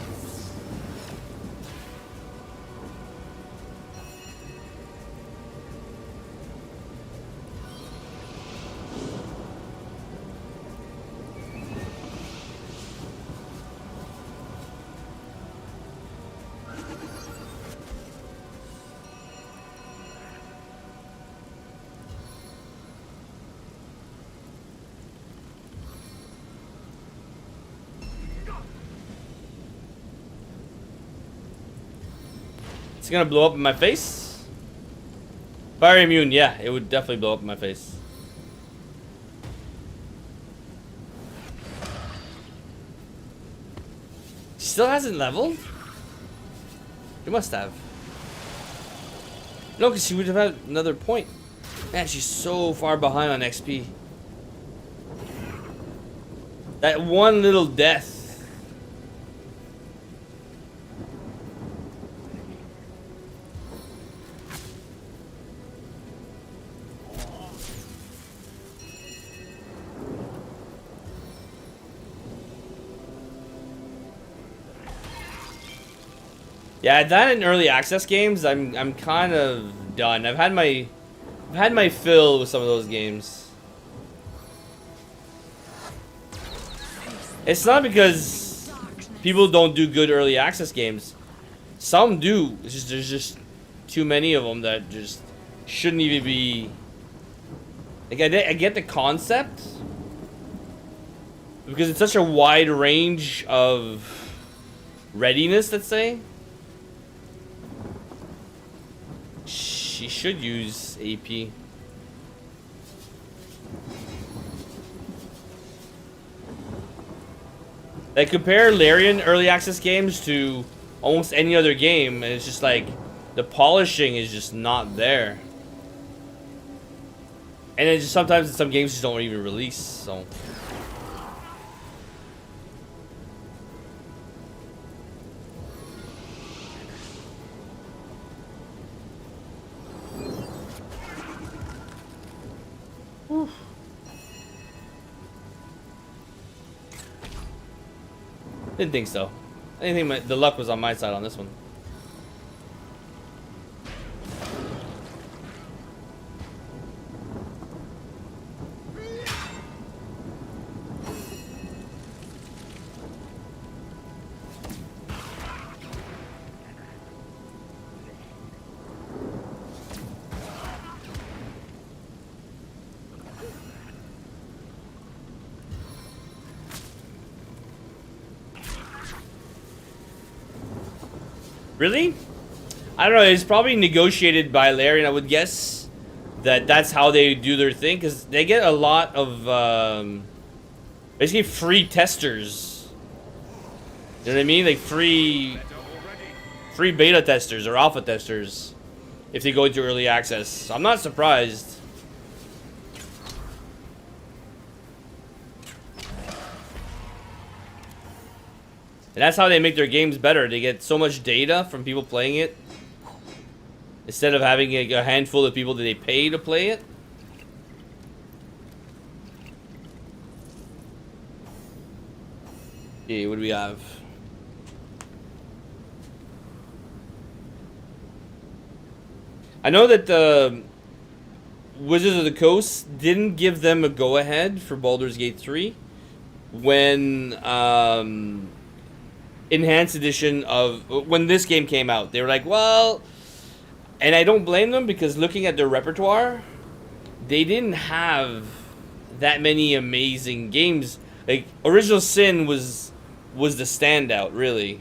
Speaker 1: It's gonna blow up in my face. Fire immune, yeah, it would definitely blow up in my face. She still hasn't leveled? She must have. No, because she would have had another point. Man, she's so far behind on XP. That one little death. Yeah, that in early access games, I'm kind of done. I've had my fill with some of those games. It's not because people don't do good early access games. Some do. It's just there's just too many of them that just shouldn't even be Like, I get the concept. Because it's such a wide range of readiness, let's say. She should use AP. Like, compare Larian early access games to almost any other game, and it's just like, the polishing is just not there. And then just sometimes some games just don't even release, so. Didn't think so. I didn't think the luck was on my side on this one. Really? I don't know. It's probably negotiated by Larian. I would guess that that's how they do their thing, because they get a lot of basically free testers. You know what I mean? Like free beta testers or alpha testers if they go into early access. So I'm not surprised. And that's how they make their games better. They get so much data from people playing it, instead of having a handful of people that they pay to play it. Okay, what do we have? I know that the Wizards of the Coast didn't give them a go-ahead for Baldur's Gate 3 when Enhanced Edition of when this game came out. They were like, well, and I don't blame them, because looking at their repertoire, they didn't have that many amazing games. Like Original Sin was the standout, really.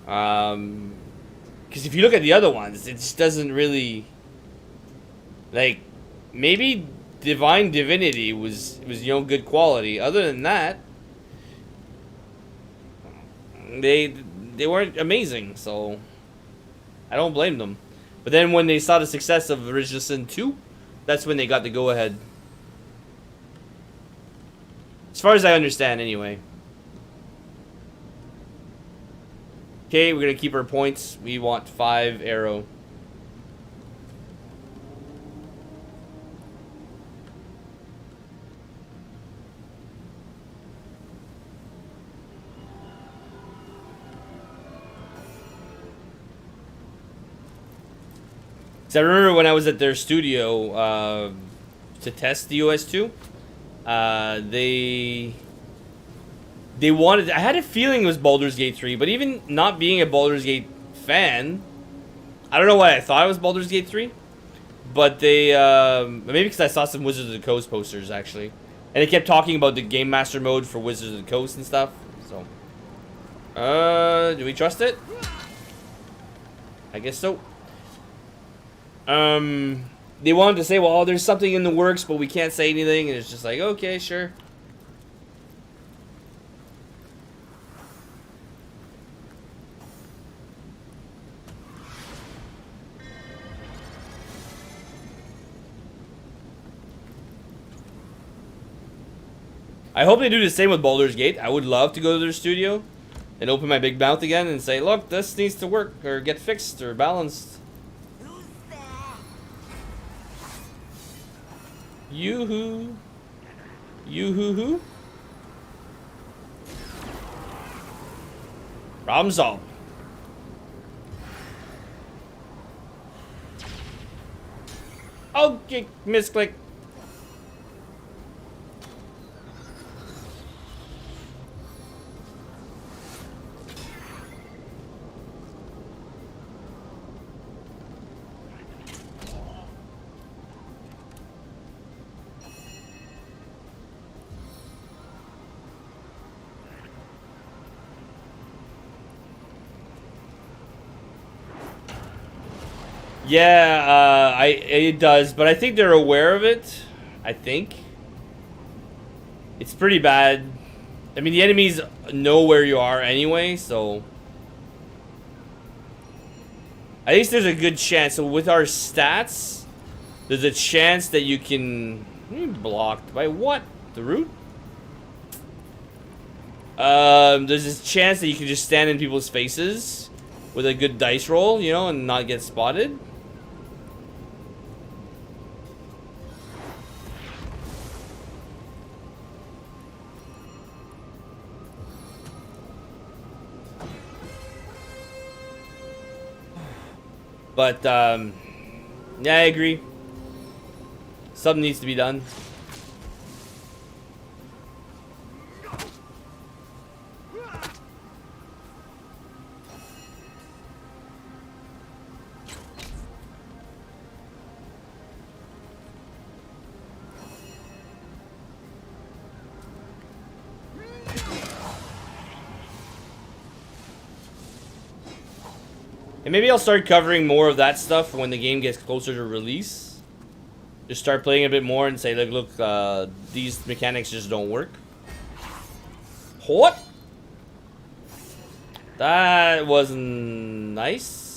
Speaker 1: Because if you look at the other ones, it just doesn't really, like, maybe Divine Divinity was good quality. Other than that, they weren't amazing, so I don't blame them. But then when they saw the success of Original Sin 2, that's when they got the go-ahead. As far as I understand, anyway. Okay, we're gonna keep our points. We want 5 arrow. So I remember when I was at their studio to test the OS2, they wanted. I had a feeling it was Baldur's Gate 3, but even not being a Baldur's Gate fan, I don't know why I thought it was Baldur's Gate 3. But they maybe because I saw some Wizards of the Coast posters actually, and they kept talking about the Game Master mode for Wizards of the Coast and stuff. So, do we trust it? I guess so. They wanted to say, well, there's something in the works, but we can't say anything, and it's just like, okay, sure. I hope they do the same with Baldur's Gate. I would love to go to their studio and open my big mouth again and say, look, this needs to work or get fixed or balanced. Yoo-hoo. Yoo-hoo-hoo. Problem solved. Okay, misclick. Yeah, it does, but I think they're aware of it. I think it's pretty bad. I mean, the enemies know where you are anyway, so at least there's a good chance. So with our stats, there's a chance that you can blocked by what? The root? There's a chance that you can just stand in people's faces with a good dice roll, you know, and not get spotted. But, yeah, I agree. Something needs to be done. And maybe I'll start covering more of that stuff when the game gets closer to release. Just start playing a bit more and say, look, these mechanics just don't work. What? That wasn't nice.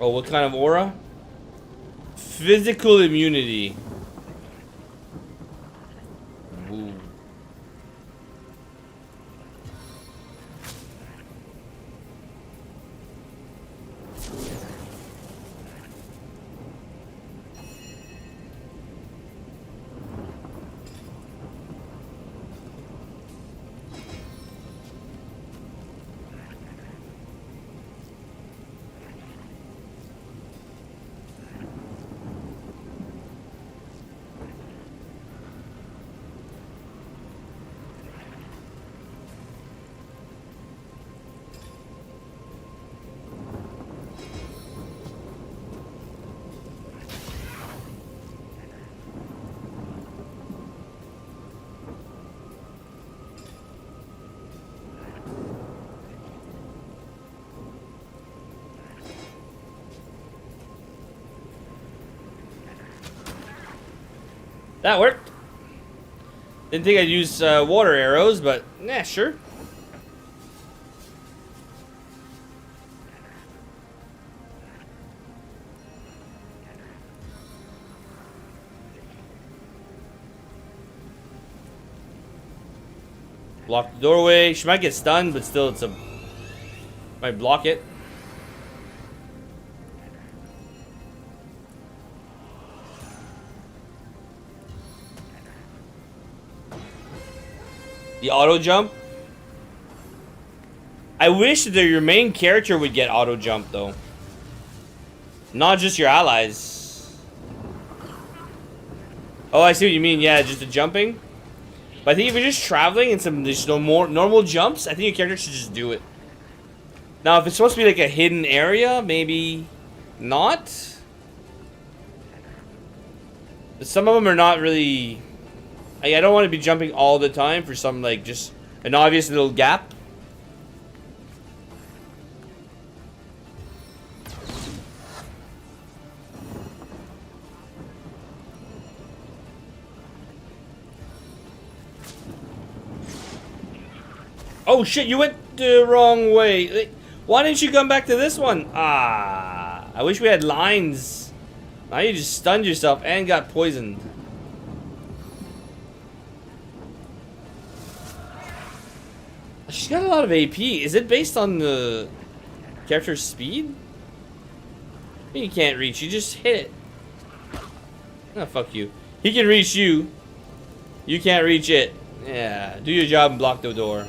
Speaker 1: Oh, what kind of aura? Physical immunity. Ooh. That worked. Didn't think I'd use water arrows, but yeah, sure. Block the doorway. She might get stunned, but still, it's a might block it. The auto jump. I wish that your main character would get auto jump though. Not just your allies. Oh, I see what you mean. Yeah, just the jumping. But I think if you're just traveling and there's no more normal jumps, I think your character should just do it. Now, if it's supposed to be like a hidden area, maybe not. But some of them are not really. I don't want to be jumping all the time for some, like, just an obvious little gap. Oh shit, you went the wrong way. Why didn't you come back to this one? Ah, I wish we had lines. Now you just stunned yourself and got poisoned. She's got a lot of AP. Is it based on the character's speed? You can't reach. You just hit it. Oh, fuck you. He can reach you. You can't reach it. Yeah. Do your job and block the door.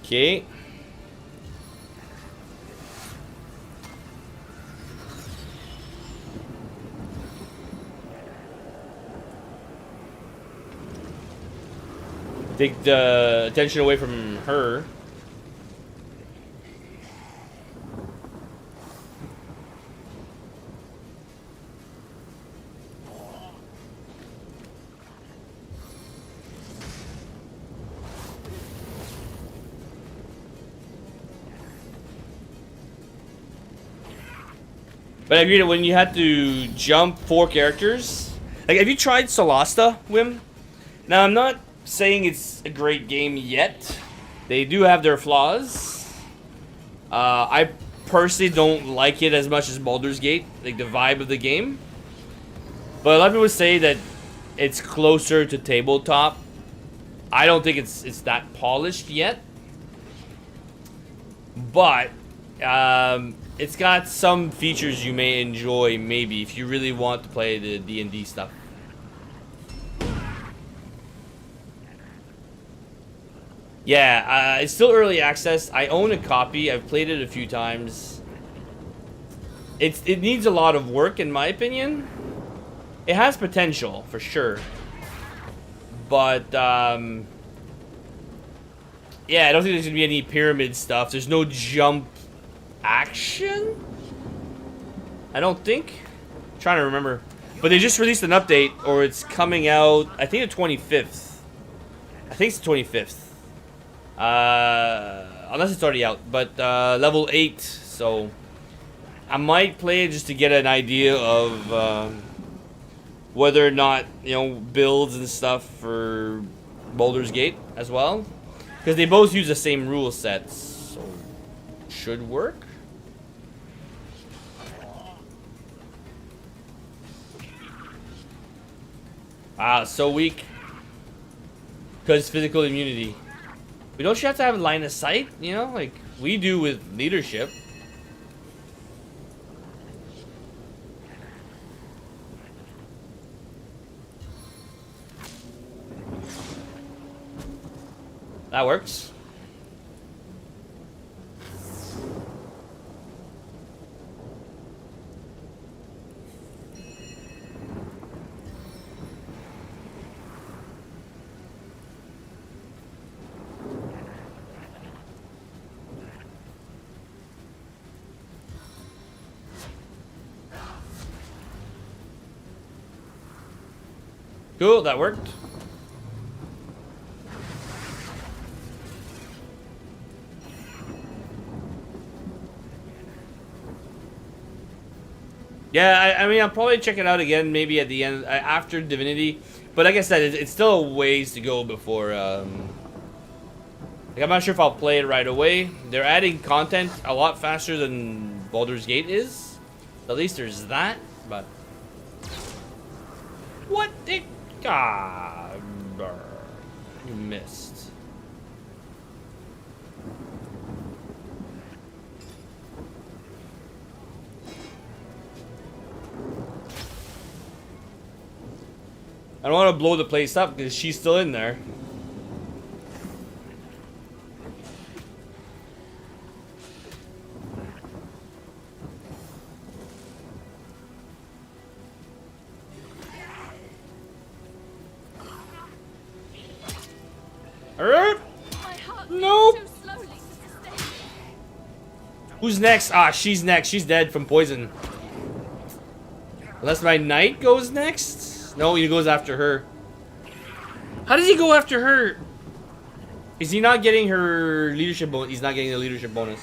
Speaker 1: Okay. Take the attention away from her. But I agree that when you had to jump 4 characters, like, have you tried Solasta, Wim? Now, I'm not saying it's a great game yet. They do have their flaws. I personally don't like it as much as Baldur's Gate, like the vibe of the game. But a lot of people say that it's closer to tabletop. I don't think it's that polished yet. But it's got some features you may enjoy, maybe, if you really want to play the D&D stuff. Yeah, it's still early access. I own a copy. I've played it a few times. It needs a lot of work, in my opinion. It has potential, for sure. But, yeah, I don't think there's going to be any pyramid stuff. There's no jump action? I don't think. I'm trying to remember. But they just released an update, or it's coming out, I think the 25th. I think it's the 25th. Unless it's already out. But level 8, so I might play it just to get an idea of whether or not, you know, builds and stuff for Baldur's Gate as well. Because they both use the same rule sets, so should work. Ah, so weak. Because physical immunity. But don't you have to have a line of sight? You know, like we do with leadership. That works. Cool, that worked. Yeah, I mean, I'll probably check it out again, maybe at the end, after Divinity. But like I said, it's still a ways to go before, like, I'm not sure if I'll play it right away. They're adding content a lot faster than Baldur's Gate is. At least there's that, but... What the... Ah, you missed. I don't want to blow the place up because she's still in there. Nope. Who's next? Ah, she's next. She's dead from poison. Unless my knight goes next? No, he goes after her. How does he go after her? Is he not getting her leadership bonus? He's not getting the leadership bonus.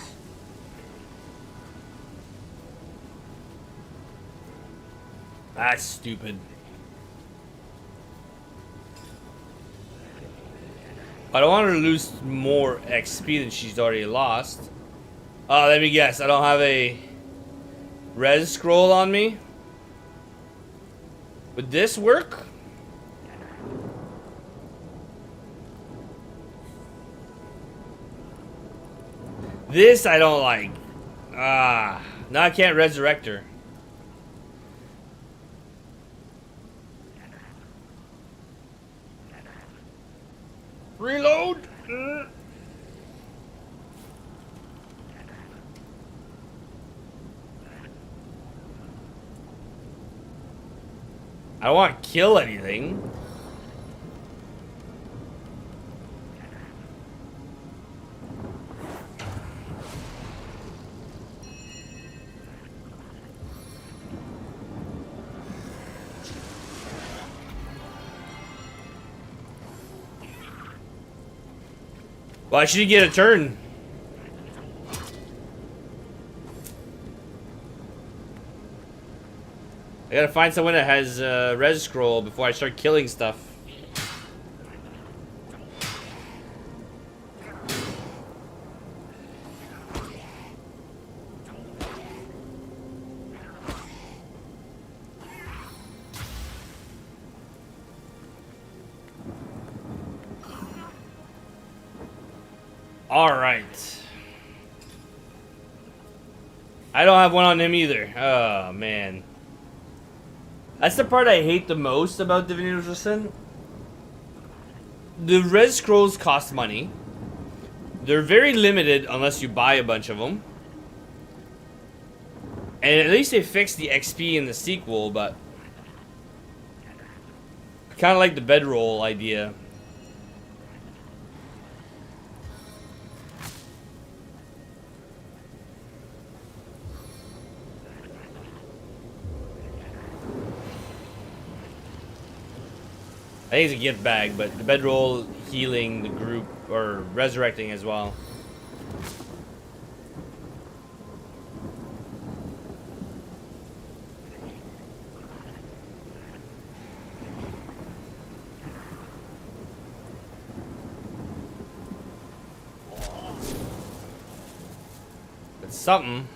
Speaker 1: That's stupid. I don't want her to lose more XP than she's already lost. Let me guess. I don't have a res scroll on me. Would this work? This I don't like. Now I can't resurrect her. Reload. I don't want to kill anything. Well, I should get a turn. I gotta find someone that has res scroll before I start killing stuff. All right. I don't have one on him either. Oh, man. That's the part I hate the most about Divinity Resistance. The res scrolls cost money. They're very limited unless you buy a bunch of them. And at least they fixed the XP in the sequel, but I kind of like the bedroll idea. I think it's a gift bag, but the bedroll healing the group or resurrecting as well. It's something.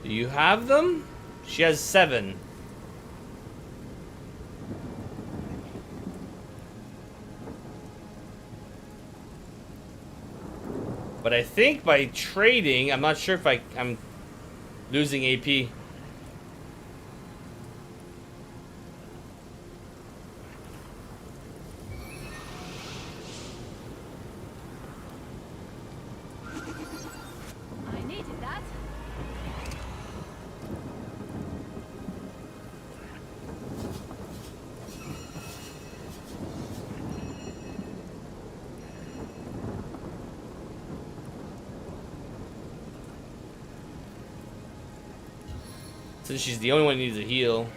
Speaker 1: Do you have them? She has 7. But I think by trading, I'm not sure if I'm losing AP.
Speaker 3: I needed that.
Speaker 1: Since she's the only one who needs a heal.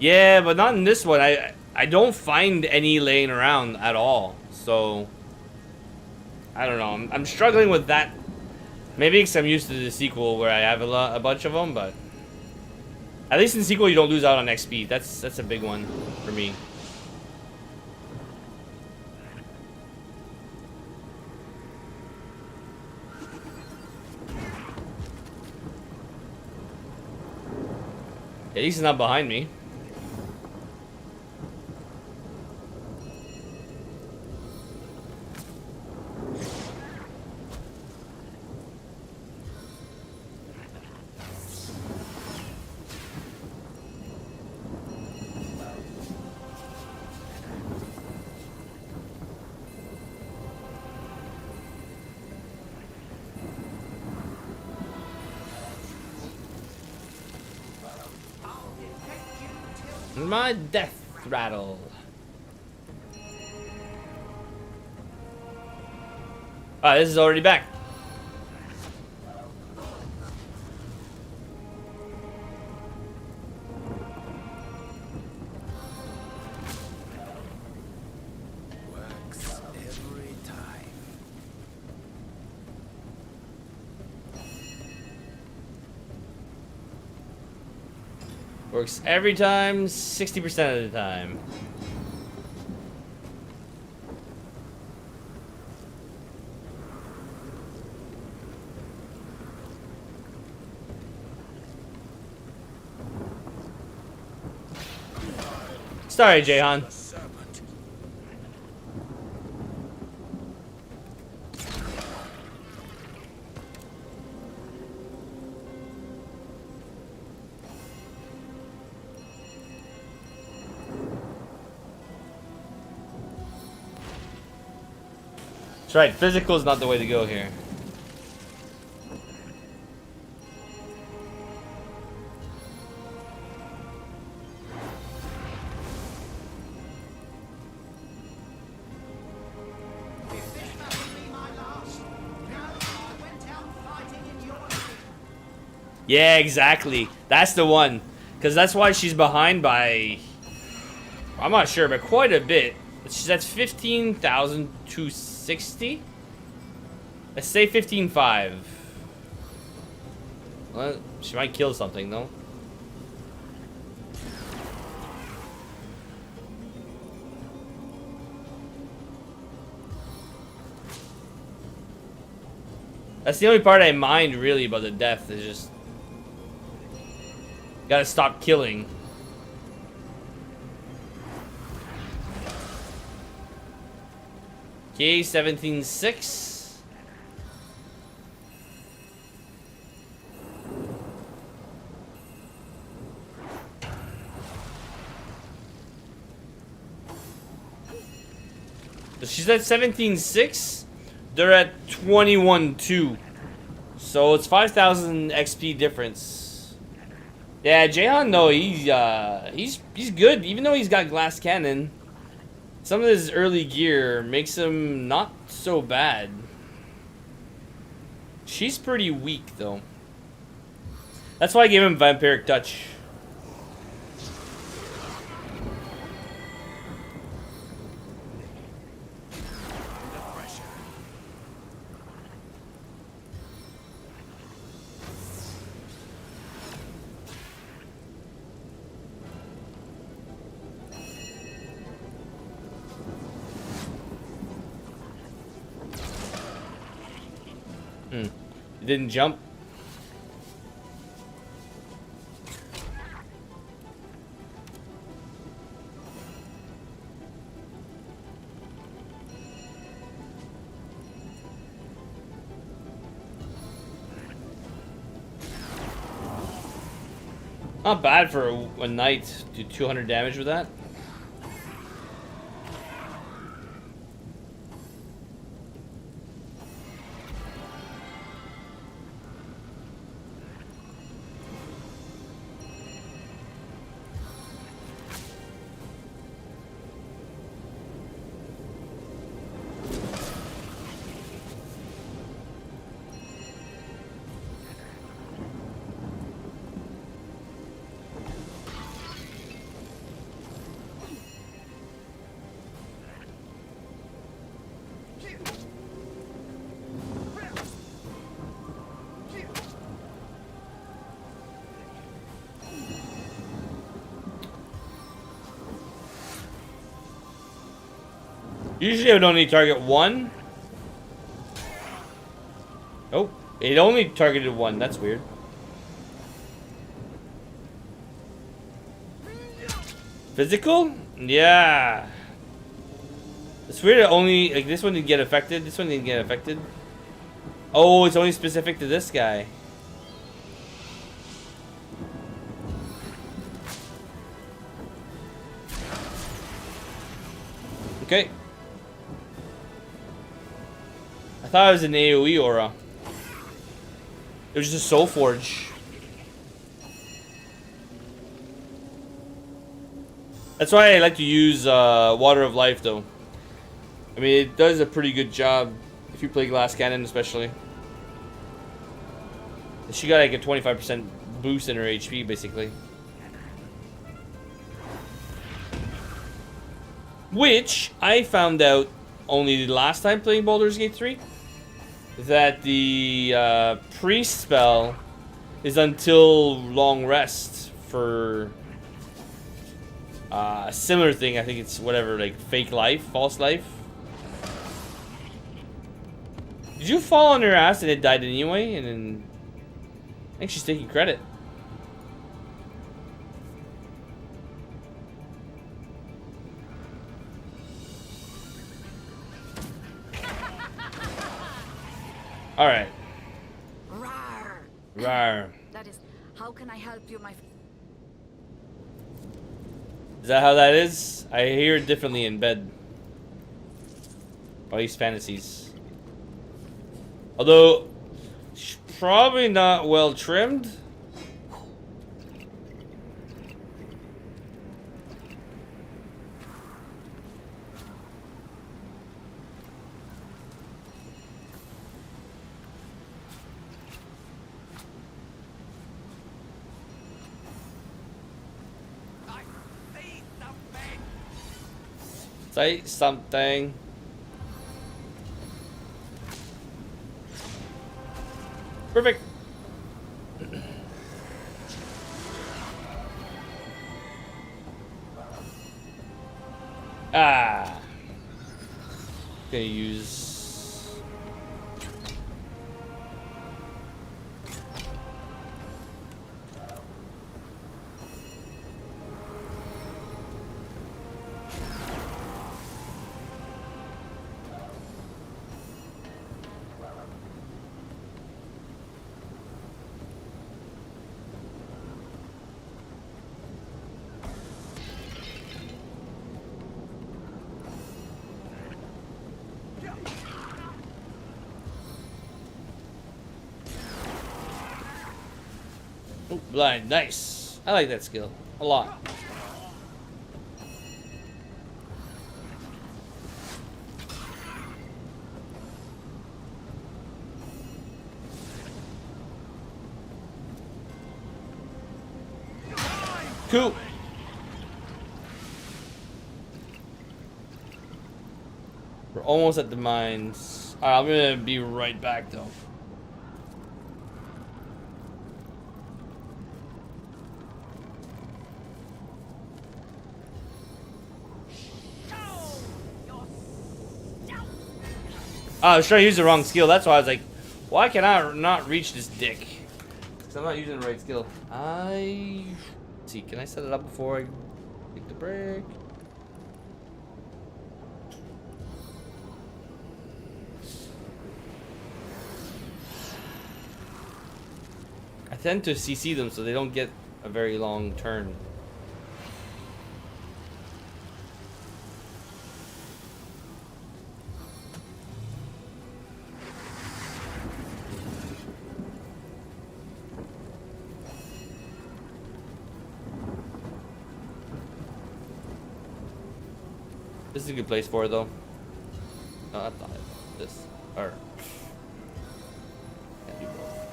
Speaker 1: Yeah, but not in this one. I don't find any laying around at all. So I don't know. I'm struggling with that. Maybe because I'm used to the sequel where I have a bunch of them, but at least in the sequel you don't lose out on XP. That's a big one for me. At least he's not behind me. My death rattle. Ah, this is already back.
Speaker 6: Works every time.
Speaker 1: Works every time, 60% of the time. Sorry, Jahan. That's right, physical is not the way to go here. Yeah, exactly. That's the one. Because that's why she's behind by... I'm not sure, but quite a bit. That's 15,260? Let's say 15,500. Well, she might kill something, though. That's the only part I mind, really, about the death. Is just... Gotta stop killing. Okay, 17,600. So she's at 17,600. They're at 21,200. So it's 5,000 XP difference. Yeah, Jaehan, though, he's good. Even though he's got glass cannon, some of his early gear makes him not so bad. She's pretty weak, though. That's why I gave him Vampiric Touch. Didn't jump. Not bad for a knight. Do 200 damage with that. Usually I would only target one. Oh, it only targeted one. That's weird. Physical? Yeah. It's weird that only, like, this one didn't get affected. This one didn't get affected. Oh, it's only specific to this guy. Okay. I thought it was an AoE aura. It was just Soul Forge. That's why I like to use Water of Life, though. I mean, it does a pretty good job if you play Glass Cannon, especially. She got like a 25% boost in her HP, basically. Which I found out only the last time playing Baldur's Gate 3. That the priest spell is until long rest for a similar thing. I think it's whatever, like fake life, false life. Did you fall on her ass and it died anyway? And then I think she's taking credit. All right.
Speaker 7: Rawr.
Speaker 1: Rawr.
Speaker 7: That is, how can I help you, my...
Speaker 1: Is that how that is? I hear it differently in bed. Or at least fantasies. Although, probably not well trimmed. Say something. Perfect. Ah. Gonna use. Oh, blind, nice. I like that skill a lot. Cool. We're almost at the mines. Alright, I'm gonna be right back though. I was trying to use the wrong skill. That's why I was like, why can I not reach this dick? Because I'm not using the right skill. Let's see, can I set it up before I take the break? I tend to CC them so they don't get a very long turn. This is a good place for it, though. No, I thought this. Or. Can't do both.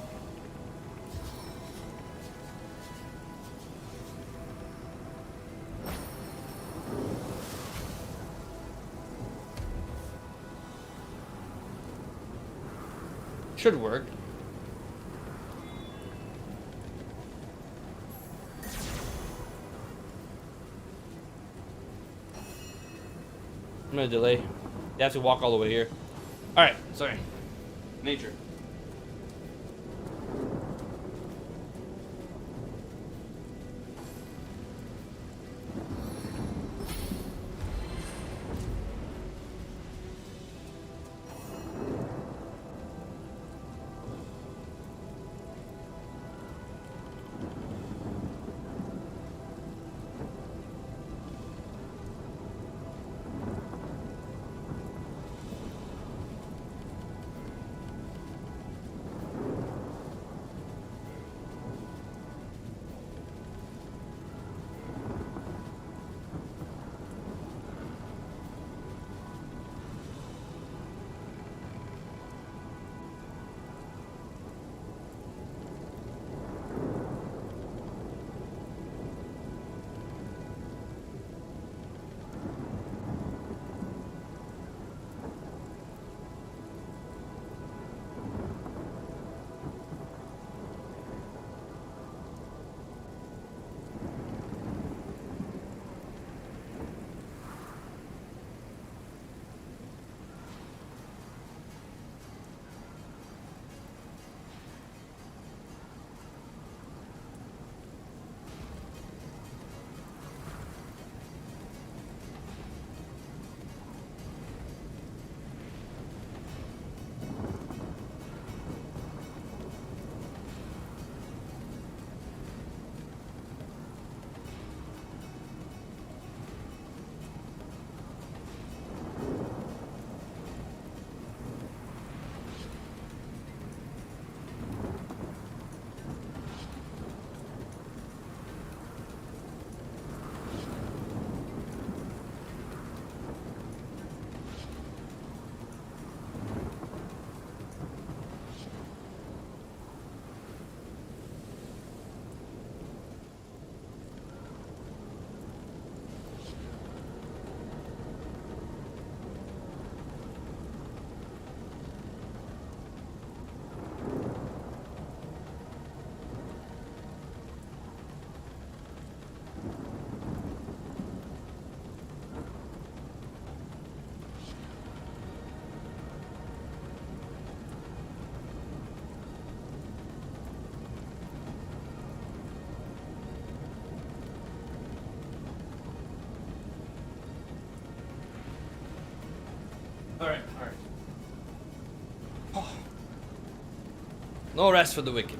Speaker 1: Should work. I'm gonna delay. You have to walk all the way here. Alright, sorry. Nature. No rest for the wicked.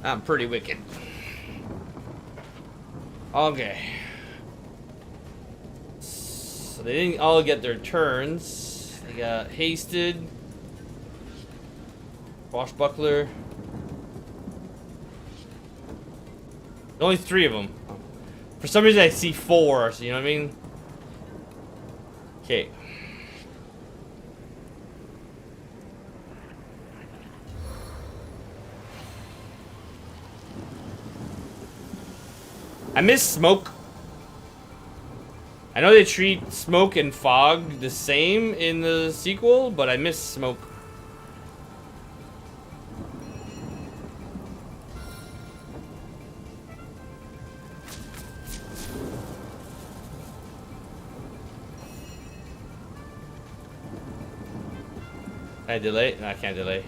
Speaker 1: I'm pretty wicked. Okay. So they didn't all get their turns. They got hasted. Swashbuckler. There's only 3 of them. For some reason I see 4, so you know what I mean? Okay. I miss smoke. I know they treat smoke and fog the same in the sequel, but I miss smoke. Can I delay? No, I can't delay.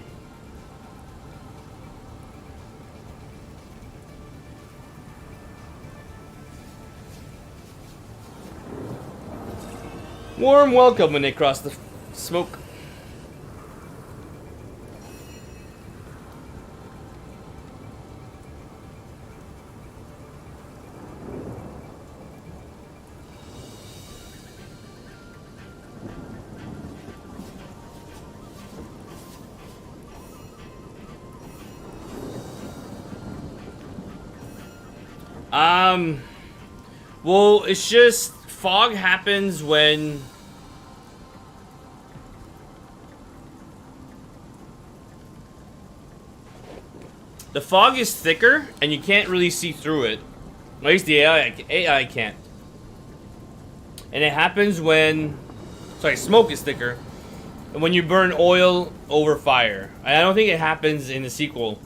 Speaker 1: Warm welcome when they cross the smoke. Well, it's just fog happens when the fog is thicker and you can't really see through it. At least the AI can't. And it happens when, sorry, smoke is thicker, and when you burn oil over fire. I don't think it happens in the sequel.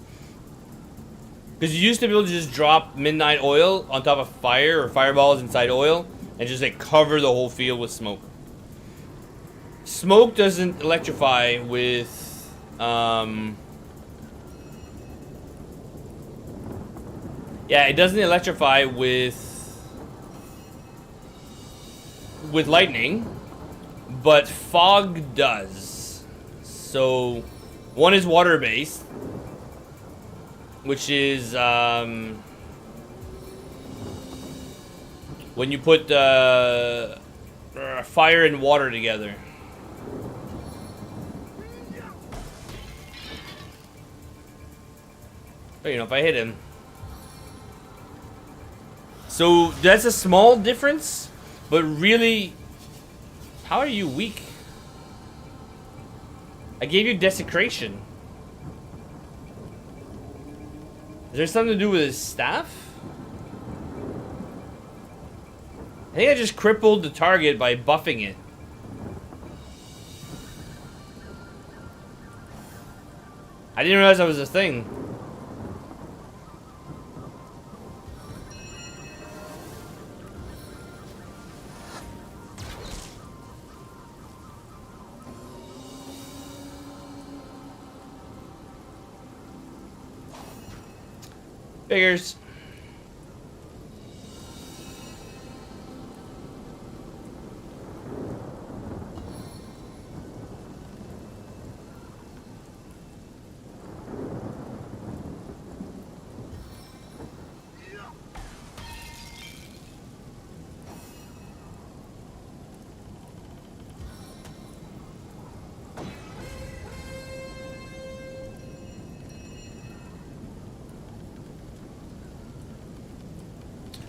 Speaker 1: Because you used to be able to just drop midnight oil on top of fire or fireballs inside oil and just like cover the whole field with smoke. Smoke doesn't electrify with yeah, it doesn't electrify with lightning, but fog does. So one is water based, which is when you put fire and water together. But, you know, if I hit him. So that's a small difference, but really, how are you weak? I gave you desecration. Is there something to do with his staff? I think I just crippled the target by buffing it. I didn't realize that was a thing. Figures.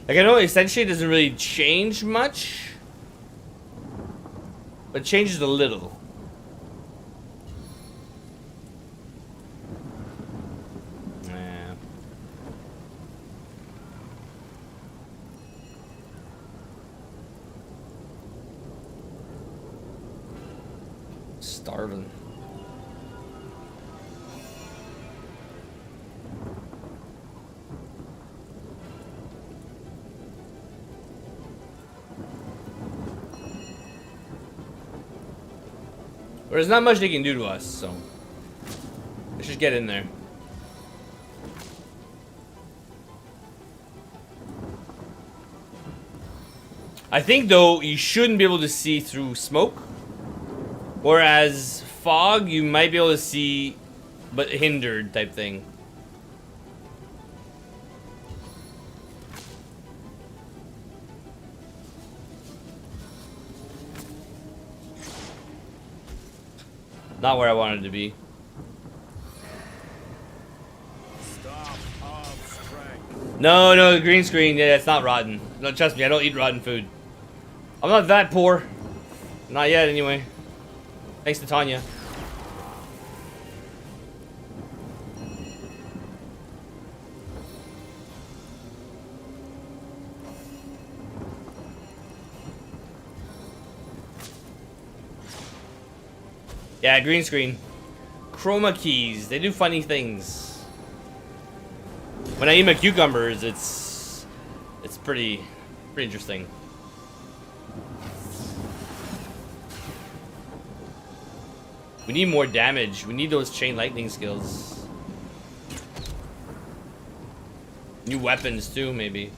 Speaker 1: Like, I know essentially it doesn't really change much, but it changes a little. Yeah. Starving. There's not much they can do to us, so let's just get in there. I think though you shouldn't be able to see through smoke, whereas fog you might be able to see but hindered type thing. Not where I wanted to be. No, no, the green screen. Yeah, it's not rotten. No, trust me, I don't eat rotten food. I'm not that poor. Not yet, anyway. Thanks to Tanya. Yeah, green screen. Chroma keys. They do funny things. When I eat my cucumbers, it's pretty interesting. We need more damage. We need those chain lightning skills. New weapons too, maybe.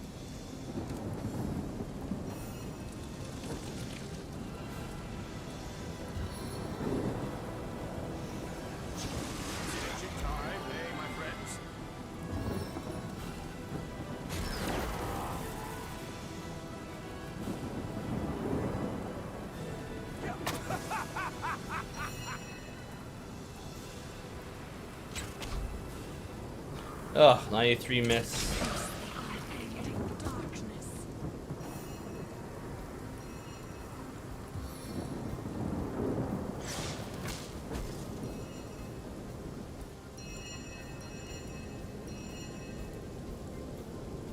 Speaker 1: Ugh, 93 miss.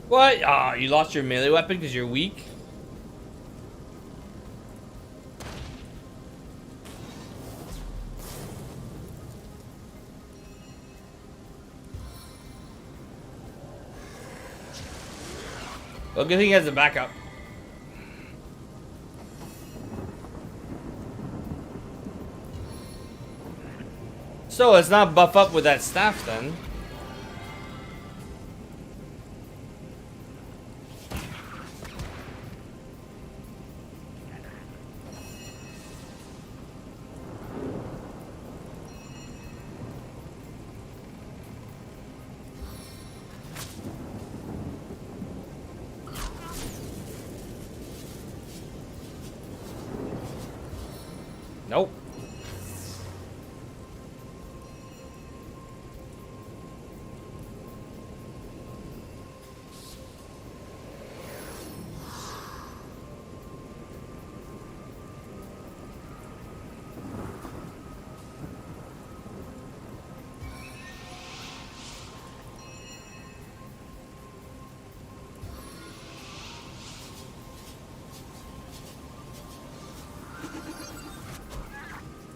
Speaker 1: What? Ah, you lost your melee weapon because you're weak? Well, good thing he has a backup. So let's not buff up with that staff then. Nope.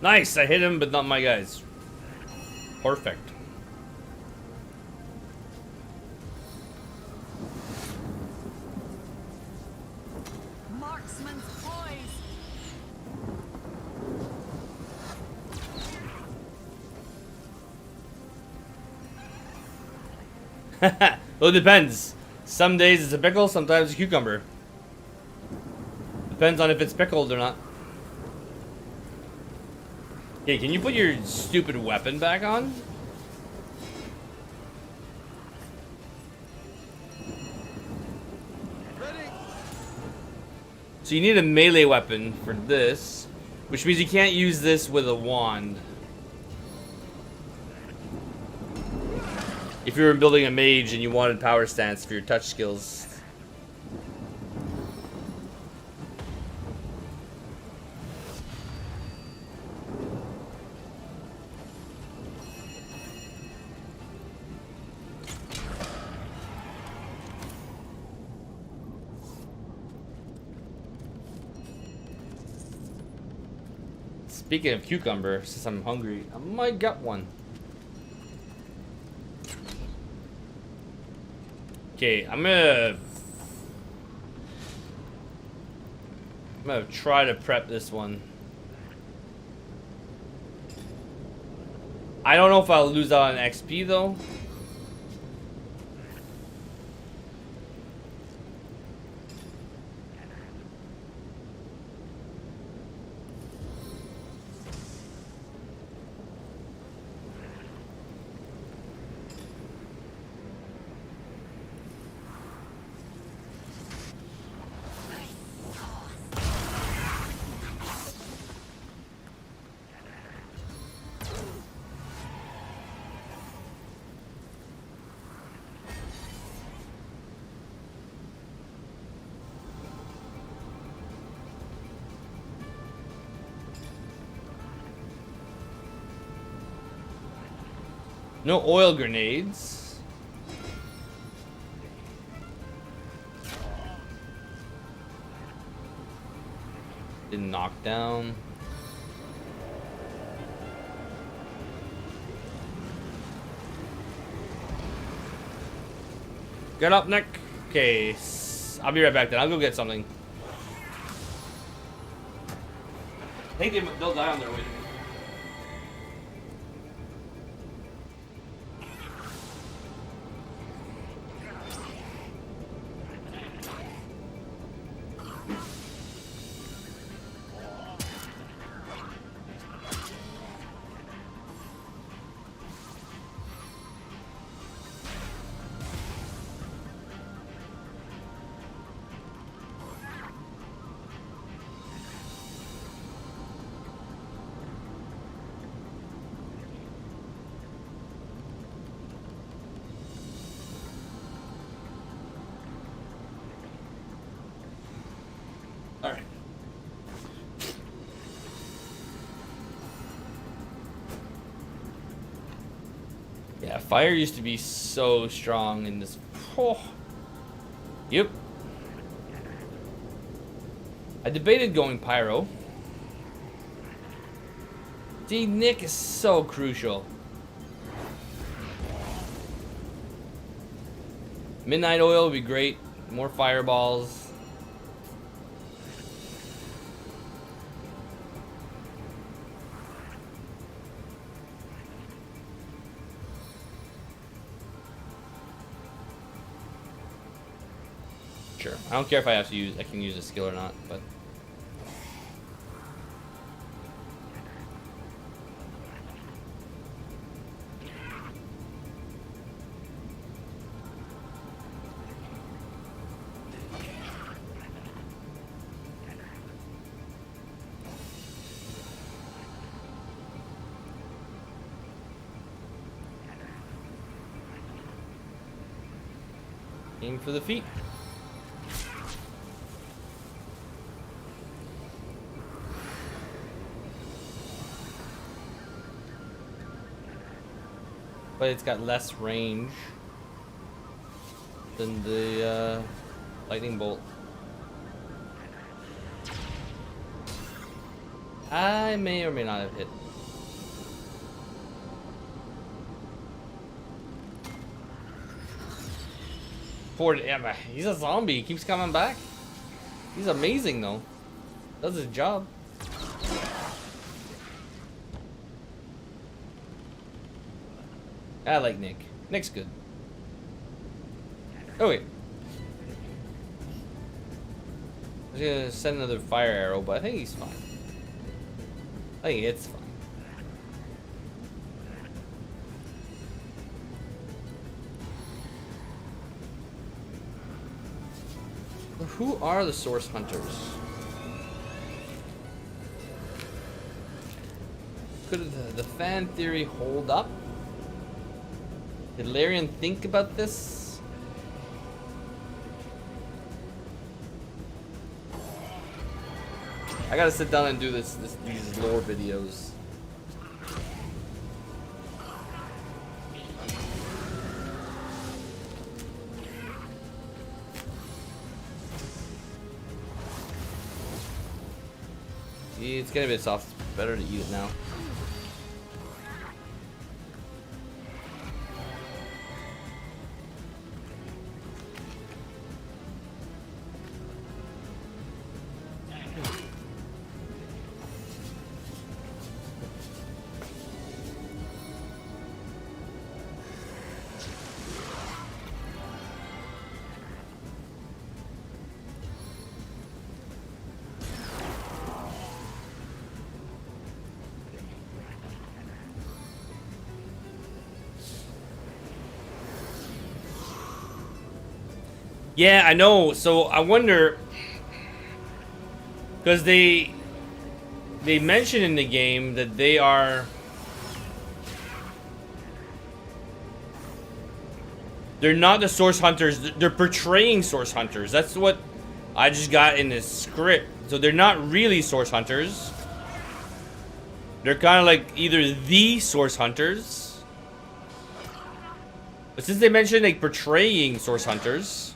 Speaker 1: Nice, I hit him, but not my guys. Perfect.
Speaker 3: Marksman's poise.
Speaker 1: Well, it depends. Some days it's a pickle, sometimes a cucumber. Depends on if it's pickled or not. Hey, can you put your stupid weapon back on?
Speaker 6: Ready?
Speaker 1: So you need a melee weapon for this, which means you can't use this with a wand. If you were building a mage and you wanted power stance for your touch skills. Speaking of cucumber, since I'm hungry, I might get one. Okay, I'm gonna try to prep this one. I don't know if I'll lose out on XP though. No oil grenades. Didn't knock down. Get up, Nick. Okay, I'll be right back then. I'll go get something. I think they'll die on their way to me. Alright. Yeah, fire used to be so strong in this. Oh. Yep. I debated going pyro. See, Nick is so crucial. Midnight oil would be great. More fireballs. Sure. I don't care if I can use a skill or not, but aim for the feet. But it's got less range than the lightning bolt. I may or may not have hit. Poor Emma. He's a zombie. He keeps coming back. He's amazing though. Does his job. I like Nick. Nick's good. Oh wait. I was gonna send another fire arrow, but I think he's fine. I think it's fine. Who are the source hunters? Could the fan theory hold up? Did Larian think about this? I gotta sit down and do these lore videos. It's getting a bit soft. It's better to eat it now. Yeah, I know. So I wonder, because they mention in the game that they're not the source hunters. They're portraying source hunters. That's what I just got in this script. So they're not really source hunters. They're kind of like either the source hunters But since they mentioned like portraying source hunters,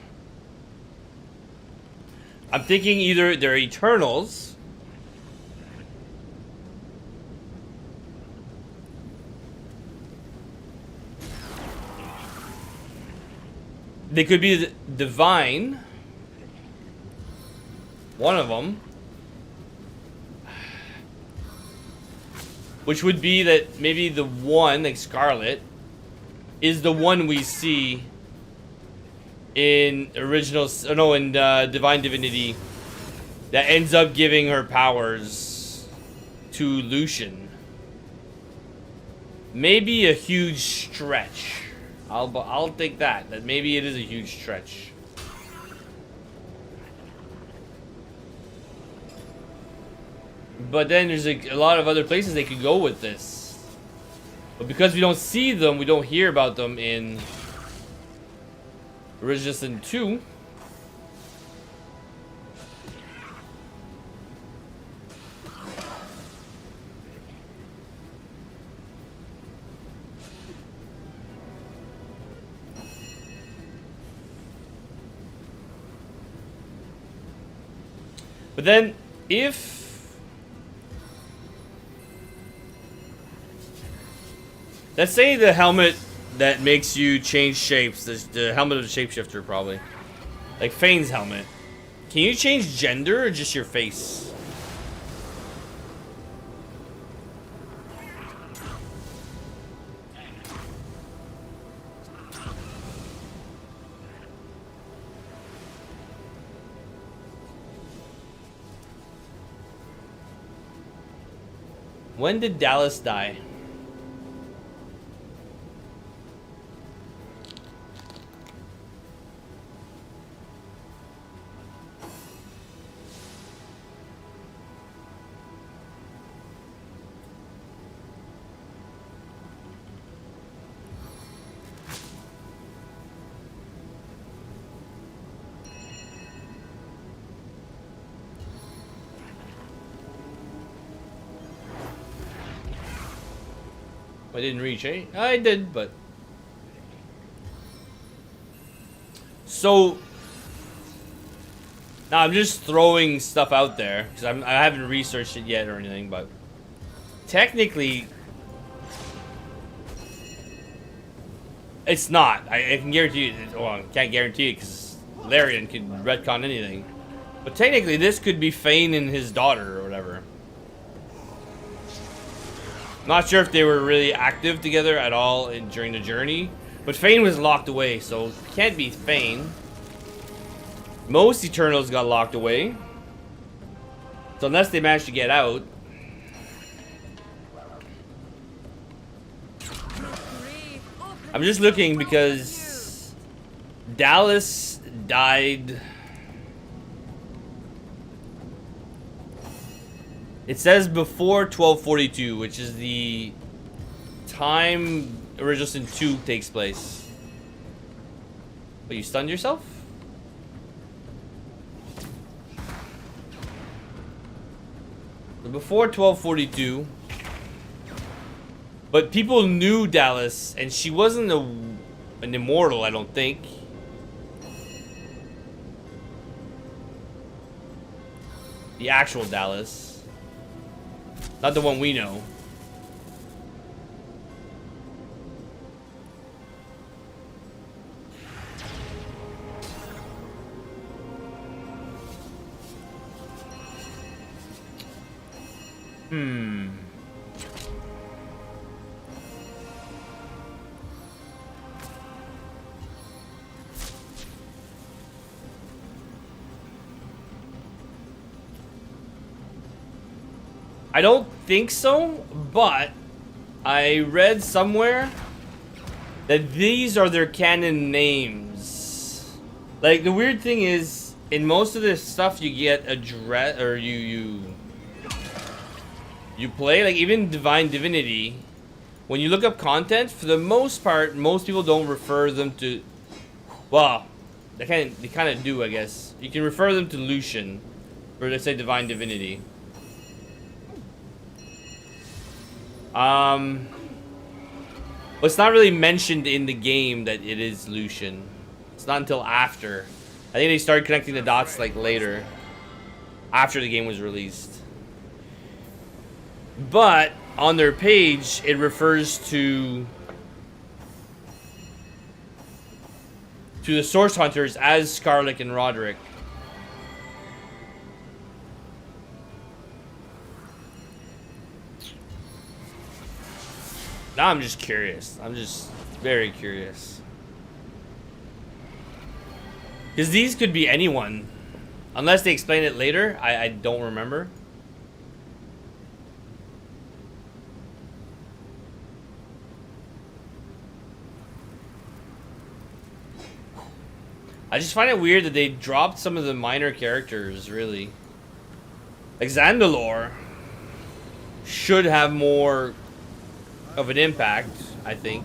Speaker 1: I'm thinking either they're Eternals, they could be the Divine, one of them, which would be that maybe the one, like Scarlet, is the one we see in Divine Divinity that ends up giving her powers to Lucian. Maybe a huge stretch. I'll take that maybe it is a huge stretch. But then there's a lot of other places they could go with this. But because we don't see them, we don't hear about them in Resistance 2. But then, if let's say the helmet that makes you change shapes, the helmet of the shapeshifter probably, like Fane's helmet, can you change gender or just your face? When did Dallas die? I didn't reach, eh? I did, but... So... Now I'm just throwing stuff out there, because I haven't researched it yet or anything, but... Technically... It's not. I can guarantee you... Well, I can't guarantee it, because Larian could retcon anything. But technically, this could be Fane and his daughter, or whatever. Not sure if they were really active together at all during the journey, but Fane was locked away, so it can't be Fane. Most Eternals got locked away, so unless they managed to get out. I'm just looking because Dallas died. It says before 1242, which is the time Resistance 2 takes place. But you stunned yourself? So before 1242. But people knew Dallas, and she wasn't an immortal, I don't think. The actual Dallas. Not the one we know. I don't think so, but I read somewhere that these are their canon names. Like, the weird thing is, in most of this stuff you get address, or you play, like even Divine Divinity, when you look up content, for the most part, most people don't refer them to, well, they kind of do, I guess. You can refer them to Lucian, or let's say Divine Divinity. But it's not really mentioned in the game that it is Lucian. It's not until after. I think they started connecting the dots like later. After the game was released. But on their page, it refers to the Source Hunters as Scarlet and Roderick. Now I'm just curious. I'm just very curious. Because these could be anyone. Unless they explain it later. I don't remember. I just find it weird that they dropped some of the minor characters, really. Like Zandalore should have more of an impact, I think.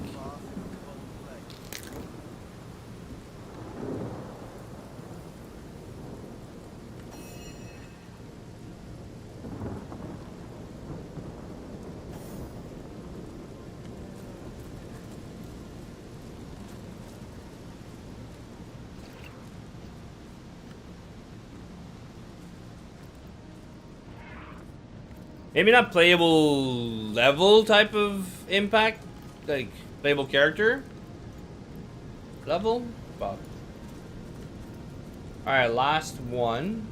Speaker 1: Maybe not playable level type of impact, like playable character level. But all right, last one.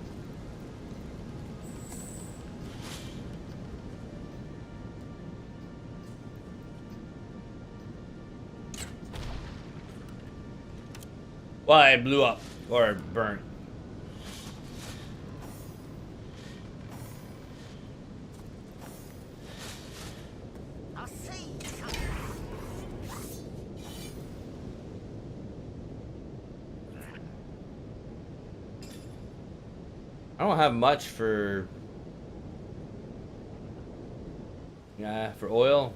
Speaker 1: Well, it blew up or burnt. I don't have much for oil.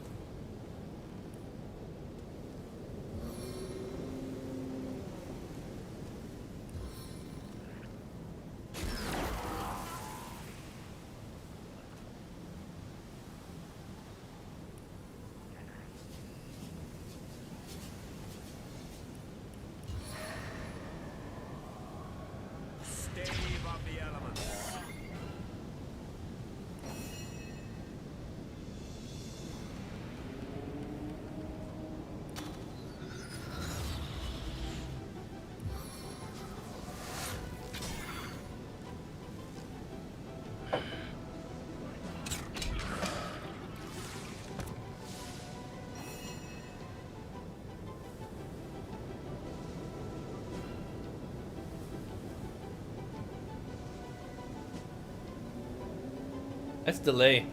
Speaker 1: Let's delay.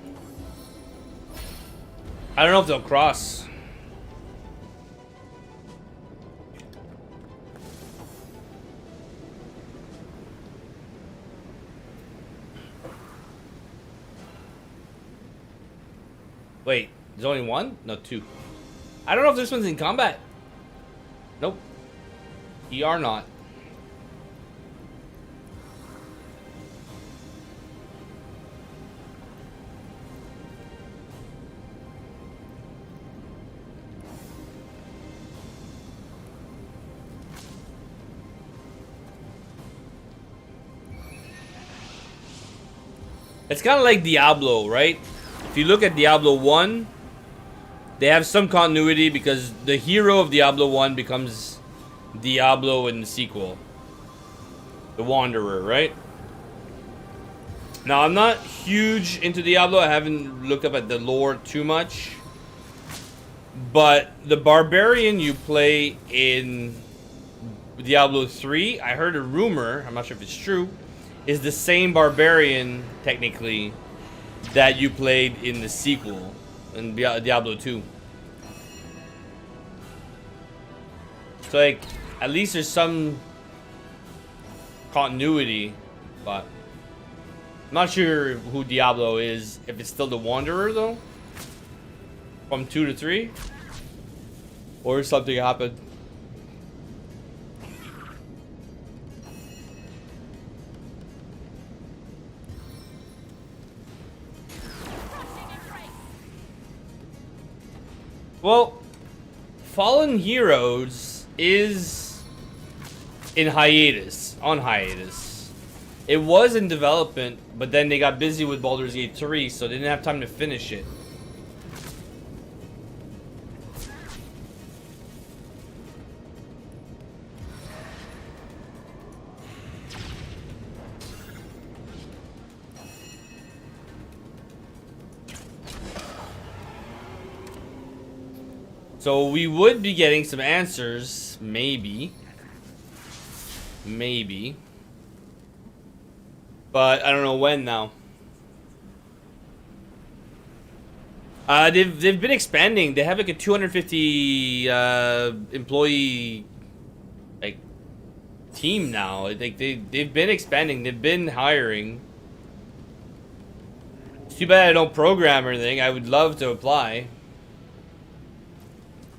Speaker 1: I don't know if they'll cross. Wait, there's only one? No, two. I don't know if this one's in combat. Nope. ER not. It's kind of like Diablo, right? If you look at Diablo 1, they have some continuity because the hero of Diablo 1 becomes Diablo in the sequel. The Wanderer, right? Now, I'm not huge into Diablo. I haven't looked up at the lore too much. But the Barbarian you play in Diablo 3, I heard a rumor, I'm not sure if it's true, is the same Barbarian, technically, that you played in the sequel, in Diablo 2. So, like, at least there's some continuity, but I'm not sure who Diablo is, if it's still the Wanderer, though, from 2 to 3, or something happened. Well, Fallen Heroes is in hiatus, on hiatus. It was in development, but then they got busy with Baldur's Gate 3, so they didn't have time to finish it. So we would be getting some answers, maybe. Maybe. But I don't know when now. They've been expanding. They have like a 250 employee like team now. Like they've been expanding. They've been hiring. It's too bad I don't program or anything. I would love to apply.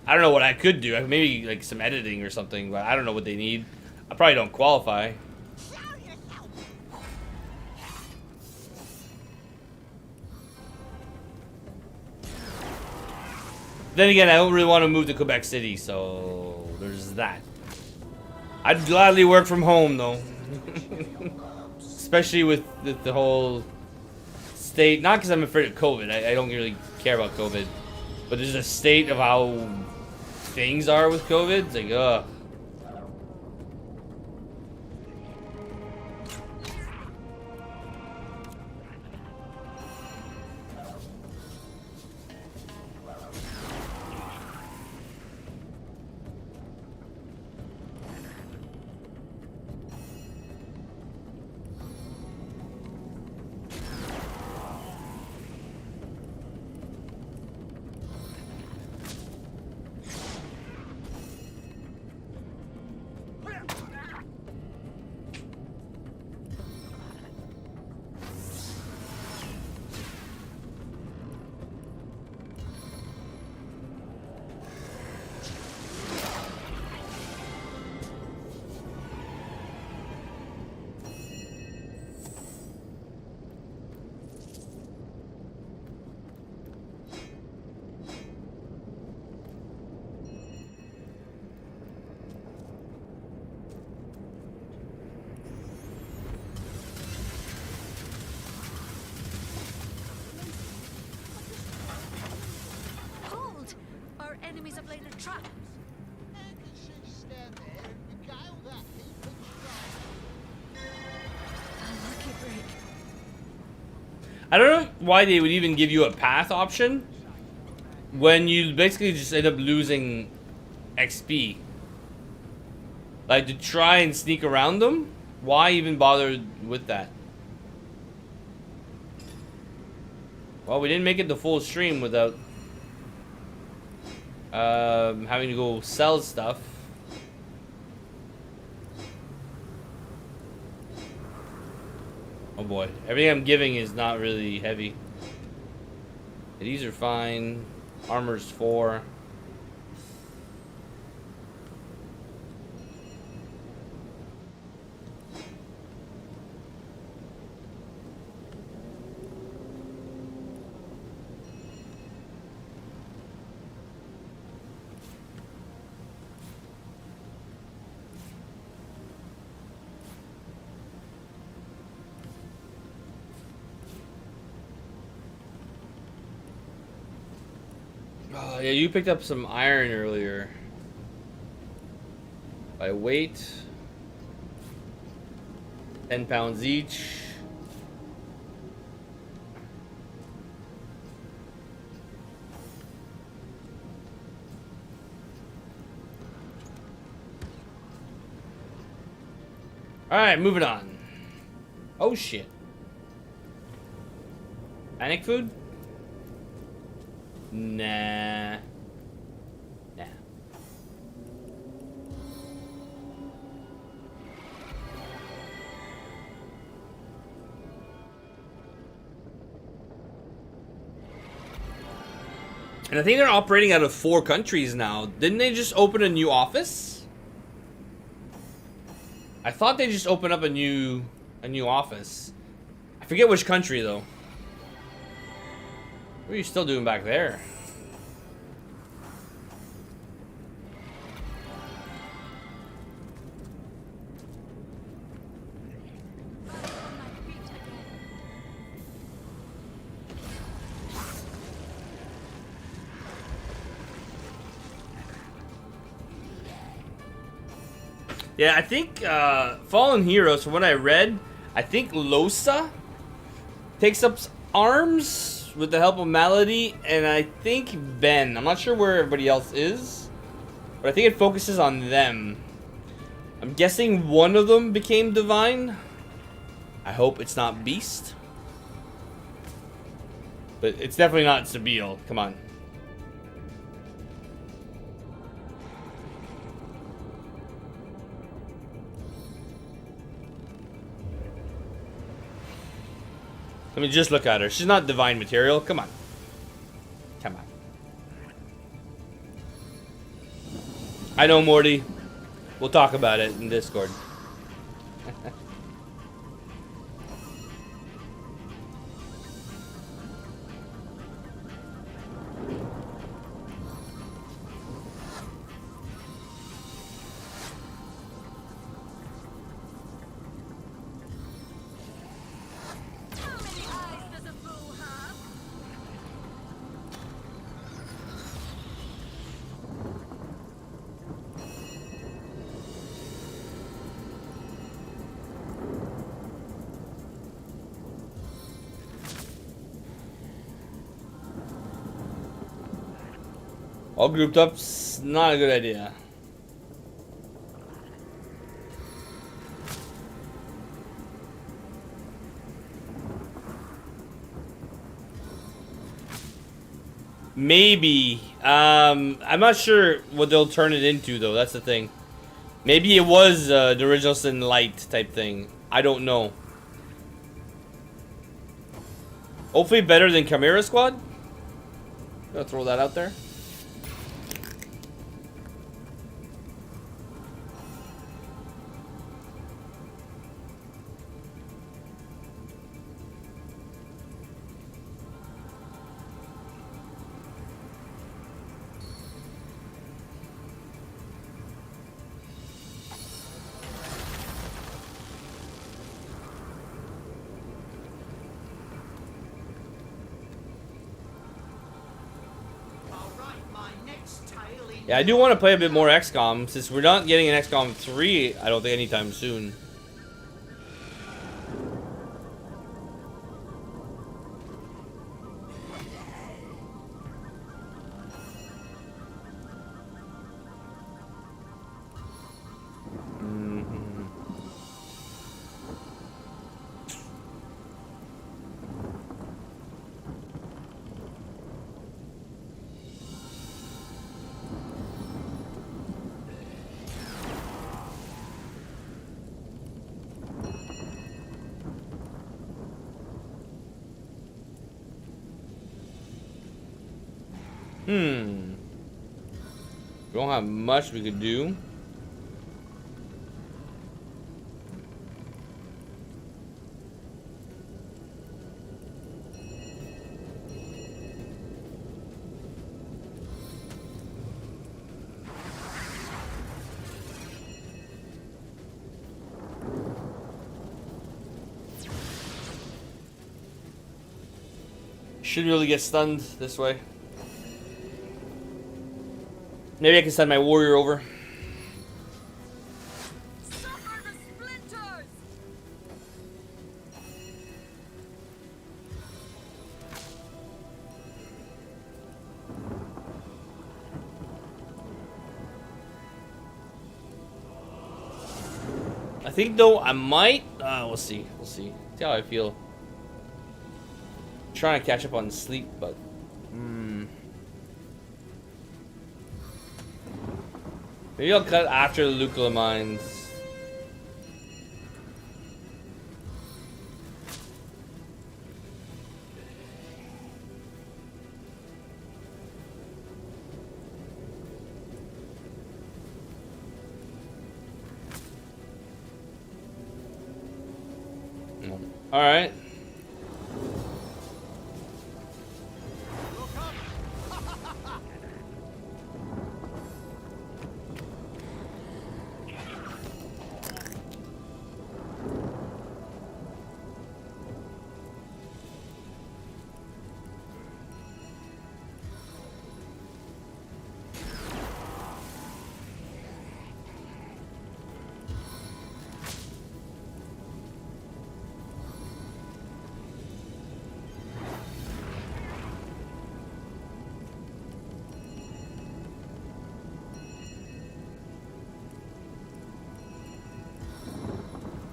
Speaker 1: I don't know what I could do. Maybe like some editing or something, but I don't know what they need. I probably don't qualify. Then again, I don't really want to move to Quebec City, so there's that. I'd gladly work from home, though. Especially with the whole state. Not because I'm afraid of COVID. I don't really care about COVID. But there's a state of how things are with COVID. It's like, ugh.
Speaker 13: Enemies have laid a trap.
Speaker 1: I don't know why they would even give you a path option when you basically just end up losing XP. Like, to try and sneak around them? Why even bother with that? Well, we didn't make it the full stream without having to go sell stuff. Oh boy, everything I'm giving is not really heavy. These are fine. Armor's 4. Oh, yeah, you picked up some iron earlier. By weight. 10 pounds each. Alright, moving on. Oh shit. Panic food? Nah. Nah. And I think they're operating out of 4 countries now. Didn't they just open a new office? I thought they just opened up a new office. I forget which country though. What are you still doing back there? Yeah, I think Fallen Heroes, from what I read, I think Losa takes up arms with the help of Malady, and I think Ben. I'm not sure where everybody else is, but I think it focuses on them. I'm guessing one of them became divine. I hope it's not Beast. But it's definitely not Sabille. Come on. I mean, just look at her. She's not divine material. Come on. Come on. I know, Morty. We'll talk about it in Discord. All grouped up's not a good idea. Maybe. I'm not sure what they'll turn it into, though. That's the thing. Maybe it was the original Sin Light type thing. I don't know. Hopefully better than Chimera Squad. Gonna throw that out there. Yeah, I do want to play a bit more XCOM, since we're not getting an XCOM 3, I don't think, anytime soon. We don't have much we could do. Should really get stunned this way. Maybe I can send my warrior over. I think though I might. We'll see. We'll see. See how I feel. Trying to catch up on sleep, but. Maybe I'll cut after the luculla mines. All right.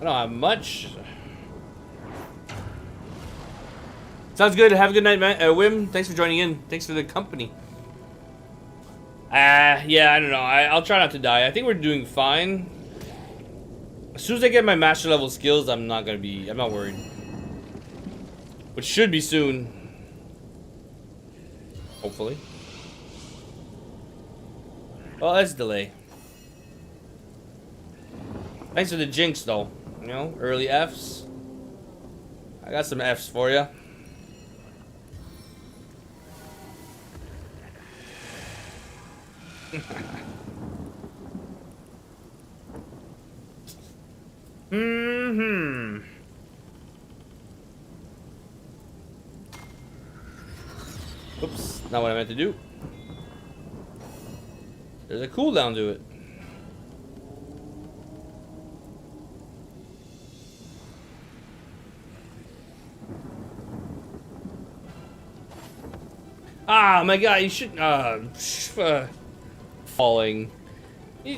Speaker 1: I don't have much. Sounds good. Have a good night, man. Wim, thanks for joining in. Thanks for the company. Yeah, I don't know. I'll try not to die. I think we're doing fine. As soon as I get my master level skills, I'm not worried. Which should be soon. Hopefully. Well, let's delay. Thanks for the jinx, though. You know, early Fs. I got some Fs for you. Oops, not what I meant to do. There's a cooldown to it. Ah, my God, you should falling. All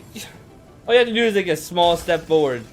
Speaker 1: you have to do is like a small step forward.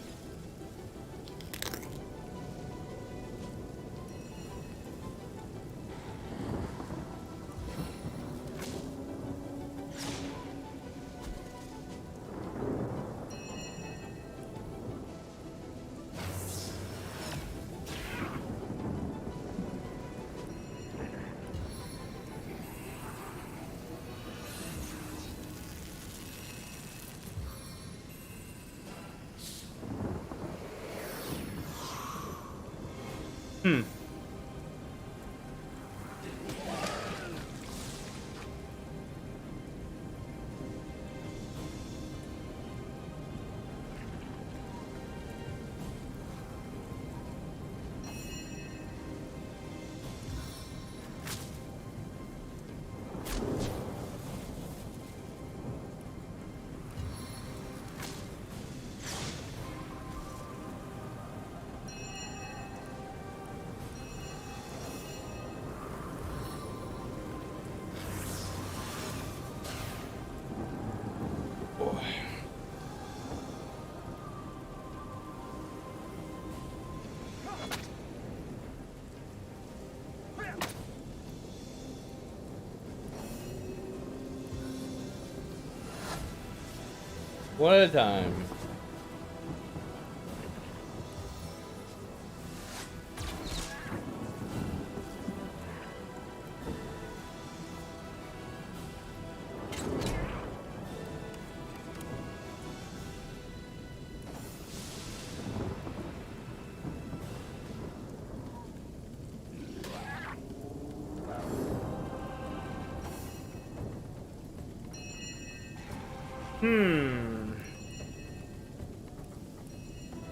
Speaker 1: One at a time.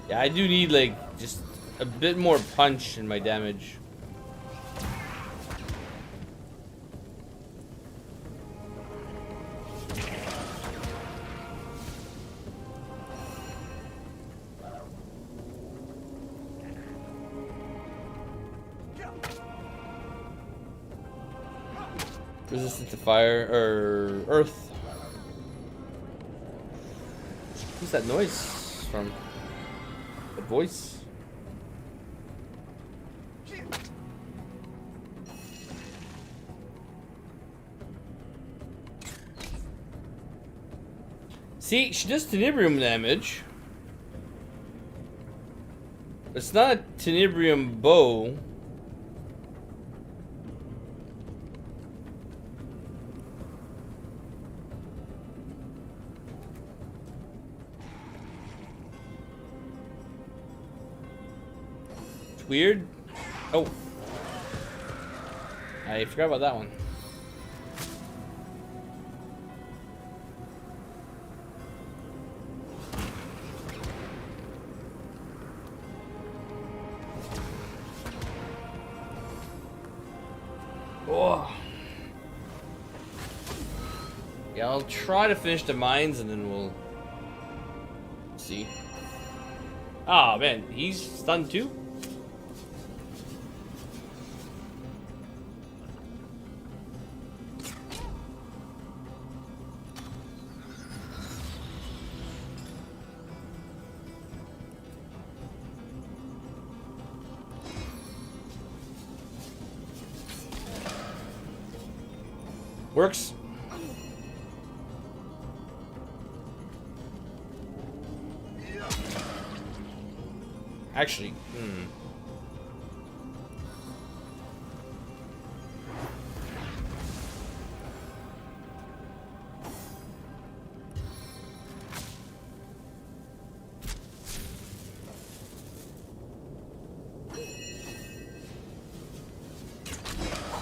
Speaker 1: Yeah, I do need like just a bit more punch in my damage. Resistant to fire or earth. What's that noise from? The voice? See, she does tenebrium damage. It's not a tenebrium bow. Weird. Oh. I forgot about that one. Oh. Yeah, I'll try to finish the mines and then we'll see. Ah, man, he's stunned too? Works. Actually,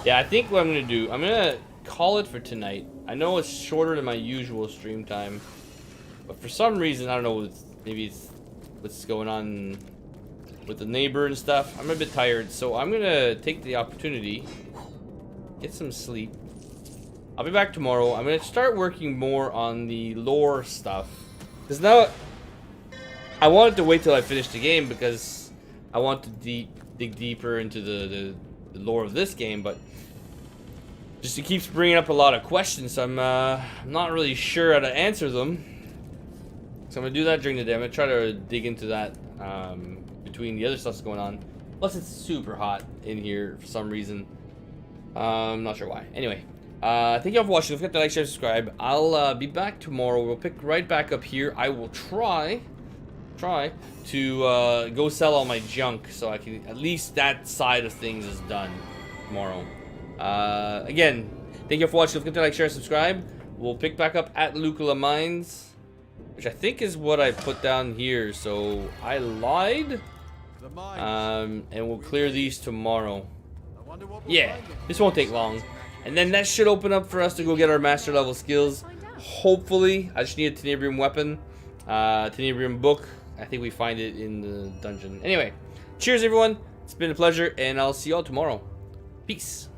Speaker 1: yeah, I think what I'm gonna do, I'm gonna call it for tonight. I know it's shorter than my usual stream time, but for some reason, I don't know, maybe it's what's going on with the neighbor and stuff. I'm a bit tired, so I'm gonna take the opportunity, get some sleep. I'll be back tomorrow. I'm gonna start working more on the lore stuff, because now I wanted to wait till I finish the game because I want to dig deeper into the lore of this game, but just it keeps bringing up a lot of questions, so I'm not really sure how to answer them. So I'm gonna do that during the day. I'm gonna try to dig into that between the other stuff's going on. Plus it's super hot in here for some reason. I'm not sure why. Anyway, thank you all for watching. Don't forget to like, share, subscribe. I'll be back tomorrow. We'll pick right back up here. I will try to go sell all my junk so I can, at least that side of things is done tomorrow. Again, thank you for watching. Don't forget to like, share, subscribe. We'll pick back up at Luculla Mines, which I think is what I put down here, so I lied. And we'll clear these tomorrow. Yeah, this won't take long. And then that should open up for us to go get our master level skills. Hopefully. I just need a Tenebrium weapon, Tenebrium book. I think we find it in the dungeon. Anyway, cheers everyone. It's been a pleasure, and I'll see you all tomorrow. Peace.